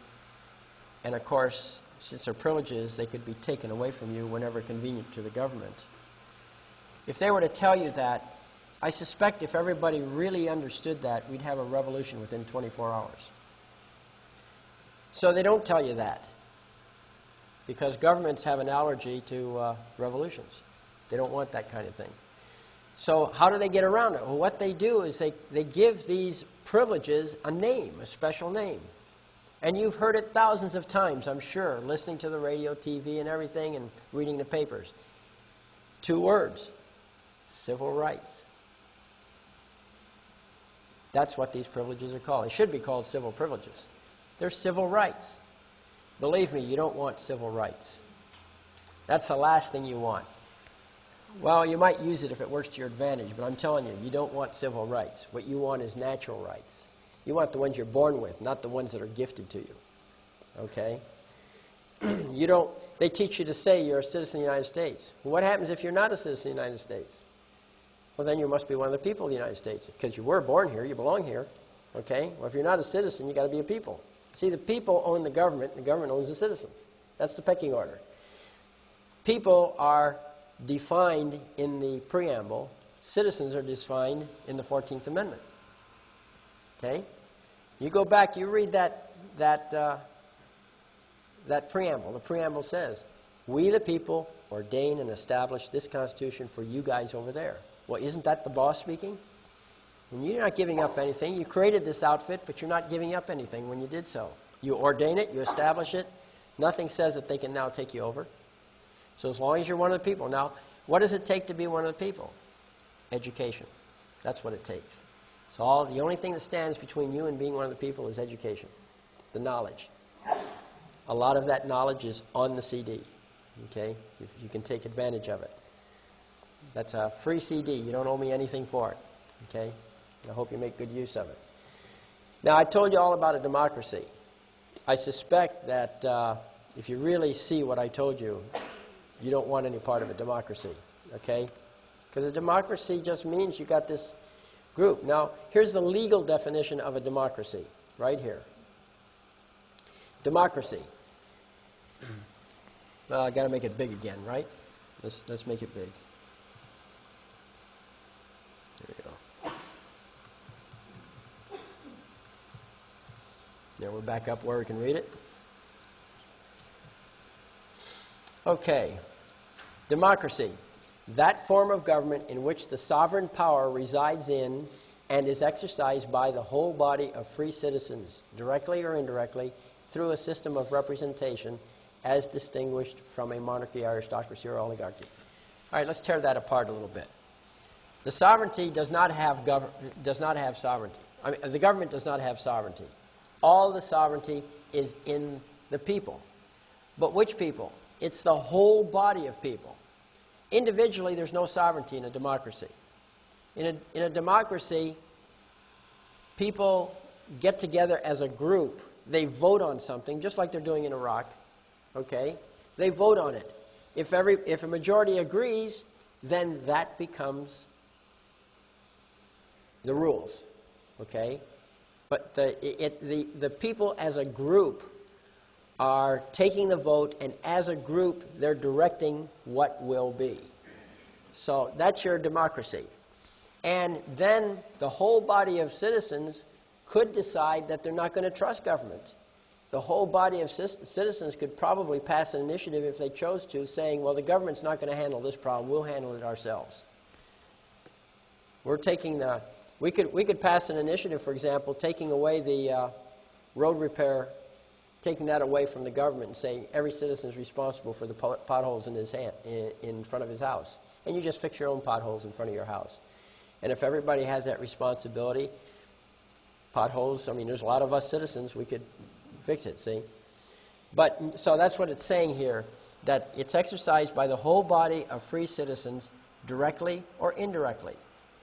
and of course, since they're privileges, they could be taken away from you whenever convenient to the government. If they were to tell you that, I suspect if everybody really understood that, we'd have a revolution within 24 hours. So they don't tell you that, because governments have an allergy to revolutions. They don't want that kind of thing. So how do they get around it? Well, what they do is they give these privileges a name, a special name. And you've heard it thousands of times, I'm sure, listening to the radio, TV, and everything, and reading the papers. 2 words: civil rights. That's what these privileges are called. They should be called civil privileges. They're civil rights. Believe me, you don't want civil rights. That's the last thing you want. Well, you might use it if it works to your advantage, but I'm telling you, you don't want civil rights. What you want is natural rights. You want the ones you're born with, not the ones that are gifted to you. Okay? They teach you to say you're a citizen of the United States. Well, what happens if you're not a citizen of the United States? Well, then you must be one of the people of the United States, because you were born here, you belong here. Okay? Well, if you're not a citizen, you got to be a people. See, the people own the government, and the government owns the citizens. That's the pecking order. People are defined in the preamble. Citizens are defined in the 14th Amendment. Okay? You go back, you read that preamble. The preamble says, "We the people ordain and establish this Constitution for you guys over there." Well, isn't that the boss speaking? And you're not giving up anything. You created this outfit, but you're not giving up anything when you did so. You ordain it, you establish it. Nothing says that they can now take you over. So as long as you're one of the people. Now, what does it take to be one of the people? Education. That's what it takes. So the only thing that stands between you and being one of the people is education, the knowledge. A lot of that knowledge is on the CD. Okay? You can take advantage of it. That's a free CD. You don't owe me anything for it. Okay? I hope you make good use of it. Now, I told you all about a democracy. I suspect that if you really see what I told you, you don't want any part of a democracy. Okay? Because a democracy just means you got this group. Now, here's the legal definition of a democracy, right here. Democracy. Well, I got to make it big again, right? Let's make it big. There we go. Now we're back up where we can read it. Okay. Democracy. That form of government in which the sovereign power resides in and is exercised by the whole body of free citizens, directly or indirectly, through a system of representation as distinguished from a monarchy, aristocracy, or oligarchy. All right, let's tear that apart a little bit. The sovereignty does not have sovereignty. I mean, the government does not have sovereignty. All the sovereignty is in the people. But which people? It's the whole body of people. individually, there's no sovereignty in a democracy. In a democracy, people get together as a group. They vote on something, just like they're doing in Iraq. Okay? They vote on it. If a majority agrees, then that becomes the rules. Okay? But the people as a group are taking the vote, and as a group, they're directing what will be. So that's your democracy. And then the whole body of citizens could decide that they're not going to trust government. The whole body of citizens could probably pass an initiative if they chose to, saying, well, the government's not going to handle this problem, we'll handle it ourselves. We're taking the... We could pass an initiative, for example, taking away the road repair, taking that away from the government and saying every citizen is responsible for the potholes in front of his house. And you just fix your own potholes in front of your house. And if everybody has that responsibility, potholes, I mean, there's a lot of us citizens, we could fix it, see? But, so that's what it's saying here, that it's exercised by the whole body of free citizens directly or indirectly.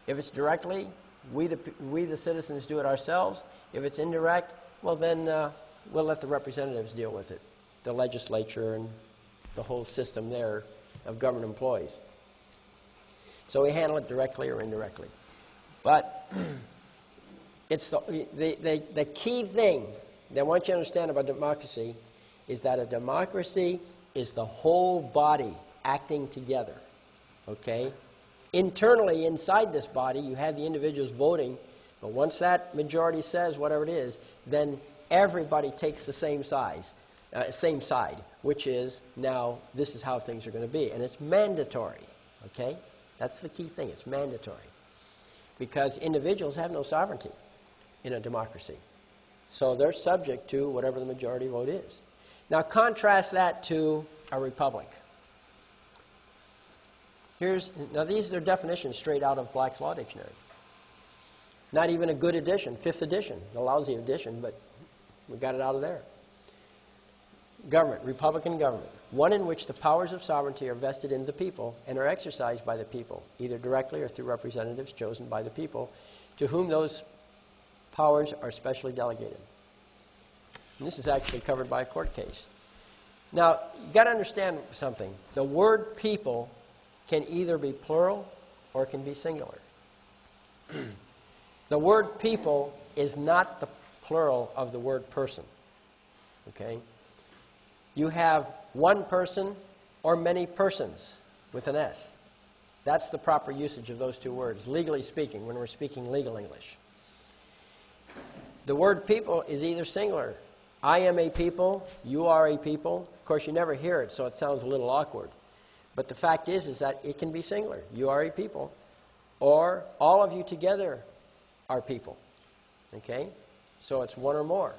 If it's directly, we the citizens do it ourselves. If it's indirect, well then we'll let the representatives deal with it, the legislature and the whole system there of government employees. So we handle it directly or indirectly. But it's the key thing that I want you to understand about democracy is that a democracy is the whole body acting together. Okay? Internally, inside this body, you have the individuals voting, but once that majority says whatever it is, then everybody takes the same side, which is now this is how things are going to be. And it's mandatory. Okay? That's the key thing. It's mandatory. Because individuals have no sovereignty in a democracy. So they're subject to whatever the majority vote is. Now contrast that to a republic. Now these are definitions straight out of Black's Law Dictionary. Not even a good edition, 5th edition, a lousy edition, but we got it out of there. Government, republican government, one in which the powers of sovereignty are vested in the people and are exercised by the people, either directly or through representatives chosen by the people, to whom those powers are specially delegated. And this is actually covered by a court case. Now, you've got to understand something. The word people can either be plural or it can be singular. The word people is not the plural of the word person. Okay? You have one person or many persons with an S. That's the proper usage of those two words, legally speaking, when we're speaking legal English. The word people is either singular. I am a people, you are a people. Of course, you never hear it, so it sounds a little awkward. But the fact is that it can be singular. You are a people. Or all of you together are people. Okay? So it's one or more.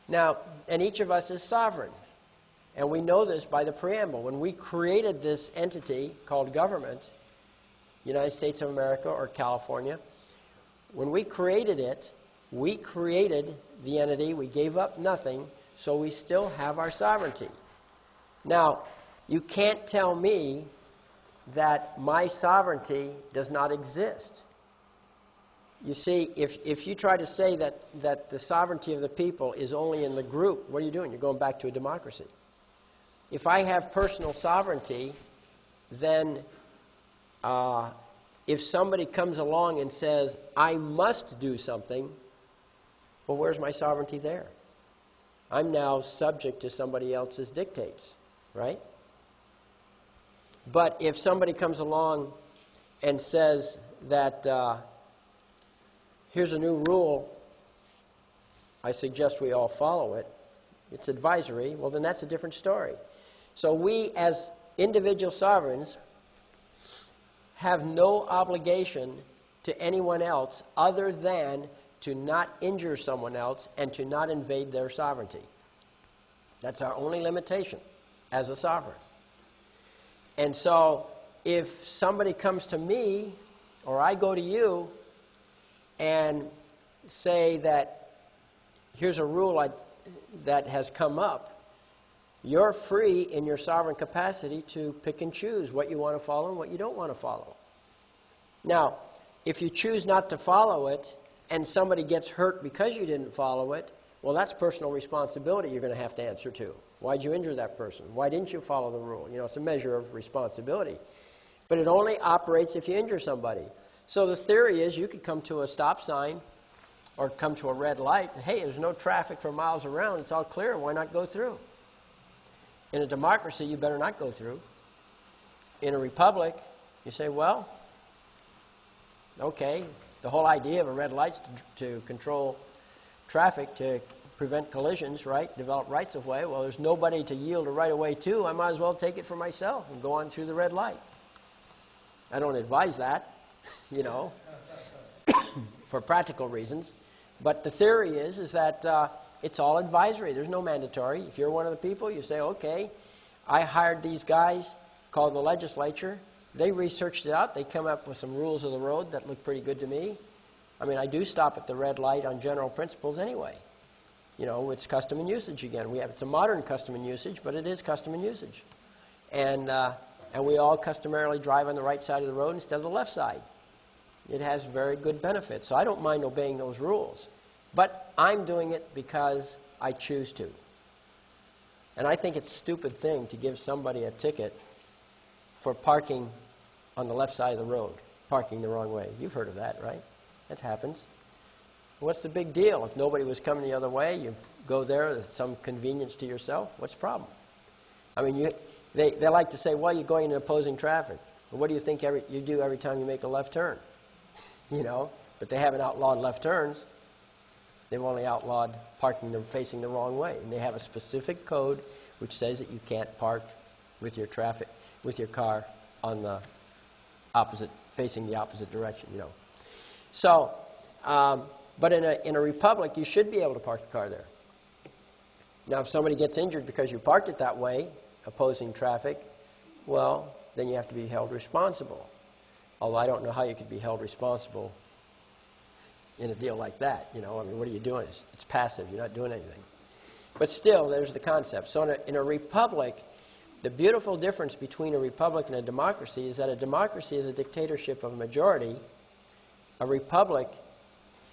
Now, and each of us is sovereign. And we know this by the preamble. When we created this entity called government, United States of America or California, when we created it, we created the entity, we gave up nothing, so we still have our sovereignty. Now, you can't tell me that my sovereignty does not exist. You see, if you try to say that the sovereignty of the people is only in the group, what are you doing? You're going back to a democracy. If I have personal sovereignty, then if somebody comes along and says, I must do something, well, where's my sovereignty there? I'm now subject to somebody else's dictates, right? But if somebody comes along and says that here's a new rule, I suggest we all follow it, it's advisory, well, then that's a different story. So we, as individual sovereigns, have no obligation to anyone else other than to not injure someone else and to not invade their sovereignty. That's our only limitation as a sovereign. And so if somebody comes to me or I go to you and say that here's a rule that has come up, you're free in your sovereign capacity to pick and choose what you want to follow and what you don't want to follow. Now, if you choose not to follow it and somebody gets hurt because you didn't follow it, well, that's personal responsibility you're going to have to answer to. Why'd you injure that person? Why didn't you follow the rule? You know, it's a measure of responsibility. But it only operates if you injure somebody. So the theory is you could come to a stop sign or come to a red light, and hey, there's no traffic for miles around, it's all clear, why not go through? In a democracy, you better not go through. In a republic, you say, well, okay, the whole idea of a red light is to control traffic, to prevent collisions, right? Develop rights of way. Well, there's nobody to yield a right of way to. I might as well take it for myself and go on through the red light. I don't advise that, you know, for practical reasons. But the theory is that it's all advisory. There's no mandatory. If you're one of the people, you say, okay, I hired these guys called the legislature. They researched it out. They come up with some rules of the road that look pretty good to me. I mean, I do stop at the red light on general principles anyway. You know, it's custom and usage again. It's a modern custom and usage, but it is custom and usage. And we all customarily drive on the right side of the road instead of the left side. It has very good benefits. So I don't mind obeying those rules. But I'm doing it because I choose to. And I think it's a stupid thing to give somebody a ticket for parking on the left side of the road, parking the wrong way. You've heard of that, right? That happens. What's the big deal? If nobody was coming the other way, you go there, there's some convenience to yourself. What's the problem? I mean, they like to say, well, you're going into opposing traffic. Well, what do you think you do every time you make a left turn? You know, but they haven't outlawed left turns. They've only outlawed parking facing the wrong way. And they have a specific code which says that you can't park with your car on the opposite, facing the opposite direction, you know. So, but in a republic, you should be able to park the car there. Now, if somebody gets injured because you parked it that way, opposing traffic, well, then you have to be held responsible. Although I don't know how you could be held responsible in a deal like that. You know, I mean, what are you doing? It's passive. You're not doing anything. But still, there's the concept. So in a republic, the beautiful difference between a republic and a democracy is that a democracy is a dictatorship of a majority. A republic,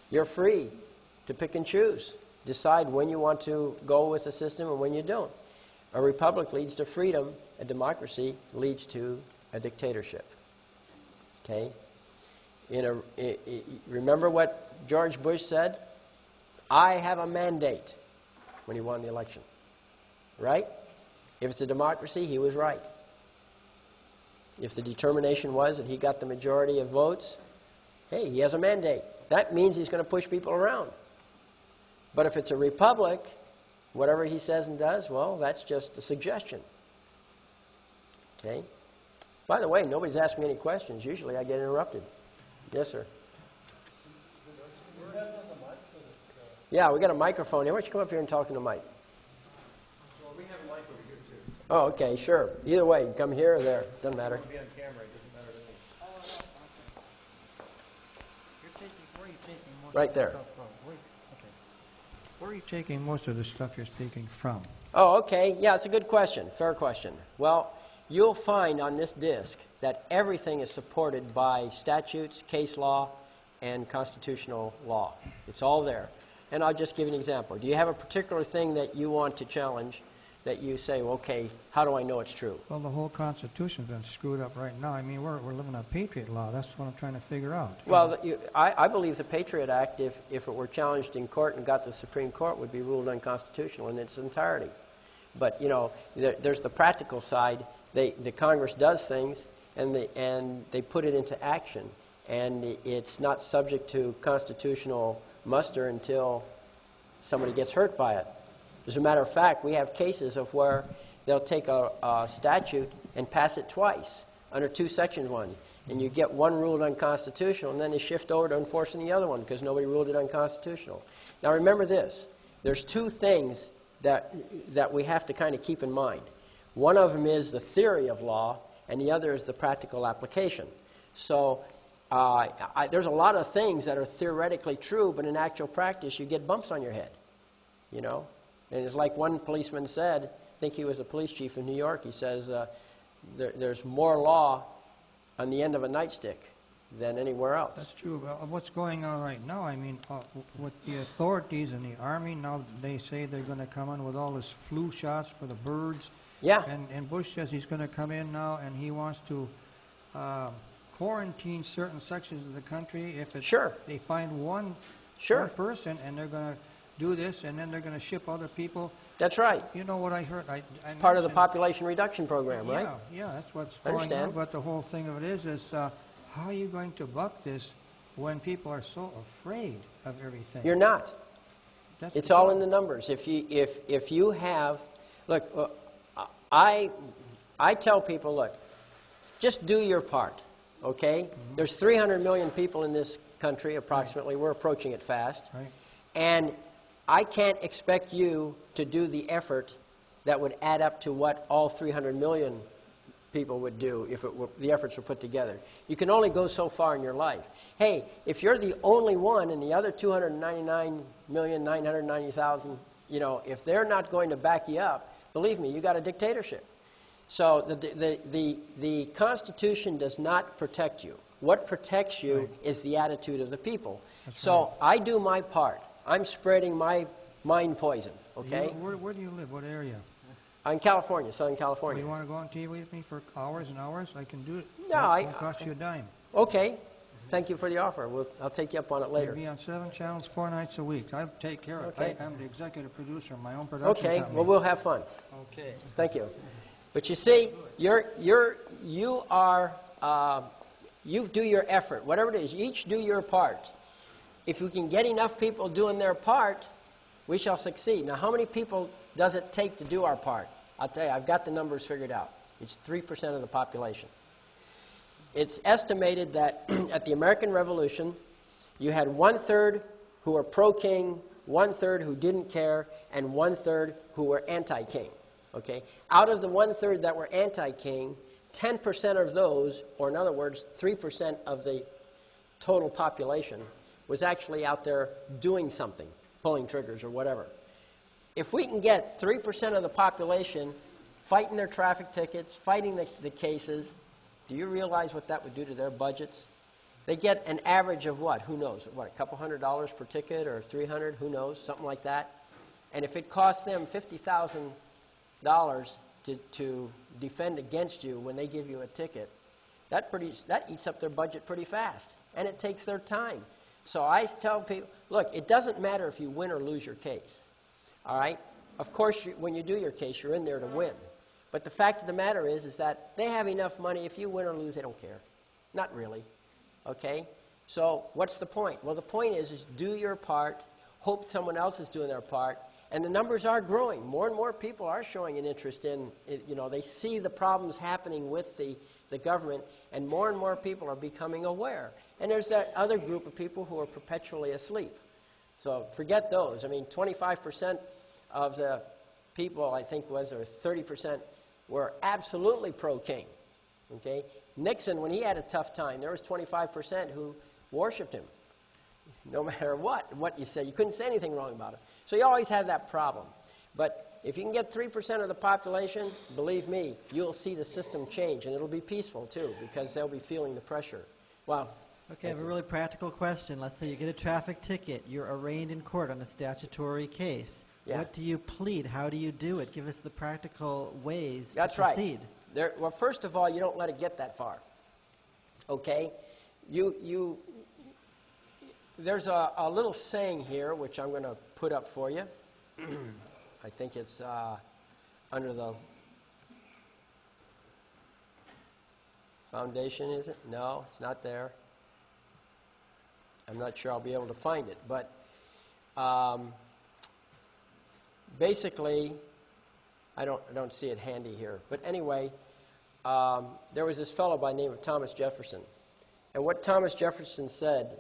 you're free to pick and choose. Decide when you want to go with the system and when you don't. A republic leads to freedom. A democracy leads to a dictatorship. Okay? Remember what George Bush said? I have a mandate when he won the election. Right? If it's a democracy, he was right. If the determination was that he got the majority of votes, hey, he has a mandate. That means he's going to push people around. But if it's a republic, whatever he says and does, well, that's just a suggestion. Okay? By the way, nobody's asked me any questions. Usually I get interrupted. Yes, sir. Yeah, we got a microphone here. Why don't you come up here and talk to the mic? Well, we have a mic over here, too. Oh, okay, sure. Either way, you can come here or there. Doesn't matter. Be on camera. It doesn't matter to me. Where are you taking most Right of the there. stuff from? Where are you taking most of the stuff you're speaking from? Oh, okay. Yeah, it's a good question. Fair question. Well, you'll find on this disk that everything is supported by statutes, case law, and constitutional law. It's all there. And I'll just give you an example. Do you have a particular thing that you want to challenge that you say, well, okay, how do I know it's true? Well, the whole Constitution's been screwed up right now. I mean, we're living a patriot law. That's what I'm trying to figure out. Well, I believe the Patriot Act, if it were challenged in court and got to the Supreme Court, would be ruled unconstitutional in its entirety. But, you know, there's the practical side. The Congress does things, and they put it into action. And it's not subject to constitutional muster until somebody gets hurt by it. As a matter of fact, we have cases of where they'll take a statute and pass it twice under 2 Section 1. And you get one ruled unconstitutional, and then they shift over to enforcing the other one because nobody ruled it unconstitutional. Now remember this. There's 2 things that we have to kind of keep in mind. One of them is the theory of law, and the other is the practical application. So there's a lot of things that are theoretically true, but in actual practice you get bumps on your head, you know. And it's like one policeman said, think he was a police chief in New York. He says there's more law on the end of a nightstick than anywhere else. That's true. What's going on right now, I mean, with the authorities and the Army, now they say they're going to come in with all this flu shots for the birds. Yeah. And Bush says he's going to come in now and he wants to quarantine certain sections of the country if it's, Sure. they find one person and they're going to do this and then they're going to ship other people. That's right. You know what I heard? I Part of the mentioned- population reduction program, right? Yeah, that's what's I going understand. on. But the whole thing of it is how are you going to buck this when people are so afraid of everything? You're not. That's It's the all in problem. the numbers. If you have, look, I tell people, look, just do your part, okay? Mm-hmm. There's 300 million people in this country, approximately. We're approaching it fast. Right. And I can't expect you to do the effort that would add up to what all 300 million people would do if the efforts were put together. You can only go so far in your life. Hey, if you're the only one and the other 299,990,000, if they're not going to back you up, believe me, you got a dictatorship. So the Constitution does not protect you. What protects you is the attitude of the people. So I do my part. I'm spreading my mind poison, okay? Where do you live? What area? In California, Southern Do California. you want to go on TV with me for hours and hours? I can do it. No, It won't cost you a dime. Okay. Thank you for the offer. I'll take you up on it You'll later. be on 7 channels, 4 nights a week. I'll take care of Okay. it. I'm the executive producer of my own production Okay. company. Well, we'll have fun. Okay. Thank you. But you see, you do your effort, whatever it is. You each do your part. If we can get enough people doing their part, we shall succeed. Now, how many people does it take to do our part? I'll tell you, I've got the numbers figured out. It's 3% of the population. It's estimated that at the American Revolution, you had 1/3 who were pro-king, 1/3 who didn't care, and 1/3 who were anti-king. Okay? Out of the 1/3 that were anti-king, 10% of those, or in other words, 3% of the total population, was actually out there doing something, pulling triggers or whatever. If we can get 3% of the population fighting their traffic tickets, fighting the cases, do you realize what that would do to their budgets? They get an average of what? Who knows? What, a couple $100 per ticket or $300? Who knows? Something like that. And if it costs them $50,000 to defend against you when they give you a ticket, that eats up their budget pretty fast. And it takes their time. So I tell people, look, it doesn't matter if you win or lose your case. All right? Of course, when you do your case, you're in there to win. But the fact of the matter is that they have enough money. If you win or lose, they don't care. Not really. Okay? So what's the point? Well, the point is do your part, hope someone else is doing their part, and the numbers are growing. More and more people are showing an interest in, they see the problems happening with the government, and more people are becoming aware. And there's that other group of people who are perpetually asleep. So forget those. I mean, 25% of the people, I think or 30%, were absolutely pro-king. Okay? Nixon, when he had a tough time, there was 25% who worshipped him. No matter what you said. You couldn't say anything wrong about it. So you always have that problem. But if you can get 3% of the population, believe me, you'll see the system change, and it'll be peaceful, too, because they'll be feeling the pressure. Wow. Okay, I have a really practical question. Let's say you get a traffic ticket. You're arraigned in court on a statutory case. Yeah. What do you plead? How do you do it? Give us the practical ways That's to right. proceed. Well, first of all, you don't let it get that far. Okay? There's a little saying here, which I'm going to put up for you. I think it's under the foundation, is it? No, it's not there. I'm not sure I'll be able to find it. But basically, I don't see it handy here. But anyway, there was this fellow by the name of Thomas Jefferson. And what Thomas Jefferson said,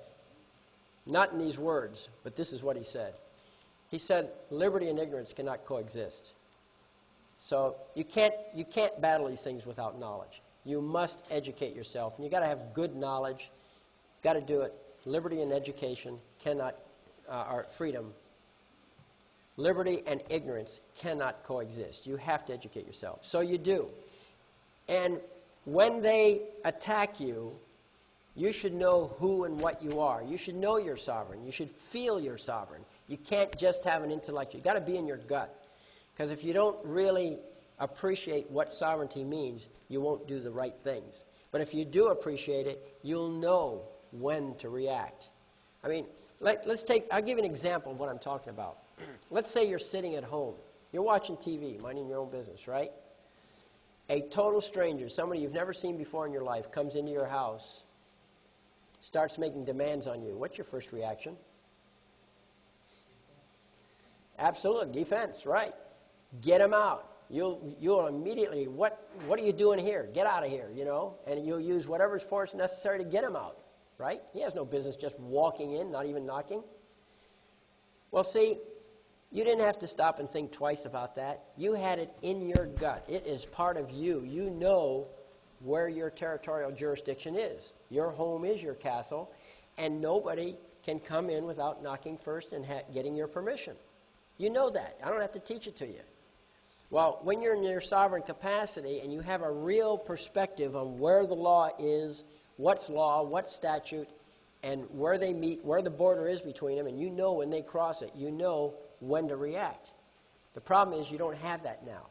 not in these words, but this is what he said. He said, liberty and ignorance cannot coexist. So you can't battle these things without knowledge. You must educate yourself, and you got to have good knowledge. Got to do it. Liberty and education cannot, or freedom, Liberty and ignorance cannot coexist. You have to educate yourself. So you do. And when they attack you, you should know who and what you are. You should know you're sovereign. You should feel you're sovereign. You can't just have an intellect. You've got to be in your gut. Because if you don't really appreciate what sovereignty means, you won't do the right things. But if you do appreciate it, you'll know when to react. I mean, I'll give you an example of what I'm talking about. Let's say you're sitting at home. You're watching TV, minding your own business, right? A total stranger, somebody you've never seen before in your life, comes into your house, starts making demands on you. What's your first reaction? Absolutely, defense, right? Get him out. You'll immediately, what are you doing here? Get out of here, you know? And you'll use whatever's force necessary to get him out, right? He has no business just walking in, not even knocking. Well, see, you didn't have to stop and think twice about that. You had it in your gut. It is part of you. You know where your territorial jurisdiction is. Your home is your castle, and nobody can come in without knocking first and getting your permission. You know that. I don't have to teach it to you. Well, when you're in your sovereign capacity and you have a real perspective on where the law is, what's law, what's statute, and where they meet, where the border is between them, and you know when they cross it, you know when to react. The problem is you don't have that now.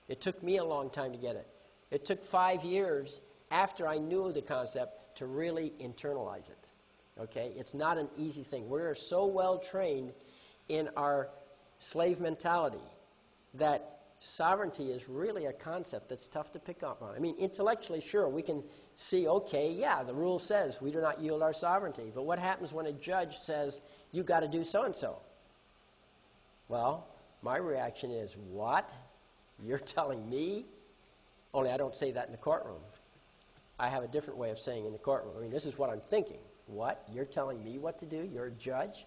It took me a long time to get it. It took 5 years after I knew the concept to really internalize it. Okay? It's not an easy thing. We're so well trained in our slave mentality that sovereignty is really a concept that's tough to pick up on. I mean, intellectually, sure, we can see, okay, yeah, the rule says we do not yield our sovereignty. But what happens when a judge says, you got to do so-and-so? Well, my reaction is, what? You're telling me? Only I don't say that in the courtroom. I have a different way of saying in the courtroom. I mean, this is what I'm thinking. What? You're telling me what to do? You're a judge?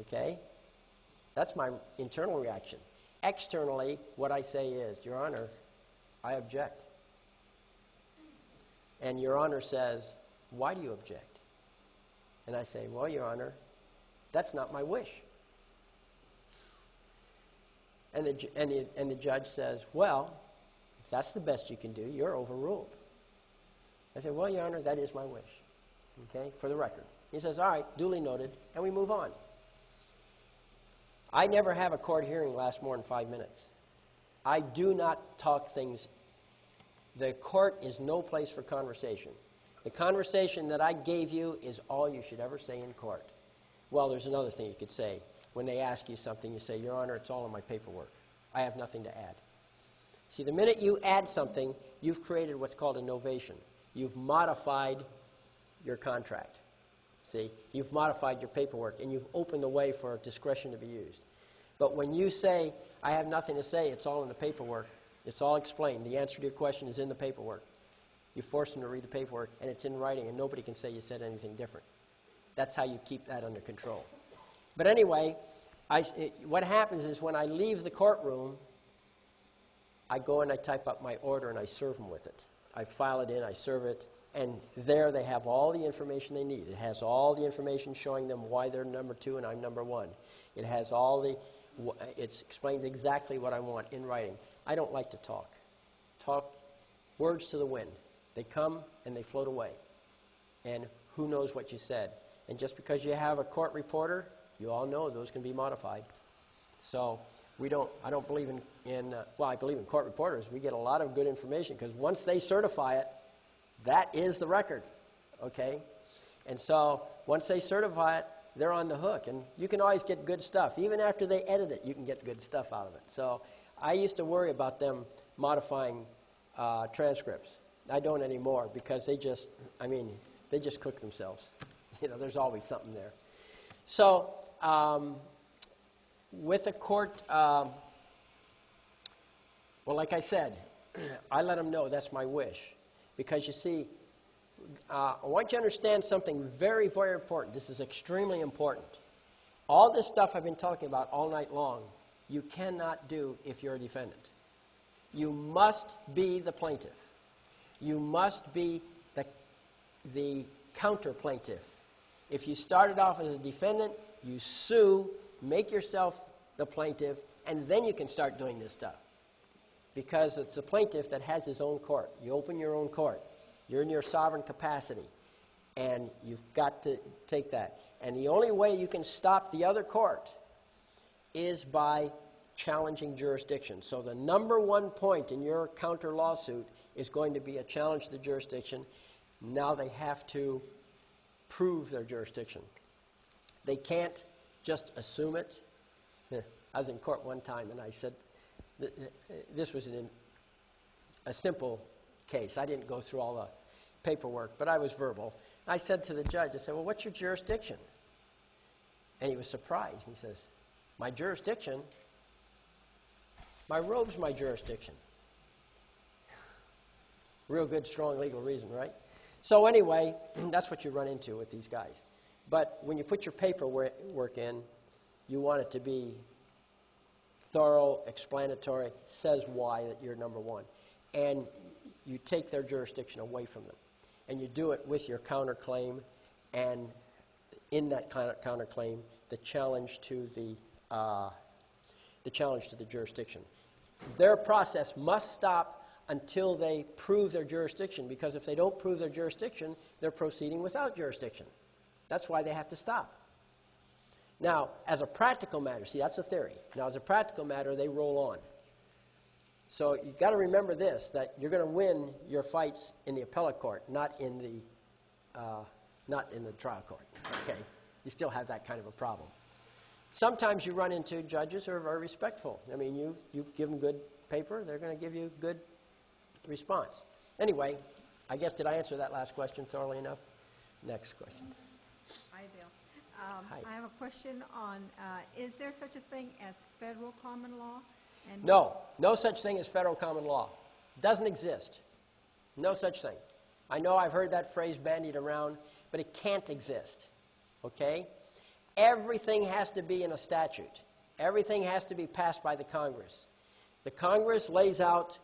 Okay? That's my internal reaction. Externally, what I say is, Your Honor, I object. And Your Honor says, why do you object? And I say, well, Your Honor, that's not my wish. And the judge says, well, if that's the best you can do, you're overruled. I say, well, Your Honor, that is my wish, okay, for the record. He says, all right, duly noted, and we move on. I never have a court hearing last more than 5 minutes. I do not talk things. The court is no place for conversation. The conversation that I gave you is all you should ever say in court. Well, there's another thing you could say. When they ask you something, you say, Your Honor, it's all in my paperwork. I have nothing to add. See, the minute you add something, you've created what's called a novation. You've modified your contract. See, you've modified your paperwork, and you've opened the way for discretion to be used. But when you say, I have nothing to say, it's all in the paperwork, it's all explained, the answer to your question is in the paperwork, you force them to read the paperwork, and it's in writing, and nobody can say you said anything different. That's how you keep that under control. But anyway, what happens is when I leave the courtroom, I go and I type up my order, and I serve them with it. I file it in, I serve it, and there they have all the information they need. It has all the information showing them why they're number 2 and I'm number 1. It has all the, it explains exactly what I want in writing. I don't like to talk. Talk words to the wind. They come and they float away. And who knows what you said. And just because you have a court reporter, you all know those can be modified. So I don't believe well, I believe in court reporters. We get a lot of good information because once they certify it, that is the record, okay? And so once they certify it, they're on the hook. And you can always get good stuff. Even after they edit it, you can get good stuff out of it. So I used to worry about them modifying transcripts. I don't anymore because they just cook themselves. You know, there's always something there. So with a court, well, like I said, I let them know that's my wish. Because you see, I want you to understand something very, very important. This is extremely important. All this stuff I've been talking about all night long, you cannot do if you're a defendant. You must be the plaintiff. You must be the counter plaintiff. If you started off as a defendant, you sue make yourself the plaintiff, and then you can start doing this stuff. Because it's the plaintiff that has his own court. You open your own court. You're in your sovereign capacity, and you've got to take that. And the only way you can stop the other court is by challenging jurisdiction. So the number one point in your counter lawsuit is going to be a challenge to the jurisdiction. Now they have to prove their jurisdiction. They can't just assume it. I was in court one time, and I said, this was a simple case. I didn't go through all the paperwork, but I was verbal. I said to the judge, I said, well, what's your jurisdiction? And he was surprised. He says, my jurisdiction? My robe's my jurisdiction. Real good, strong legal reason, right? So anyway, that's what you run into with these guys. But when you put your paperwork in, you want it to be thorough, explanatory, says why that you're number one. And you take their jurisdiction away from them. And you do it with your counterclaim, and in that counterclaim, the challenge to the jurisdiction. Their process must stop until they prove their jurisdiction, because if they don't prove their jurisdiction, they're proceeding without jurisdiction. That's why they have to stop. Now, as a practical matter, see, that's a theory. Now, as a practical matter, they roll on. So you've got to remember this, that you're going to win your fights in the appellate court, not in the trial court. Okay? You still have that kind of a problem. Sometimes you run into judges who are very respectful. I mean, you give them good paper, they're going to give you good response. Anyway, I guess, did I answer that last question thoroughly enough? Next question. Hi, Bill. Hi. I have a question on, is there such a thing as federal common law? And No such thing as federal common law. Doesn't exist. No such thing. I know I've heard that phrase bandied around, but it can't exist. Okay? Everything has to be in a statute. Everything has to be passed by the Congress. The Congress lays out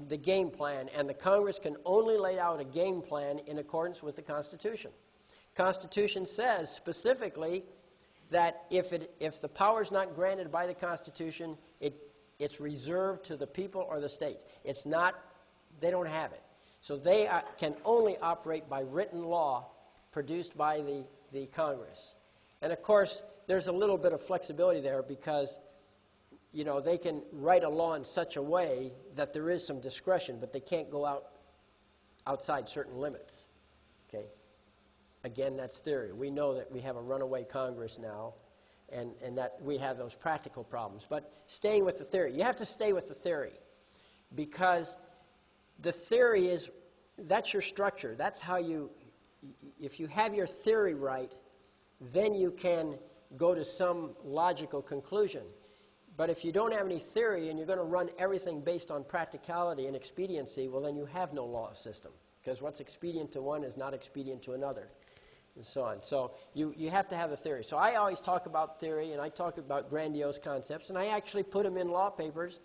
the game plan, and the Congress can only lay out a game plan in accordance with the Constitution. Constitution says specifically that if the power is not granted by the Constitution, it's reserved to the people or the states. It's not, they don't have it. So they can only operate by written law produced by the Congress. And of course, there's a little bit of flexibility there because, you know, they can write a law in such a way that there is some discretion, but they can't go outside certain limits. Okay? Again, that's theory. We know that we have a runaway Congress now, and that we have those practical problems. But staying with the theory, you have to stay with the theory, because the theory is, that's your structure. That's how if you have your theory right, then you can go to some logical conclusion. But if you don't have any theory and you're going to run everything based on practicality and expediency, well, then you have no law system, because what's expedient to one is not expedient to another, and so on. So you have to have a theory. So I always talk about theory, and I talk about grandiose concepts, and I actually put them in law papers,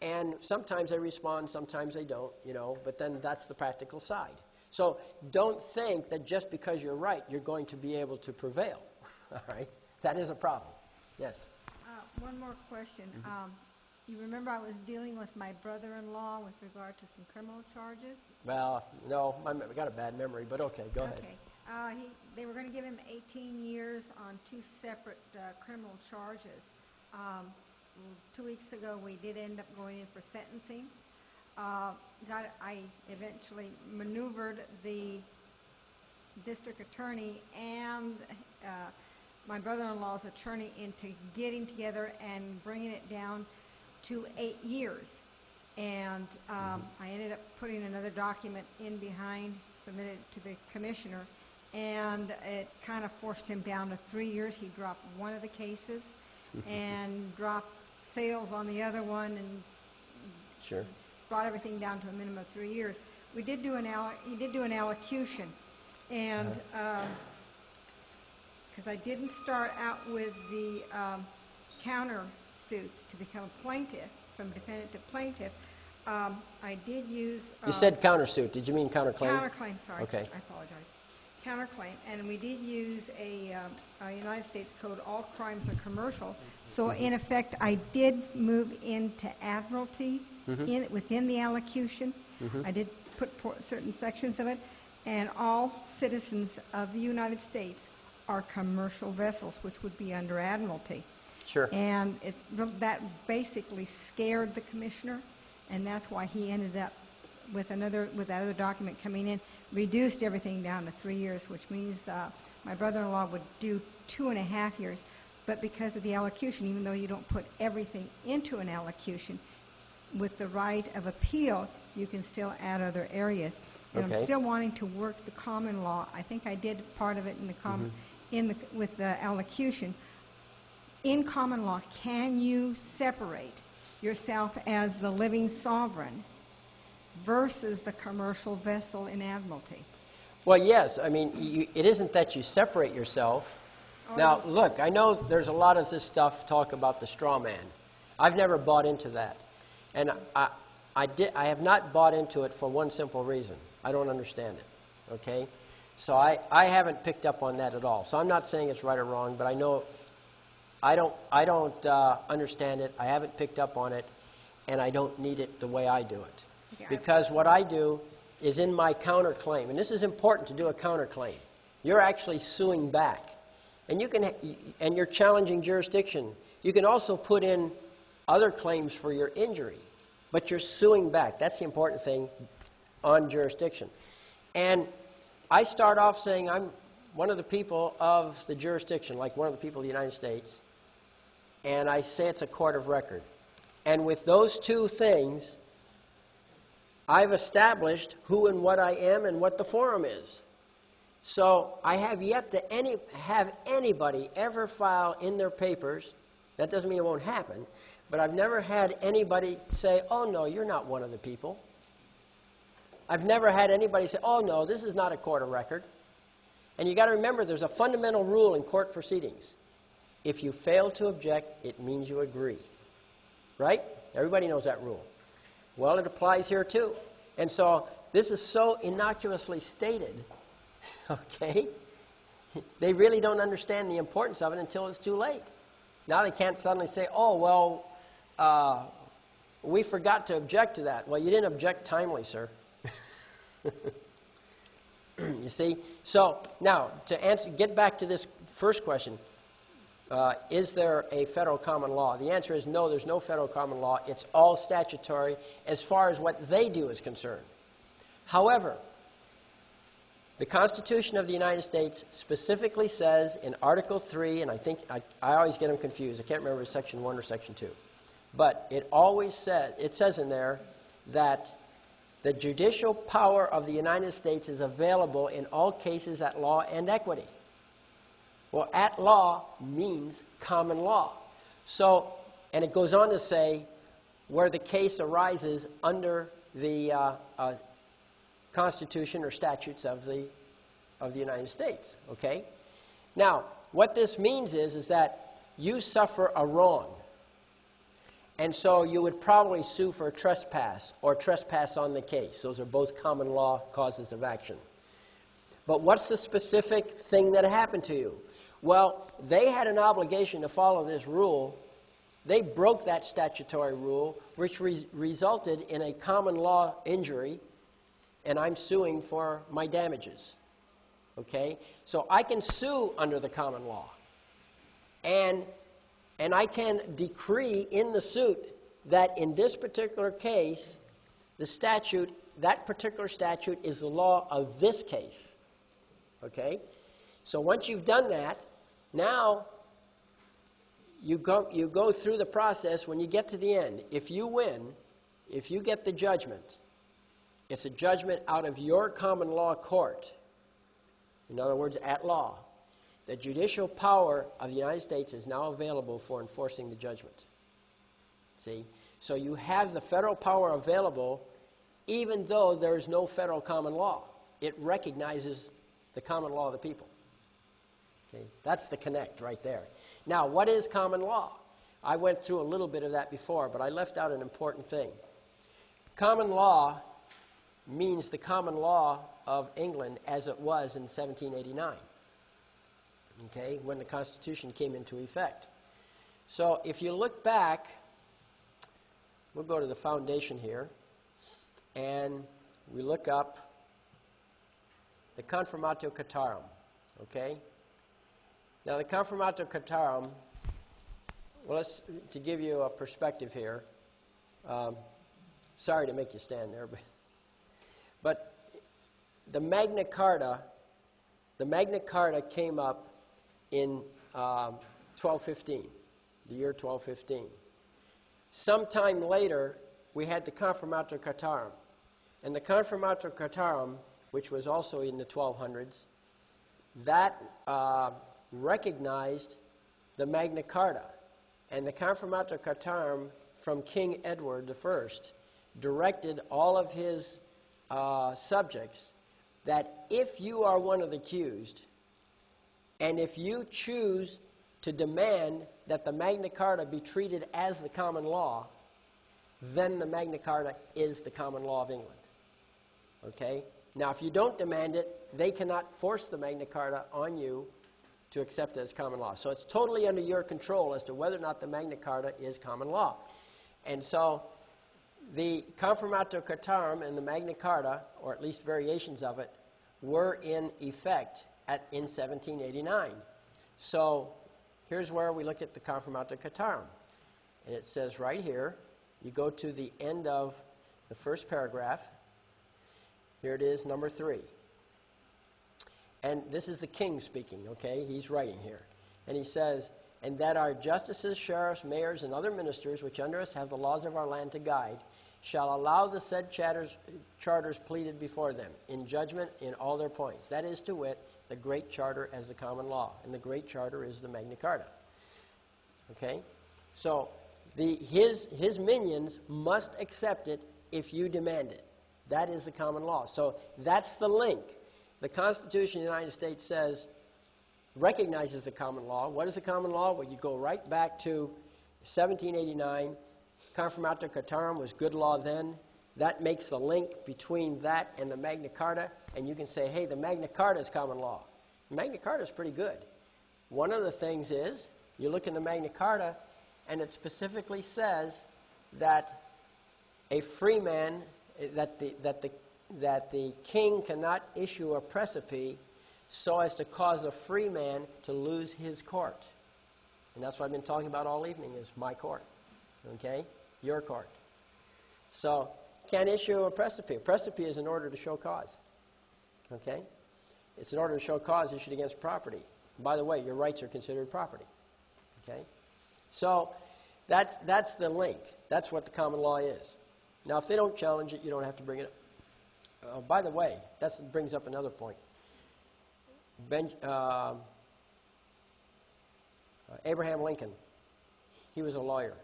and sometimes they respond, sometimes they don't, you know, but then that's the practical side. So don't think that just because you're right, you're going to be able to prevail, all right? That is a problem. Yes? one more question. You remember I was dealing with my brother-in-law with regard to some criminal charges? Well, no, I got a bad memory, but okay, go ahead. Okay. They were going to give him 18 years on 2 separate criminal charges. 2 weeks ago, we did end up going in for sentencing. I eventually maneuvered the district attorney and my brother-in-law's attorney into getting together and bringing it down to 8 years. And I ended up putting another document in behind, submitted to the commissioner, and it kind of forced him down to 3 years. He dropped one of the cases and dropped sales on the other one, and Sure. brought everything down to a minimum of 3 years. We did do he did do an allocution, and because I didn't start out with the counter suit to become a plaintiff, from defendant to plaintiff, I did use... you said countersuit. Did you mean counterclaim? Counterclaim, sorry. Okay. I apologize. counterclaim, and we did use a United States Code, all crimes are commercial. So in effect, I did move into admiralty within the allocution. I did put certain sections of it, and all citizens of the United States are commercial vessels, which would be under admiralty. Sure. And that basically scared the commissioner, and that's why he ended up with that other document coming in, reduced everything down to 3 years, which means my brother-in-law would do 2.5 years. But because of the allocution, even though you don't put everything into an allocution, with the right of appeal, you can still add other areas. And Okay. I'm still wanting to work the common law. I think I did part of it in the with the allocution. In common law, can you separate yourself as the living sovereign versus the commercial vessel in admiralty? Well, yes. I mean, it isn't that you separate yourself. Now, look, I know there's a lot of this stuff talk about the straw man. I've never bought into that. And I have not bought into it for one simple reason. I don't understand it, okay? So I haven't picked up on that at all. So I'm not saying it's right or wrong, but I know I don't understand it. I haven't picked up on it, and I don't need it the way I do it. Okay, Because what I do is in my counterclaim, and this is important to do a counterclaim. You're actually suing back. And and you're challenging jurisdiction. You can also put in other claims for your injury, but you're suing back. That's the important thing on jurisdiction. And I start off saying I'm one of the people of the jurisdiction, like one of the people of the United States, and I say it's a court of record. And with those two things, I've established who and what I am and what the forum is. So I have yet to have anybody ever file in their papers, that doesn't mean it won't happen, but I've never had anybody say, oh no, you're not one of the people. I've never had anybody say, oh no, this is not a court of record. And you got to remember, there's a fundamental rule in court proceedings. If you fail to object, it means you agree. Right? Everybody knows that rule. Well, it applies here too. And so this is so innocuously stated, okay? They really don't understand the importance of it until it's too late. Now they can't suddenly say, oh, well, we forgot to object to that. Well, you didn't object timely, sir. You see? So now, to get back to this first question, is there a federal common law? The answer is no, there's no federal common law. It's all statutory as far as what they do is concerned. However, the Constitution of the United States specifically says in Article 3, and I think I always get them confused. I can't remember if it's Section 1 or Section 2. But it says in there that the judicial power of the United States is available in all cases at law and equity. Well, at law means common law. So, and it goes on to say where the case arises under the Constitution or statutes of the United States, okay? Now, what this means is that you suffer a wrong. And so you would probably sue for trespass or trespass on the case. Those are both common law causes of action. But what's the specific thing that happened to you? Well, they had an obligation to follow this rule. They broke that statutory rule, which resulted in a common law injury, and I'm suing for my damages. Okay? So I can sue under the common law. And I can decree in the suit that in this particular case, that particular statute is the law of this case. Okay? So once you've done that, now you go through the process. When you get to the end, if you win, if you get the judgment, it's a judgment out of your common law court. In other words, at law. The judicial power of the United States is now available for enforcing the judgment. See? So you have the federal power available even though there is no federal common law. It recognizes the common law of the people. Okay? That's the connect right there. Now, what is common law? I went through a little bit of that before, but I left out an important thing. Common law means the common law of England as it was in 1789, okay, when the Constitution came into effect. So if you look back, we'll go to the foundation here, and we look up the Confirmatio Cartarum, okay? Now the Confirmatio Cartarum, well, to give you a perspective here, sorry to make you stand there, but the Magna Carta came up in 1215, the year 1215. Sometime later, we had the Confirmatio Cartarum. And the Confirmatio Cartarum, which was also in the 1200s, that recognized the Magna Carta. And the Confirmatio Cartarum from King Edward I directed all of his subjects that if you are one of the accused, and if you choose to demand that the Magna Carta be treated as the common law, then the Magna Carta is the common law of England. Okay? Now, if you don't demand it, they cannot force the Magna Carta on you to accept it as common law. So it's totally under your control as to whether or not the Magna Carta is common law. And so the Confirmatio Cartarum and the Magna Carta, or at least variations of it, were in effect in 1789. So here's where we look at the Confirmatio Cartarum. And it says right here, you go to the end of the first paragraph. Here it is, number 3. And this is the king speaking, okay? He's writing here. And he says, and that our justices, sheriffs, mayors, and other ministers, which under us have the laws of our land to guide, shall allow the said charters pleaded before them in judgment in all their points. That is, to wit, the Great Charter as the common law. And the Great Charter is the Magna Carta. Okay? So his minions must accept it if you demand it. That is the common law. So that's the link. The Constitution of the United States recognizes the common law. What is the common law? Well, you go right back to 1789. Confirmatio Cartarum was good law then. That makes the link between that and the Magna Carta, and you can say, hey, the Magna Carta is common law. The Magna Carta is pretty good. One of the things is, you look in the Magna Carta, and it specifically says that a free man, that the king cannot issue a precipice so as to cause a free man to lose his court. And that's what I've been talking about all evening, is my court. Okay? Your court. So, can't issue a precipice. A precipice is an order to show cause. Okay? It's an order to show cause issued against property. And by the way, your rights are considered property. Okay? So, that's the link. That's what the common law is. Now, if they don't challenge it, you don't have to bring it up. By the way, that brings up another point. Abraham Lincoln, he was a lawyer.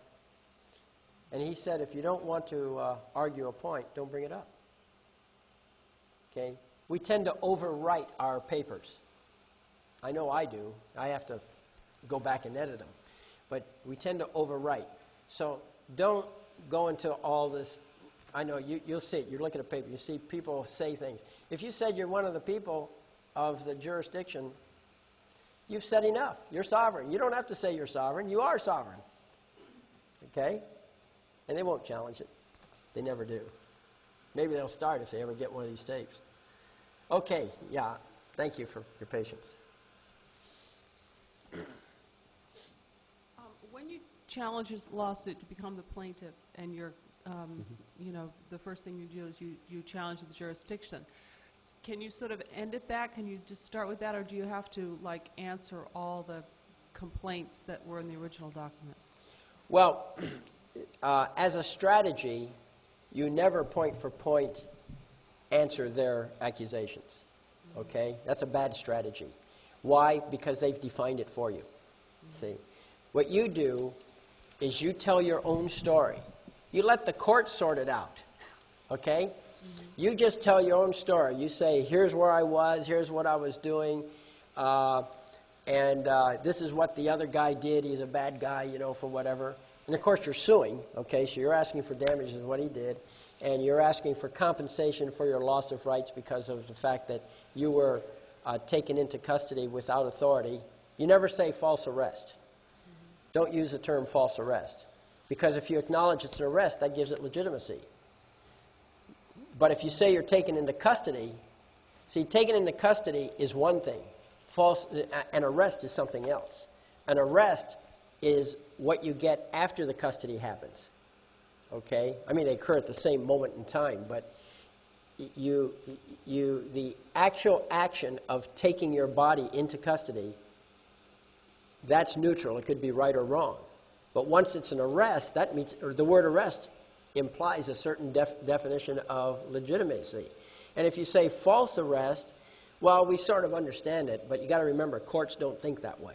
And he said, if you don't want to argue a point, don't bring it up. Okay? We tend to overwrite our papers. I know I do. I have to go back and edit them. But we tend to overwrite. So don't go into all this. I know you'll see it. You're looking at paper. You see people say things. If you said you're one of the people of the jurisdiction, you've said enough. You're sovereign. You don't have to say you're sovereign. You are sovereign. Okay? And they won't challenge it. They never do. Maybe they'll start if they ever get one of these tapes. Okay, yeah. Thank you for your patience. When you challenge this lawsuit to become the plaintiff, and you're, you know, the first thing you do is you challenge the jurisdiction. Can you sort of end at that? Can you just start with that, or do you have to like answer all the complaints that were in the original document? Well, as a strategy, you never point for point answer their accusations. Okay? That's a bad strategy. Why? Because they've defined it for you. See? What you do is you tell your own story. You let the court sort it out. Okay? You just tell your own story. You say, here's where I was, here's what I was doing, and this is what the other guy did. He's a bad guy, you know, for whatever. And, of course, you're suing, okay, so you're asking for damages of what he did. and you're asking for compensation for your loss of rights because of the fact that you were taken into custody without authority, you never say false arrest. Don't use the term false arrest, because if you acknowledge it's an arrest, that gives it legitimacy. But if you say you're taken into custody, see, taken into custody is one thing. An arrest is something else. An arrest is what you get after the custody happens. Okay? I mean, they occur at the same moment in time, but the actual action of taking your body into custody, that's neutral. It could be right or wrong. But once it's an arrest, that means, or the word arrest implies a certain definition of legitimacy. And if you say false arrest, well, we sort of understand it, but you got to remember, courts don't think that way.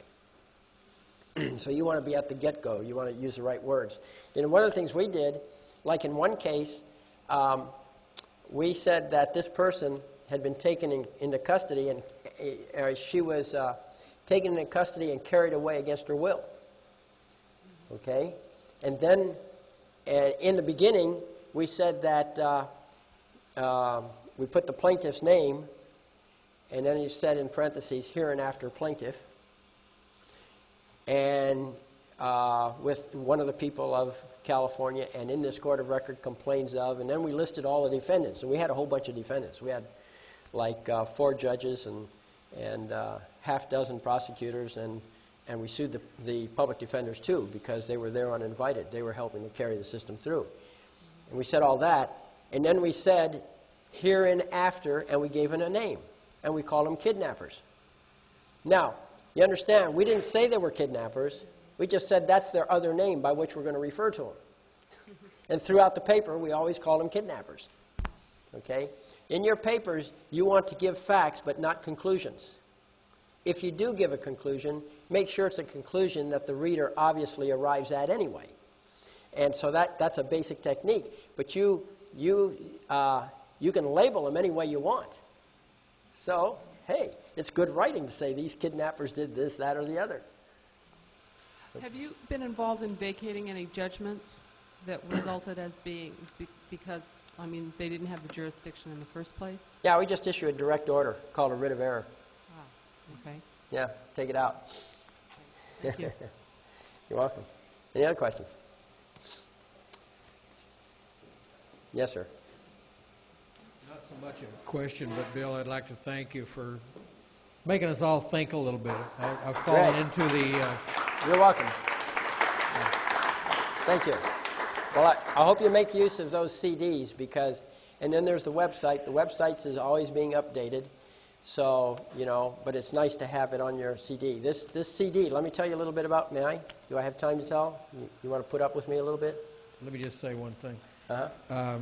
So you want to be at the get-go. You want to use the right words. And one of the things we did, like in one case, we said that this person had been taken into custody, and she was taken into custody and carried away against her will. Okay? And then, in the beginning, we said that we put the plaintiff's name, and then he said in parentheses, hereinafter plaintiff, and with one of the people of California, and in this court of record complains of, and then we listed all the defendants, and we had a whole bunch of defendants. We had like 4 judges and half dozen prosecutors, and we sued the public defenders too, because they were there uninvited. They were helping to carry the system through. And we said all that, and then we said hereinafter, and we gave it a name, and we called them kidnappers. Now, you understand, we didn't say they were kidnappers. We just said that's their other name by which we're going to refer to them. And throughout the paper, we always call them kidnappers. Okay? In your papers, you want to give facts but not conclusions. If you do give a conclusion, make sure it's a conclusion that the reader obviously arrives at anyway. And so that's a basic technique. But you can label them any way you want. So, hey, it's good writing to say these kidnappers did this, that, or the other. Have you been involved in vacating any judgments that resulted as being, because, I mean, they didn't have the jurisdiction in the first place? Yeah, we just issued a direct order called a writ of error. Ah, okay. Yeah, take it out. Thank you. You're welcome. Any other questions? Yes, sir. Not so much a question, but Bill, I'd like to thank you for making us all think a little bit. I've fallen into the... You're welcome. Thank you. Well, I hope you make use of those CDs because, and then there's the website. The website is always being updated. So, you know, but it's nice to have it on your CD. This CD, let me tell you a little bit about, may I? Do I have time to tell? You want to put up with me a little bit? Let me just say one thing. Uh-huh.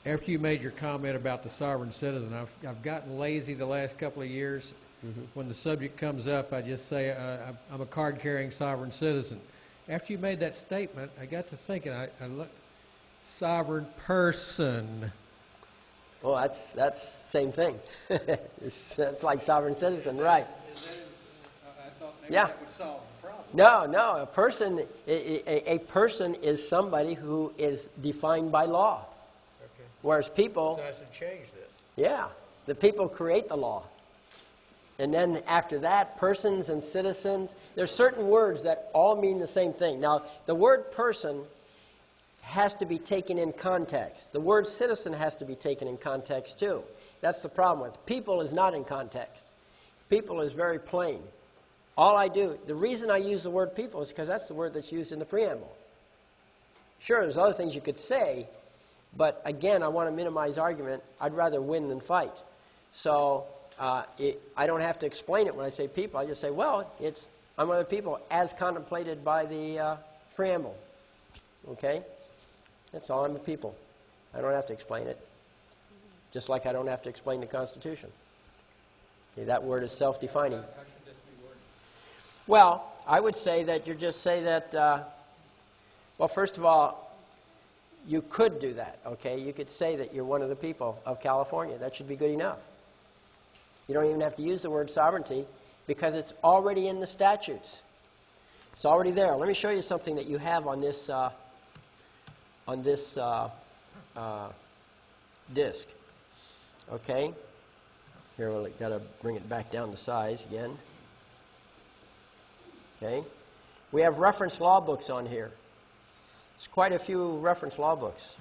After you made your comment about the sovereign citizen, I've gotten lazy the last couple of years. Mm-hmm. When the subject comes up, I just say I'm a card-carrying sovereign citizen. After you made that statement, I got to thinking, I looked, sovereign person. Well, that's same thing. It's like sovereign citizen, right? I thought maybe yeah. that would solve the problem. No. A person is somebody who is defined by law. Okay. Whereas people... So I should change this. Yeah. The people create the law. And then after that, persons and citizens, there's certain words that all mean the same thing. Now, the word person has to be taken in context. The word citizen has to be taken in context too. That's the problem with it. People is not in context. People is very plain. All I do, the reason I use the word people is because that's the word that's used in the preamble. Sure, there's other things you could say, but again, I want to minimize argument. I'd rather win than fight. So I don't have to explain it when I say people. I just say, well, I'm one of the people as contemplated by the preamble. Okay? That's all. I'm a people. I don't have to explain it. Just like I don't have to explain the Constitution. Okay, that word is self-defining. How should this be worded? Well, I would say that you just say that, well, first of all, you could do that, okay? You could say that you're one of the people of California. That should be good enough. You don't even have to use the word sovereignty because it's already in the statutes. It's already there. Let me show you something that you have on this disk. Okay? Here, we've got to bring it back down to size again. Okay? We have reference law books on here. There's quite a few reference law books.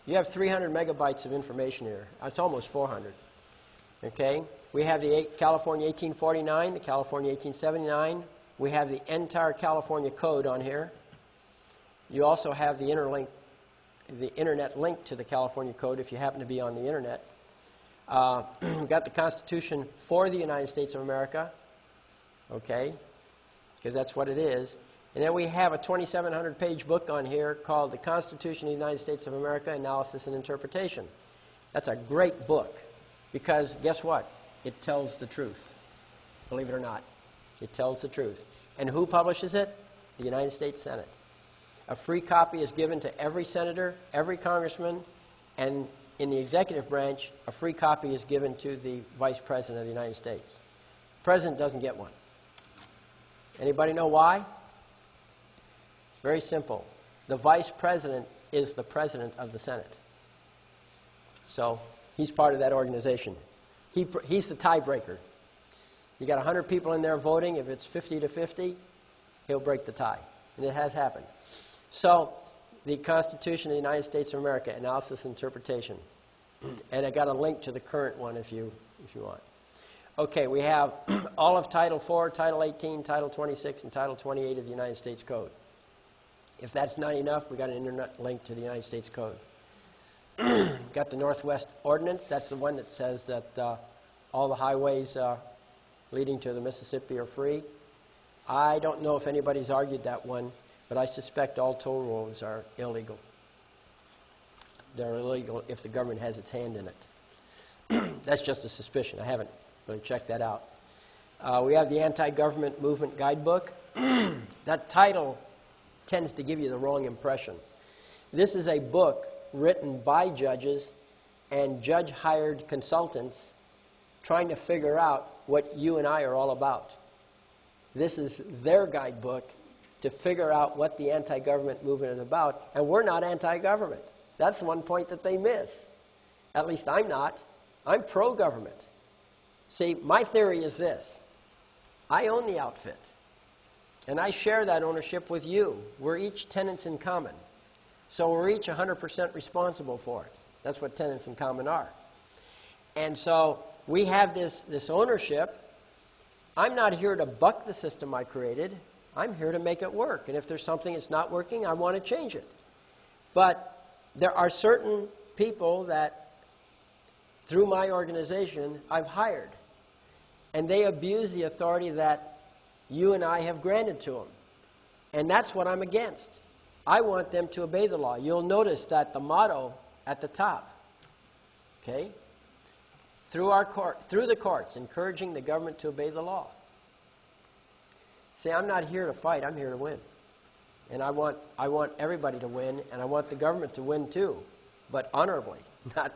You have 300 megabytes of information here. It's almost 400. Okay? We have the California 1849, the California 1879. We have the entire California Code on here. You also have the internet link to the California Code if you happen to be on the internet. We've got the Constitution for the United States of America. Okay? Because that's what it is. And then we have a 2,700-page book on here called The Constitution of the United States of America, Analysis and Interpretation. That's a great book because, guess what? It tells the truth. Believe it or not. It tells the truth. And who publishes it? The United States Senate. A free copy is given to every senator, every congressman, and in the executive branch, a free copy is given to the Vice President of the United States. The President doesn't get one. Anybody know why? Very simple. The Vice President is the President of the Senate. So he's part of that organization. He's the tiebreaker. You got 100 people in there voting. If it's 50 to 50, he'll break the tie. And it has happened. So the Constitution of the United States of America, Analysis and Interpretation. And I got a link to the current one if you want. Okay, we have all of Title 4, Title 18, Title 26, and Title 28 of the United States Code. If that's not enough, we got an internet link to the United States Code. Got the Northwest Ordinance. That's the one that says that all the highways leading to the Mississippi are free. I don't know if anybody's argued that one, but I suspect all toll roads are illegal. They're illegal if the government has its hand in it. That's just a suspicion. I haven't really checked that out. We have the Anti-Government Movement Guidebook. That title tends to give you the wrong impression. This is a book written by judges and judge-hired consultants trying to figure out what you and I are all about. This is their guidebook to figure out what the anti-government movement is about, and we're not anti-government. That's one point that they miss. At least I'm not. I'm pro-government. See, my theory is this. I own the outfit. And I share that ownership with you. We're each tenants in common. So we're each 100% responsible for it. That's what tenants in common are. And so we have this ownership. I'm not here to buck the system I created. I'm here to make it work. And if there's something that's not working, I want to change it. But there are certain people that, through my organization, I've hired. And they abuse the authority that you and I have granted to them. And that's what I'm against. I want them to obey the law. You'll notice that the motto at the top, okay, through the courts, encouraging the government to obey the law. See, I'm not here to fight. I'm here to win. And I want everybody to win, and I want the government to win too, but honorably,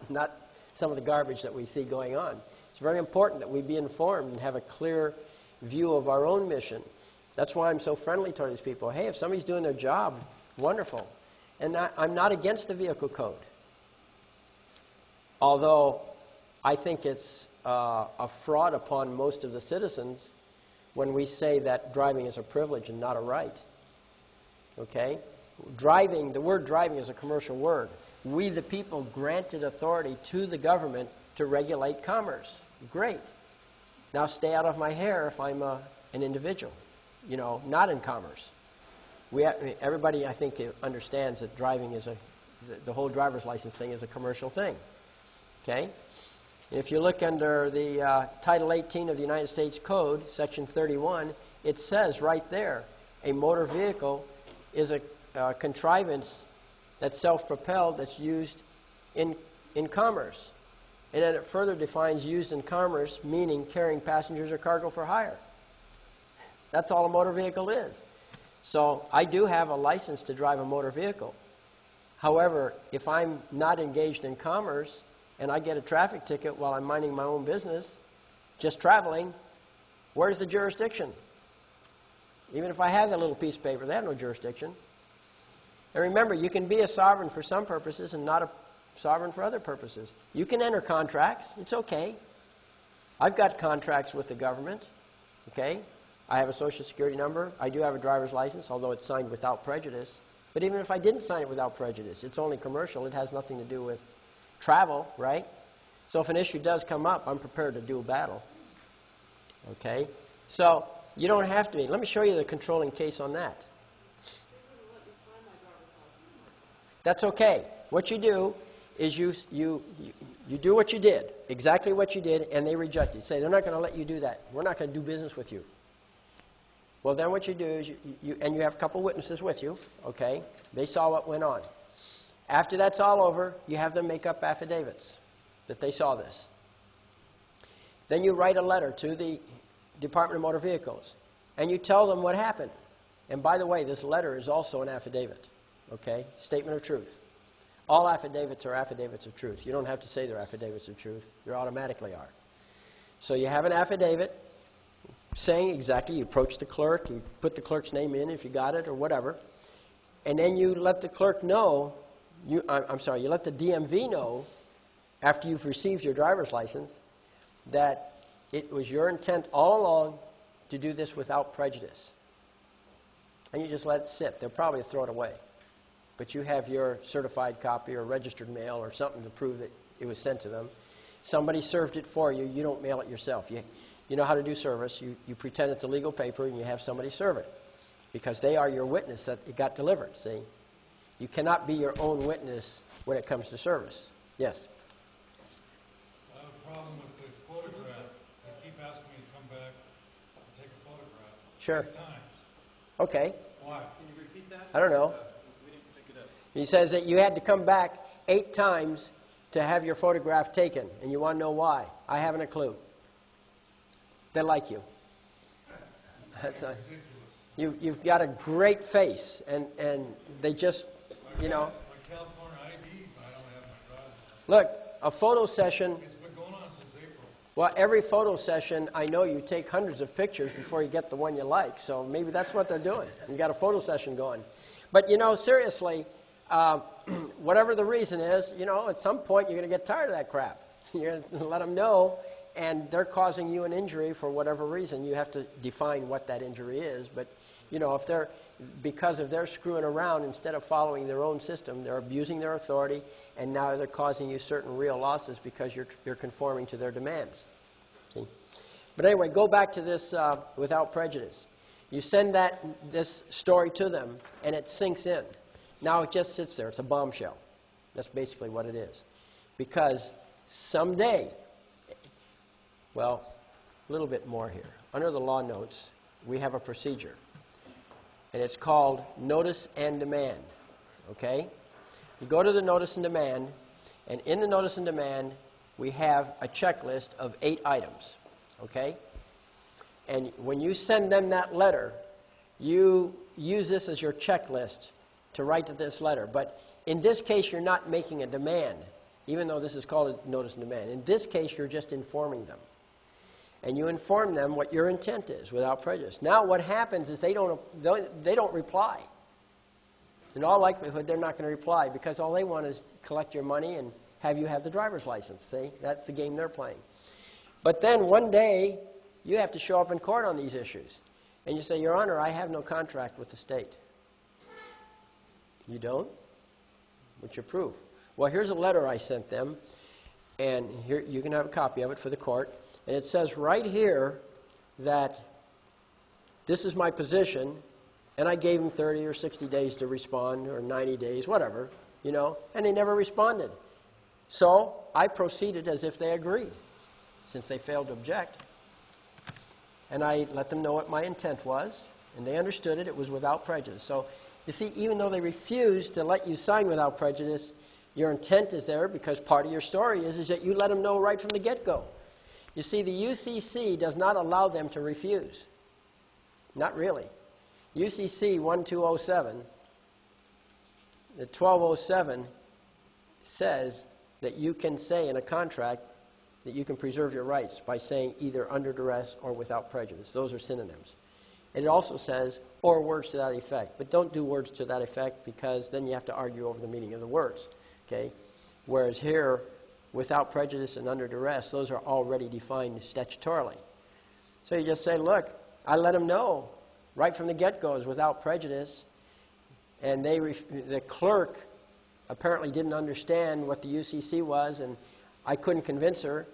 not some of the garbage that we see going on. It's very important that we be informed and have a clear view of our own mission. That's why I'm so friendly toward these people. Hey, if somebody's doing their job, wonderful. And I'm not against the vehicle code. Although I think it's a fraud upon most of the citizens when we say that driving is a privilege and not a right. Okay? Driving, the word driving is a commercial word. We, the people, granted authority to the government to regulate commerce. Great. Now stay out of my hair if I'm an individual, not in commerce. Everybody, I think, understands that driving is the whole driver's license thing is a commercial thing. Okay? And if you look under the Title 18 of the United States Code, Section 31, it says right there, a motor vehicle is a contrivance that's self-propelled that's used in commerce. And then it further defines used in commerce, meaning carrying passengers or cargo for hire. That's all a motor vehicle is. So I do have a license to drive a motor vehicle. However, if I'm not engaged in commerce and I get a traffic ticket while I'm minding my own business, just traveling, where's the jurisdiction? Even if I have that little piece of paper, they have no jurisdiction. And remember, you can be a sovereign for some purposes and not sovereign for other purposes. You can enter contracts. It's okay. I've got contracts with the government. Okay? I have a Social Security number. I do have a driver's license, although it's signed without prejudice. But even if I didn't sign it without prejudice, it's only commercial. It has nothing to do with travel, right? So if an issue does come up, I'm prepared to do a battle. Okay? So you don't have to be. Let me show you the controlling case on that. That's okay. What you do is you do what you did, exactly what you did, and they reject it. Say, they're not going to let you do that. We're not going to do business with you. Well, then what you do is you have a couple witnesses with you, okay? They saw what went on. After that's all over, you have them make up affidavits that they saw this. Then you write a letter to the Department of Motor Vehicles, and you tell them what happened. And by the way, this letter is also an affidavit, okay? Statement of truth. All affidavits are affidavits of truth. You don't have to say they're affidavits of truth. They automatically are. So you have an affidavit saying exactly, you approach the clerk, you put the clerk's name in if you got it or whatever, and then you let the clerk know, you let the DMV know after you've received your driver's license that it was your intent all along to do this without prejudice. And you just let it sit. They'll probably throw it away. But you have your certified copy or registered mail or something to prove that it was sent to them. Somebody served it for you. You don't mail it yourself. You know how to do service. You pretend it's a legal paper and you have somebody serve it because they are your witness that it got delivered, see? You cannot be your own witness when it comes to service. Yes? I have a problem with the photograph. They keep asking me to come back and take a photograph. Sure. 8 times. Okay. Why? Can you repeat that? I don't know. We didn't pick it up. He says that you had to come back 8 times to have your photograph taken, and you want to know why. I haven't a clue. They like you. You've got a great face, and they just, you know. My California ID, I don't have my driver's license. Look, a photo session, It's been going on since April. well, every photo session, I know you take hundreds of pictures before you get the one you like, so maybe that's what they're doing. You got a photo session going. But, you know, seriously, whatever the reason is, you know, at some point you're going to get tired of that crap. You're going to let them know, and they're causing you an injury for whatever reason. You have to define what that injury is. But, you know, if they're, because of their screwing around, instead of following their own system, they're abusing their authority, and now they're causing you certain real losses because you're conforming to their demands. See? But anyway, go back to this without prejudice. You send this story to them, and it sinks in. Now it just sits there. It's a bombshell. That's basically what it is. Because someday, well, a little bit more here. Under the law notes, we have a procedure. And it's called notice and demand. Okay? You go to the notice and demand, and in the notice and demand, we have a checklist of 8 items. Okay? And when you send them that letter, you use this as your checklist to write to this letter. But in this case, you're not making a demand, even though this is called a notice and demand. In this case, you're just informing them. And you inform them what your intent is without prejudice. Now what happens is they don't reply. In all likelihood, they're not going to reply because all they want is collect your money and have you have the driver's license. See? That's the game they're playing. But then one day, you have to show up in court on these issues. And you say, Your Honor, I have no contract with the state. You don't? What's your proof? Well, here's a letter I sent them, and here you can have a copy of it for the court. And it says right here that this is my position, and I gave them 30 or 60 days to respond, or 90 days, whatever, you know, and they never responded. So I proceeded as if they agreed, since they failed to object. And I let them know what my intent was, and they understood it. It was without prejudice. So, you see, even though they refused to let you sign without prejudice, your intent is there because part of your story is that you let them know right from the get-go. You see, the UCC does not allow them to refuse. Not really. UCC 1207, the 1207 says that you can say in a contract that you can preserve your rights by saying either under duress or without prejudice. Those are synonyms. And it also says, or words to that effect. But don't do words to that effect because then you have to argue over the meaning of the words. Okay? Whereas here, without prejudice and under duress, those are already defined statutorily. So you just say, look, I let them know right from the get-go is without prejudice, and the clerk apparently didn't understand what the UCC was, and I couldn't convince her,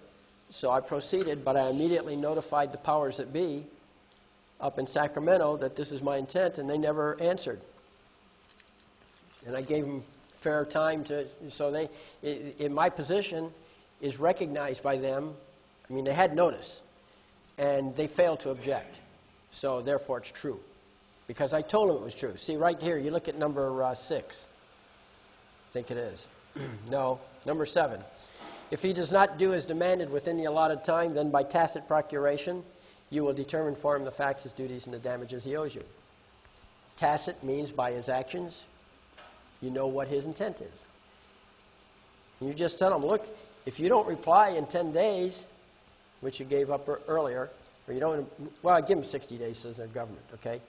so I proceeded, but I immediately notified the powers that be up in Sacramento that this is my intent, and they never answered. And I gave them fair time to, so they, in my position, is recognized by them. I mean, they had notice, and they failed to object. So therefore, it's true, because I told them it was true. See, right here, you look at number 6. I think it is. No, number 7. If he does not do as demanded within the allotted time, then by tacit procuration, you will determine for him the facts, his duties, and the damages he owes you. Tacit means by his actions, you know what his intent is. You just tell him, look, if you don't reply in 10 days, which you gave up earlier, or you don't, well, I give him 60 days, says the government, okay?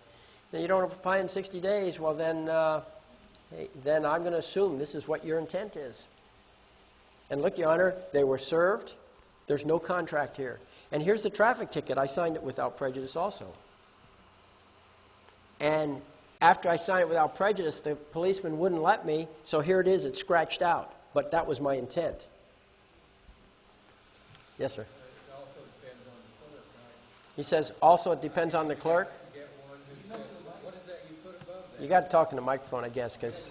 Then you don't reply in 60 days, well, then I'm going to assume this is what your intent is. And look, Your Honor, they were served. There's no contract here. And here's the traffic ticket. I signed it without prejudice also. And after I signed it without prejudice, the policeman wouldn't let me, so here it is. It's scratched out. But that was my intent. Yes, sir? It also depends on the clerk, right? He says, also it depends on the clerk. You get one who says, what is that you put above that? You got to talk in the microphone, I guess, because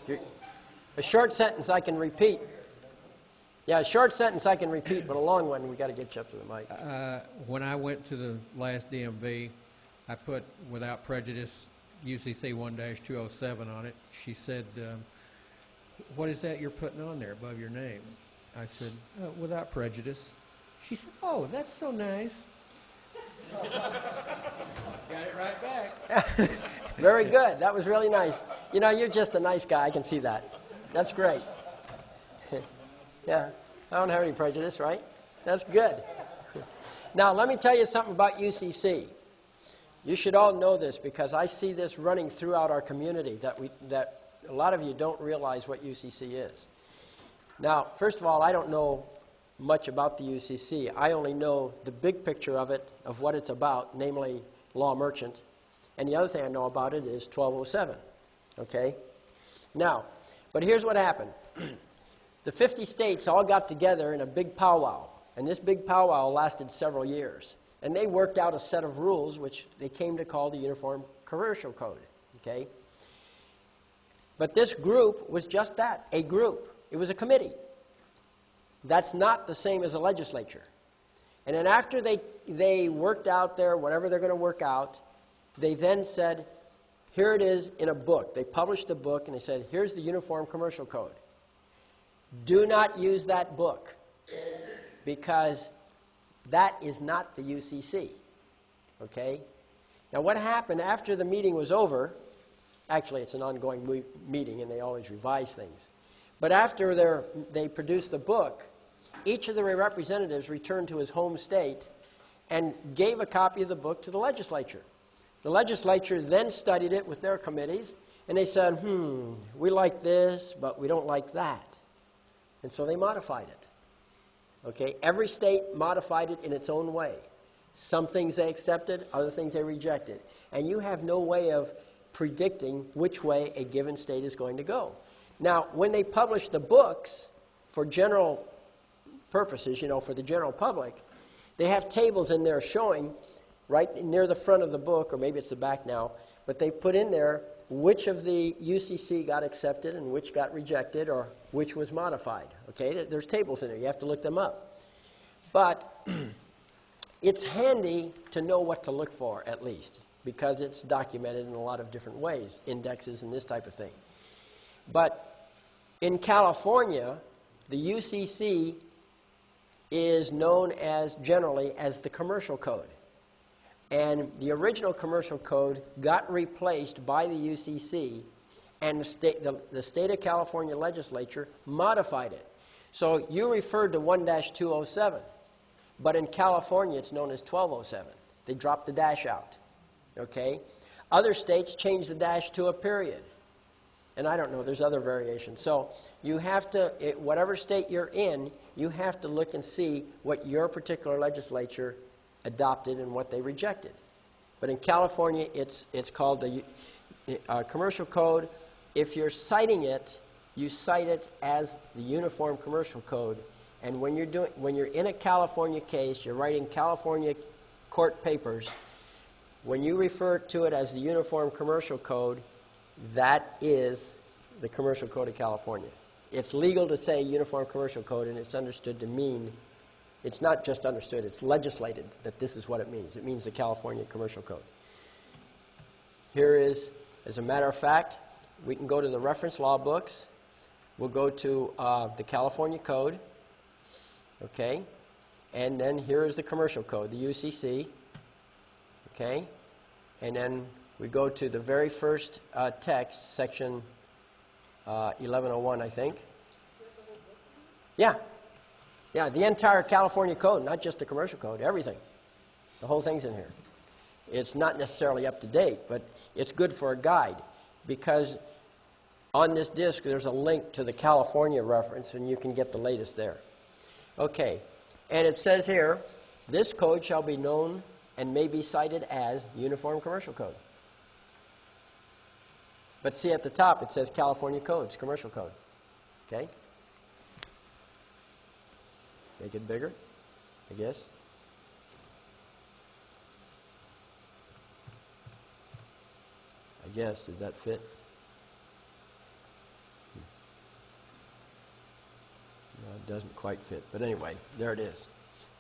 a short sentence I can repeat. Yeah, a short sentence I can repeat, but a long one, we got to get you up to the mic. When I went to the last DMV, I put without prejudice UCC 1-207 on it. She said, what is that you're putting on there above your name? I said, without prejudice. She said, oh, that's so nice. Got it right back. Very good. That was really nice. You know, you're just a nice guy. I can see that. That's great. Yeah, I don't have any prejudice, right? That's good. Now, let me tell you something about UCC. You should all know this because I see this running throughout our community, that a lot of you don't realize what UCC is. Now, first of all, I don't know much about the UCC. I only know the big picture of it, of what it's about, namely law merchant. And the other thing I know about it is 1207. Okay? Now, but here's what happened. The 50 states all got together in a big powwow, and this big powwow lasted several years. And they worked out a set of rules which they came to call the Uniform Commercial Code. Okay? But this group was just that, a group. It was a committee. That's not the same as a legislature. And then after they worked out there, whatever they're going to work out, they then said, here it is in a book. They published a book, and they said, here's the Uniform Commercial Code. Do not use that book, because that is not the UCC. Okay? Now, what happened after the meeting was over, actually, it's an ongoing meeting, and they always revise things. But after they produced the book, each of the representatives returned to his home state and gave a copy of the book to the legislature. The legislature then studied it with their committees, and they said, we like this, but we don't like that. And so they modified it. Okay? Every state modified it in its own way. Some things they accepted, other things they rejected. And you have no way of predicting which way a given state is going to go. Now, when they publish the books for general purposes, you know, for the general public, they have tables in there showing right near the front of the book, or maybe it's the back now, but they put in there which of the UCC got accepted and which got rejected or which was modified. Okay, there's tables in there. You have to look them up. But it's handy to know what to look for, at least, because it's documented in a lot of different ways, indexes and this type of thing. But in California, the UCC is known as generally as the Commercial Code. And the original Commercial Code got replaced by the UCC, and the state of California legislature modified it. So you referred to 1-207, but in California it's known as 1207. They dropped the dash out. Okay? Other states changed the dash to a period. And I don't know, there's other variations. So you have to, whatever state you're in, you have to look and see what your particular legislature adopted and what they rejected. But in California, it's called the Commercial Code. If you're citing it, you cite it as the Uniform Commercial Code. And when you're in a California case, you're writing California court papers, when you refer to it as the Uniform Commercial Code, that is the Commercial Code of California. It's legal to say Uniform Commercial Code, and it's understood to mean, it's not just understood, it's legislated that this is what it means. It means the California Commercial Code. Here is, as a matter of fact, we can go to the reference law books. We'll go to the California Code, okay? And then here is the Commercial Code, the UCC, okay? And then we go to the very first text, section 1101, I think. Yeah. Yeah, the entire California Code, not just the Commercial Code, everything. The whole thing's in here. It's not necessarily up to date, but it's good for a guide because on this disc there's a link to the California reference and you can get the latest there. Okay, and it says here, this code shall be known and may be cited as Uniform Commercial Code. But see at the top it says California Codes, Commercial Code. Okay? Make it bigger, I guess. I guess, did that fit? No, it doesn't quite fit. But anyway, there it is.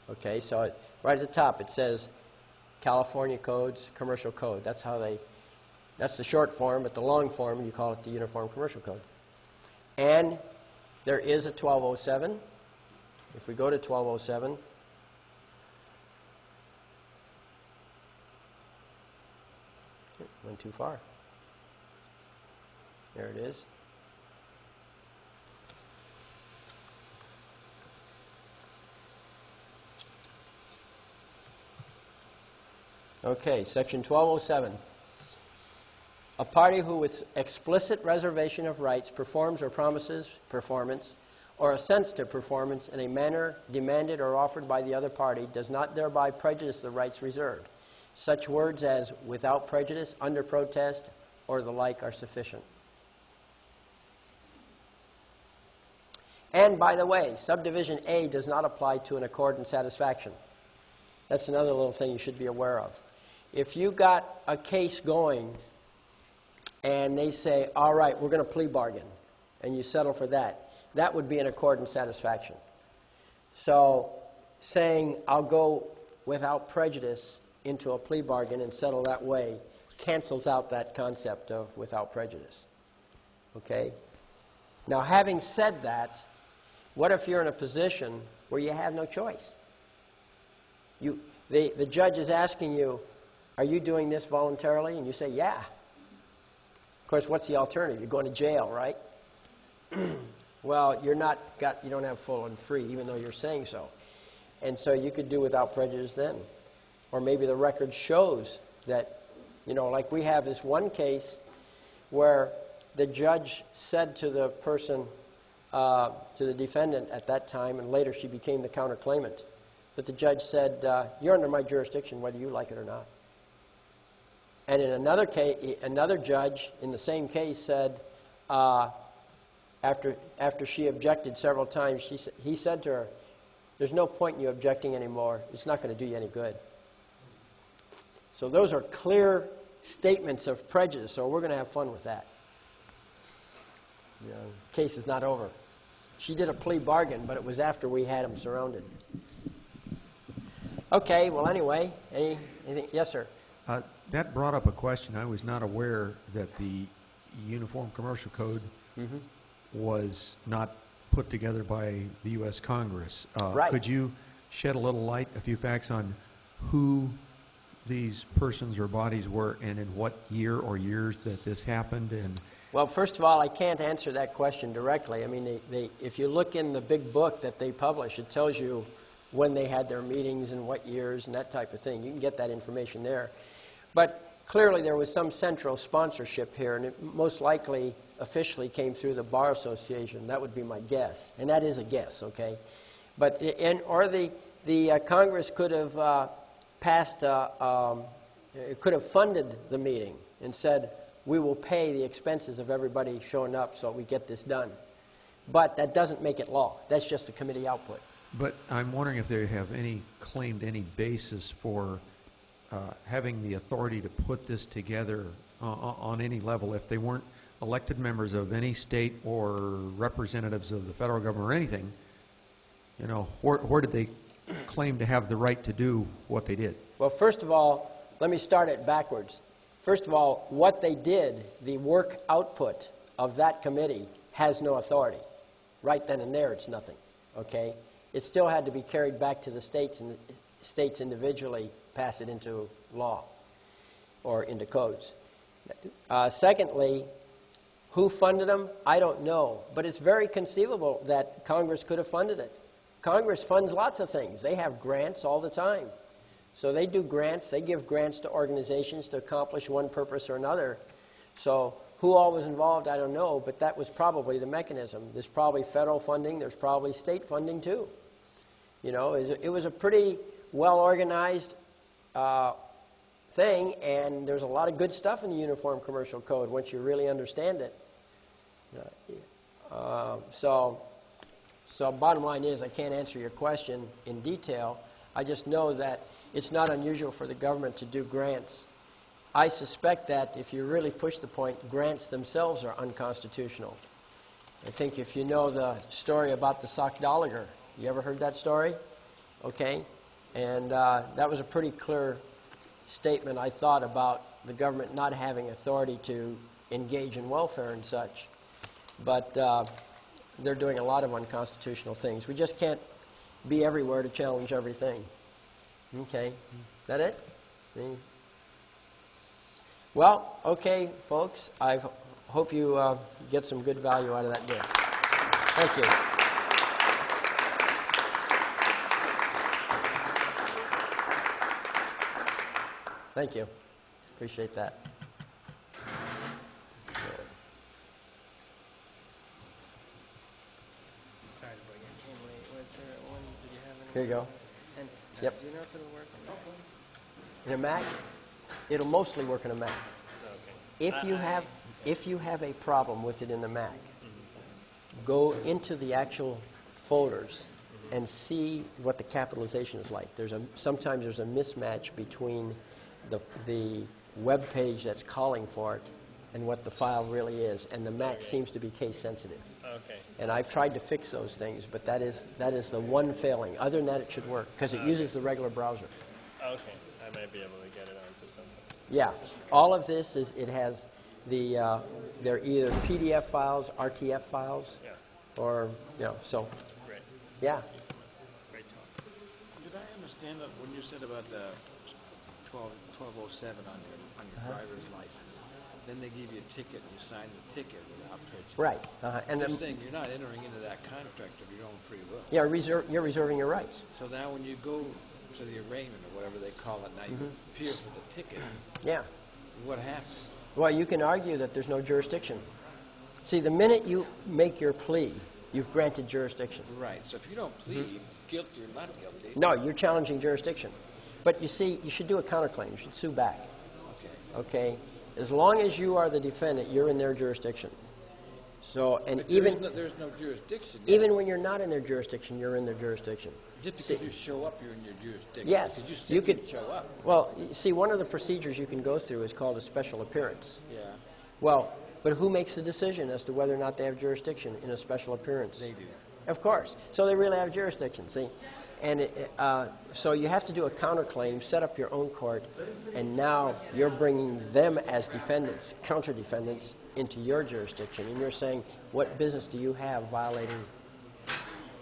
Okay, so right at the top it says California Codes, Commercial Code. That's how they, that's the short form, but the long form, you call it the Uniform Commercial Code. And there is a 1207. If we go to 1207, went too far. There it is. Okay, section 1207. A party who with explicit reservation of rights performs or promises performance or assents to performance in a manner demanded or offered by the other party does not thereby prejudice the rights reserved. Such words as without prejudice, under protest, or the like are sufficient. And by the way, subdivision A does not apply to an accord and satisfaction. That's another little thing you should be aware of. If you got a case going and they say, all right, we're going to plea bargain, and you settle for that, that would be an accord and satisfaction. So saying, I'll go without prejudice into a plea bargain and settle that way cancels out that concept of without prejudice. Okay? Now, having said that, what if you're in a position where you have no choice? The judge is asking you, are you doing this voluntarily? And you say, yeah. Of course, what's the alternative? You're going to jail, right? Well, you don't have full and free, even though you're saying so. And so you could do without prejudice then. Or maybe the record shows that, like we have this one case where the judge said to the person, to the defendant at that time, and later she became the counterclaimant, but the judge said, you're under my jurisdiction whether you like it or not. And in another case, another judge in the same case said, after she objected several times, he said to her, there's no point in you objecting anymore. It's not going to do you any good. So those are clear statements of prejudice, so we're going to have fun with that. The case is not over. She did a plea bargain, but it was after we had him surrounded. Okay, well, anyway, anything? Yes, sir. That brought up a question. I was not aware that the Uniform Commercial Code was not put together by the U.S. Congress. Right. Could you shed a little light, a few facts on who these persons or bodies were and in what year or years that this happened? And well, first of all, I can't answer that question directly. I mean, if you look in the big book that they publish, it tells you when they had their meetings and what years and that type of thing. You can get that information there. But clearly there was some central sponsorship here, and most likely officially came through the Bar Association. That would be my guess, and that is a guess, okay? But or the Congress could have passed, could have funded the meeting and said, we will pay the expenses of everybody showing up so we get this done. But that doesn't make it law. That's just a committee output. But I'm wondering if they have claimed any basis for having the authority to put this together on any level. If they weren't elected members of any state or representatives of the federal government or anything, you know, where did they claim to have the right to do what they did? Well, first of all, let me start it backwards. First of all, what they did, the work output of that committee, has no authority. Right then and there, it's nothing, okay? It still had to be carried back to the states, and the states individually pass it into law or into codes. Secondly, who funded them? I don't know, but it's very conceivable that Congress could have funded it. Congress funds lots of things. They have grants all the time. So they do grants. They give grants to organizations to accomplish one purpose or another. So who all was involved, I don't know, but that was probably the mechanism. There's probably federal funding. There's probably state funding, too. You know, it was a pretty well-organized thing, and there's a lot of good stuff in the Uniform Commercial Code once you really understand it. So bottom line is, I can't answer your question in detail. I just know that it's not unusual for the government to do grants. I suspect that if you really push the point, grants themselves are unconstitutional. I think if you know the story about the Sockdolager, you ever heard that story? Okay. And that was a pretty clear statement, I thought, about the government not having authority to engage in welfare and such. But they're doing a lot of unconstitutional things. We just can't be everywhere to challenge everything. Okay. Is that it? Well, okay, folks. I hope you get some good value out of that disc. Thank you. Thank you. Appreciate that. Sorry to bring it in late. Was there one? Did you have any? Here you go. And, Yep. Do you know if it'll work on Mac? In a Mac, it'll mostly work in a Mac. Okay. If you have a problem with it in the Mac, go into the actual folders and see what the capitalization is like. Sometimes there's a mismatch between the web page that's calling for it and what the file really is, and the Mac seems to be case sensitive. Okay. And I've tried to fix those things, but that is the one failing. Other than that, it should work because it uses the regular browser. Okay. I might be able to get it onto something. Yeah, all of this it has they're either PDF files, RTF files, Yeah. or so. Great. Yeah. Great talk. Did I understand that when you said about the 1207 on your driver's license, then they give you a ticket and you sign the ticket without prejudice? Right. And You're then, saying you're not entering into that contract of your own free will. yeah, you're reserving your rights. So now when you go to the arraignment or whatever they call it, now you appear for the ticket. Yeah. What happens? Well, you can argue that there's no jurisdiction. See, the minute you make your plea, you've granted jurisdiction. Right. So if you don't plead guilty or not guilty. No, you're challenging jurisdiction. But you see, you should do a counterclaim. You should sue back. Okay. Okay? As long as you are the defendant, you're in their jurisdiction. So, and But even there's no jurisdiction. even when you're not in their jurisdiction, you're in their jurisdiction. Just because you show up, you're in your jurisdiction. Yes, Because you you simply could show up. Well, see, one of the procedures you can go through is called a special appearance. Yeah. Well, but who makes the decision as to whether or not they have jurisdiction in a special appearance? They do. Of course. So they really have jurisdiction, see? And so you have to do a counterclaim, set up your own court, and now you're bringing them as defendants, counter-defendants, into your jurisdiction. And you're saying, what business do you have violating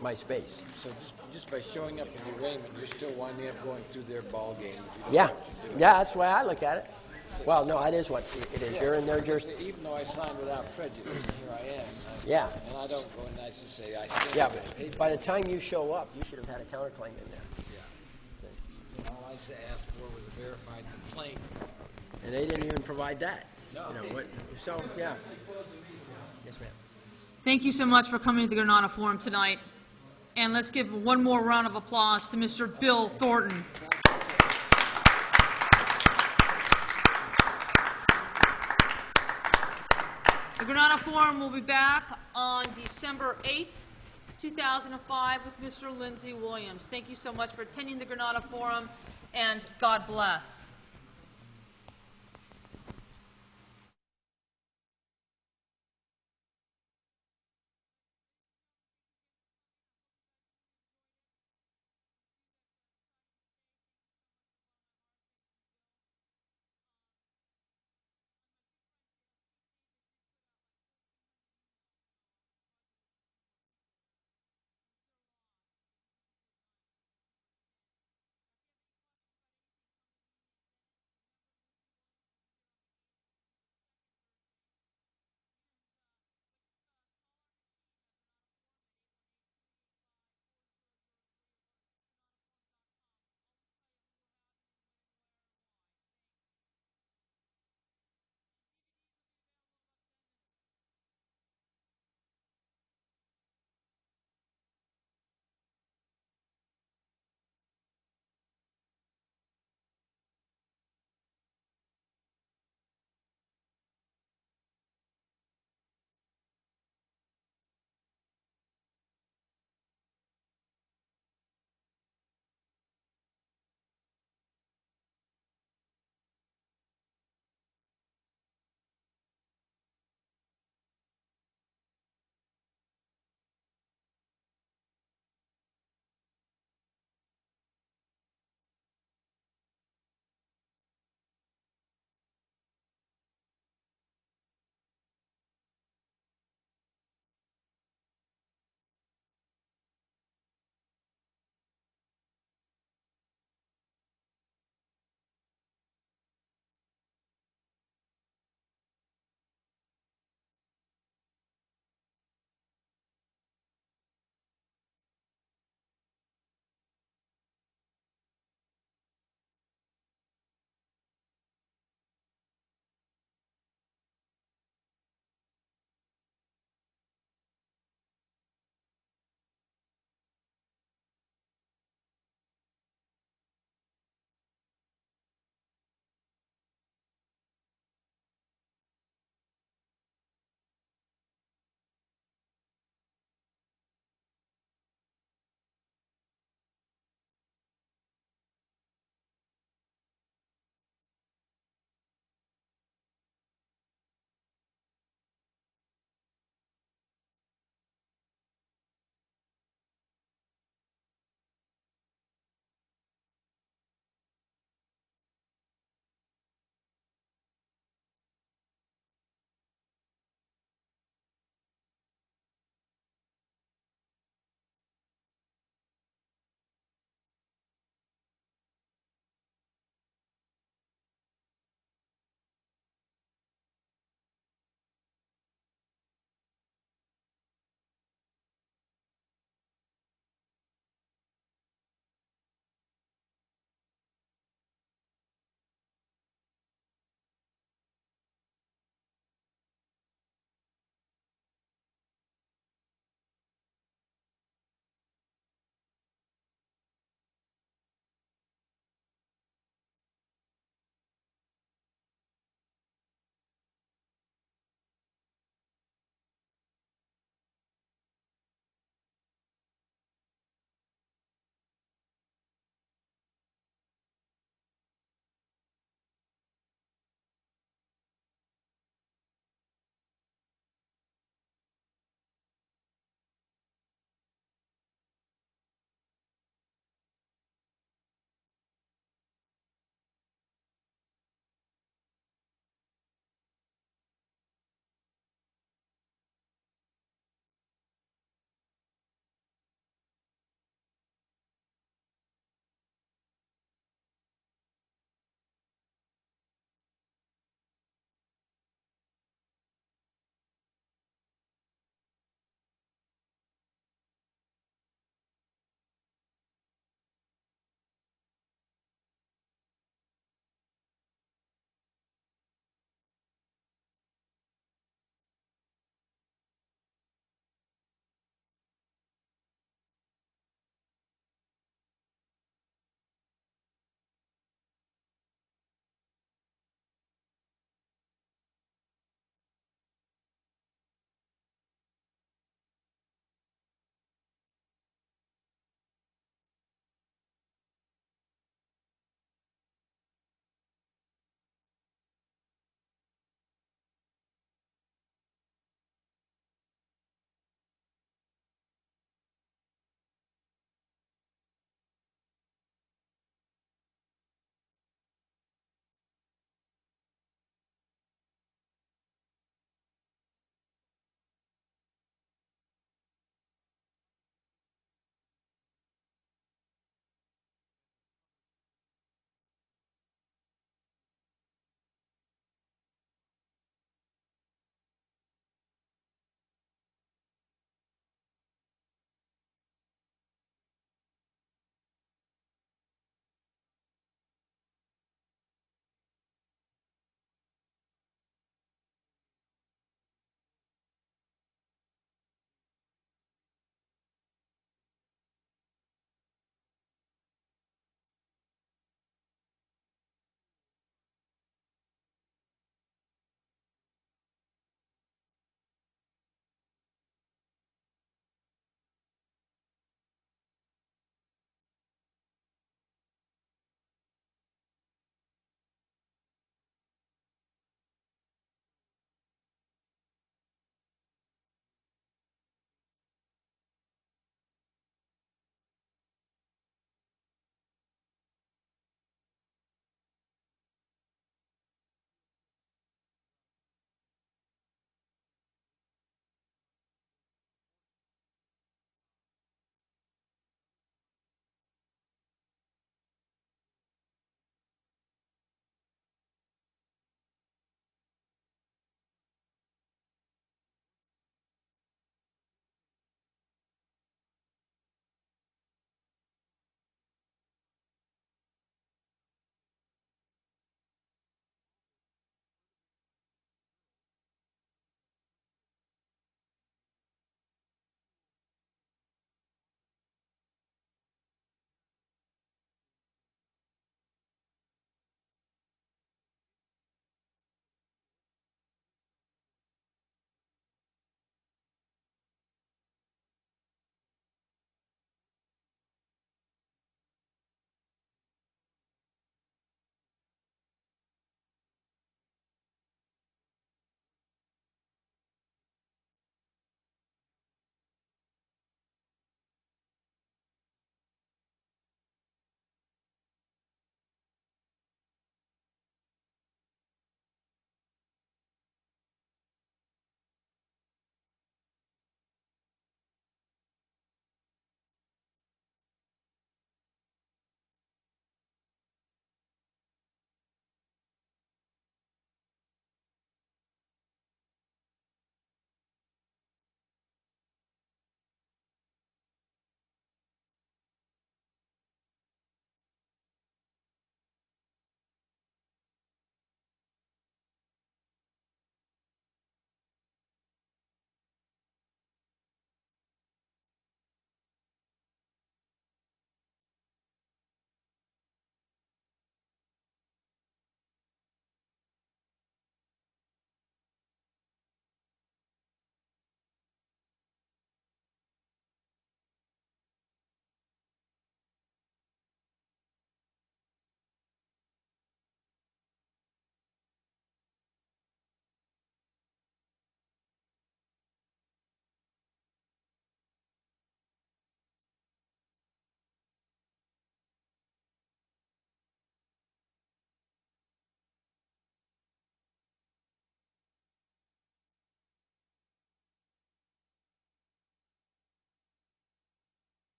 my space? So just by showing up in the arraignment, you're still winding up going through their ball game. Yeah. Yeah, that's the way I look at it. Well, no, that is what it is. You're in their jurisdiction. Even though I signed without prejudice, here I am. Yeah. And I don't go and I just say I stand. Yeah, but by the time you show up, you should have had a counterclaim in there. Yeah. And all I asked for was a verified complaint. And they didn't even provide that. No. So, yeah. Yes, ma'am. Thank you so much for coming to the Granada Forum tonight. And let's give one more round of applause to Mr. Bill Thornton. The Granada Forum will be back on December 8th, 2005 with Mr. Lindsay Williams. Thank you so much for attending the Granada Forum, and God bless.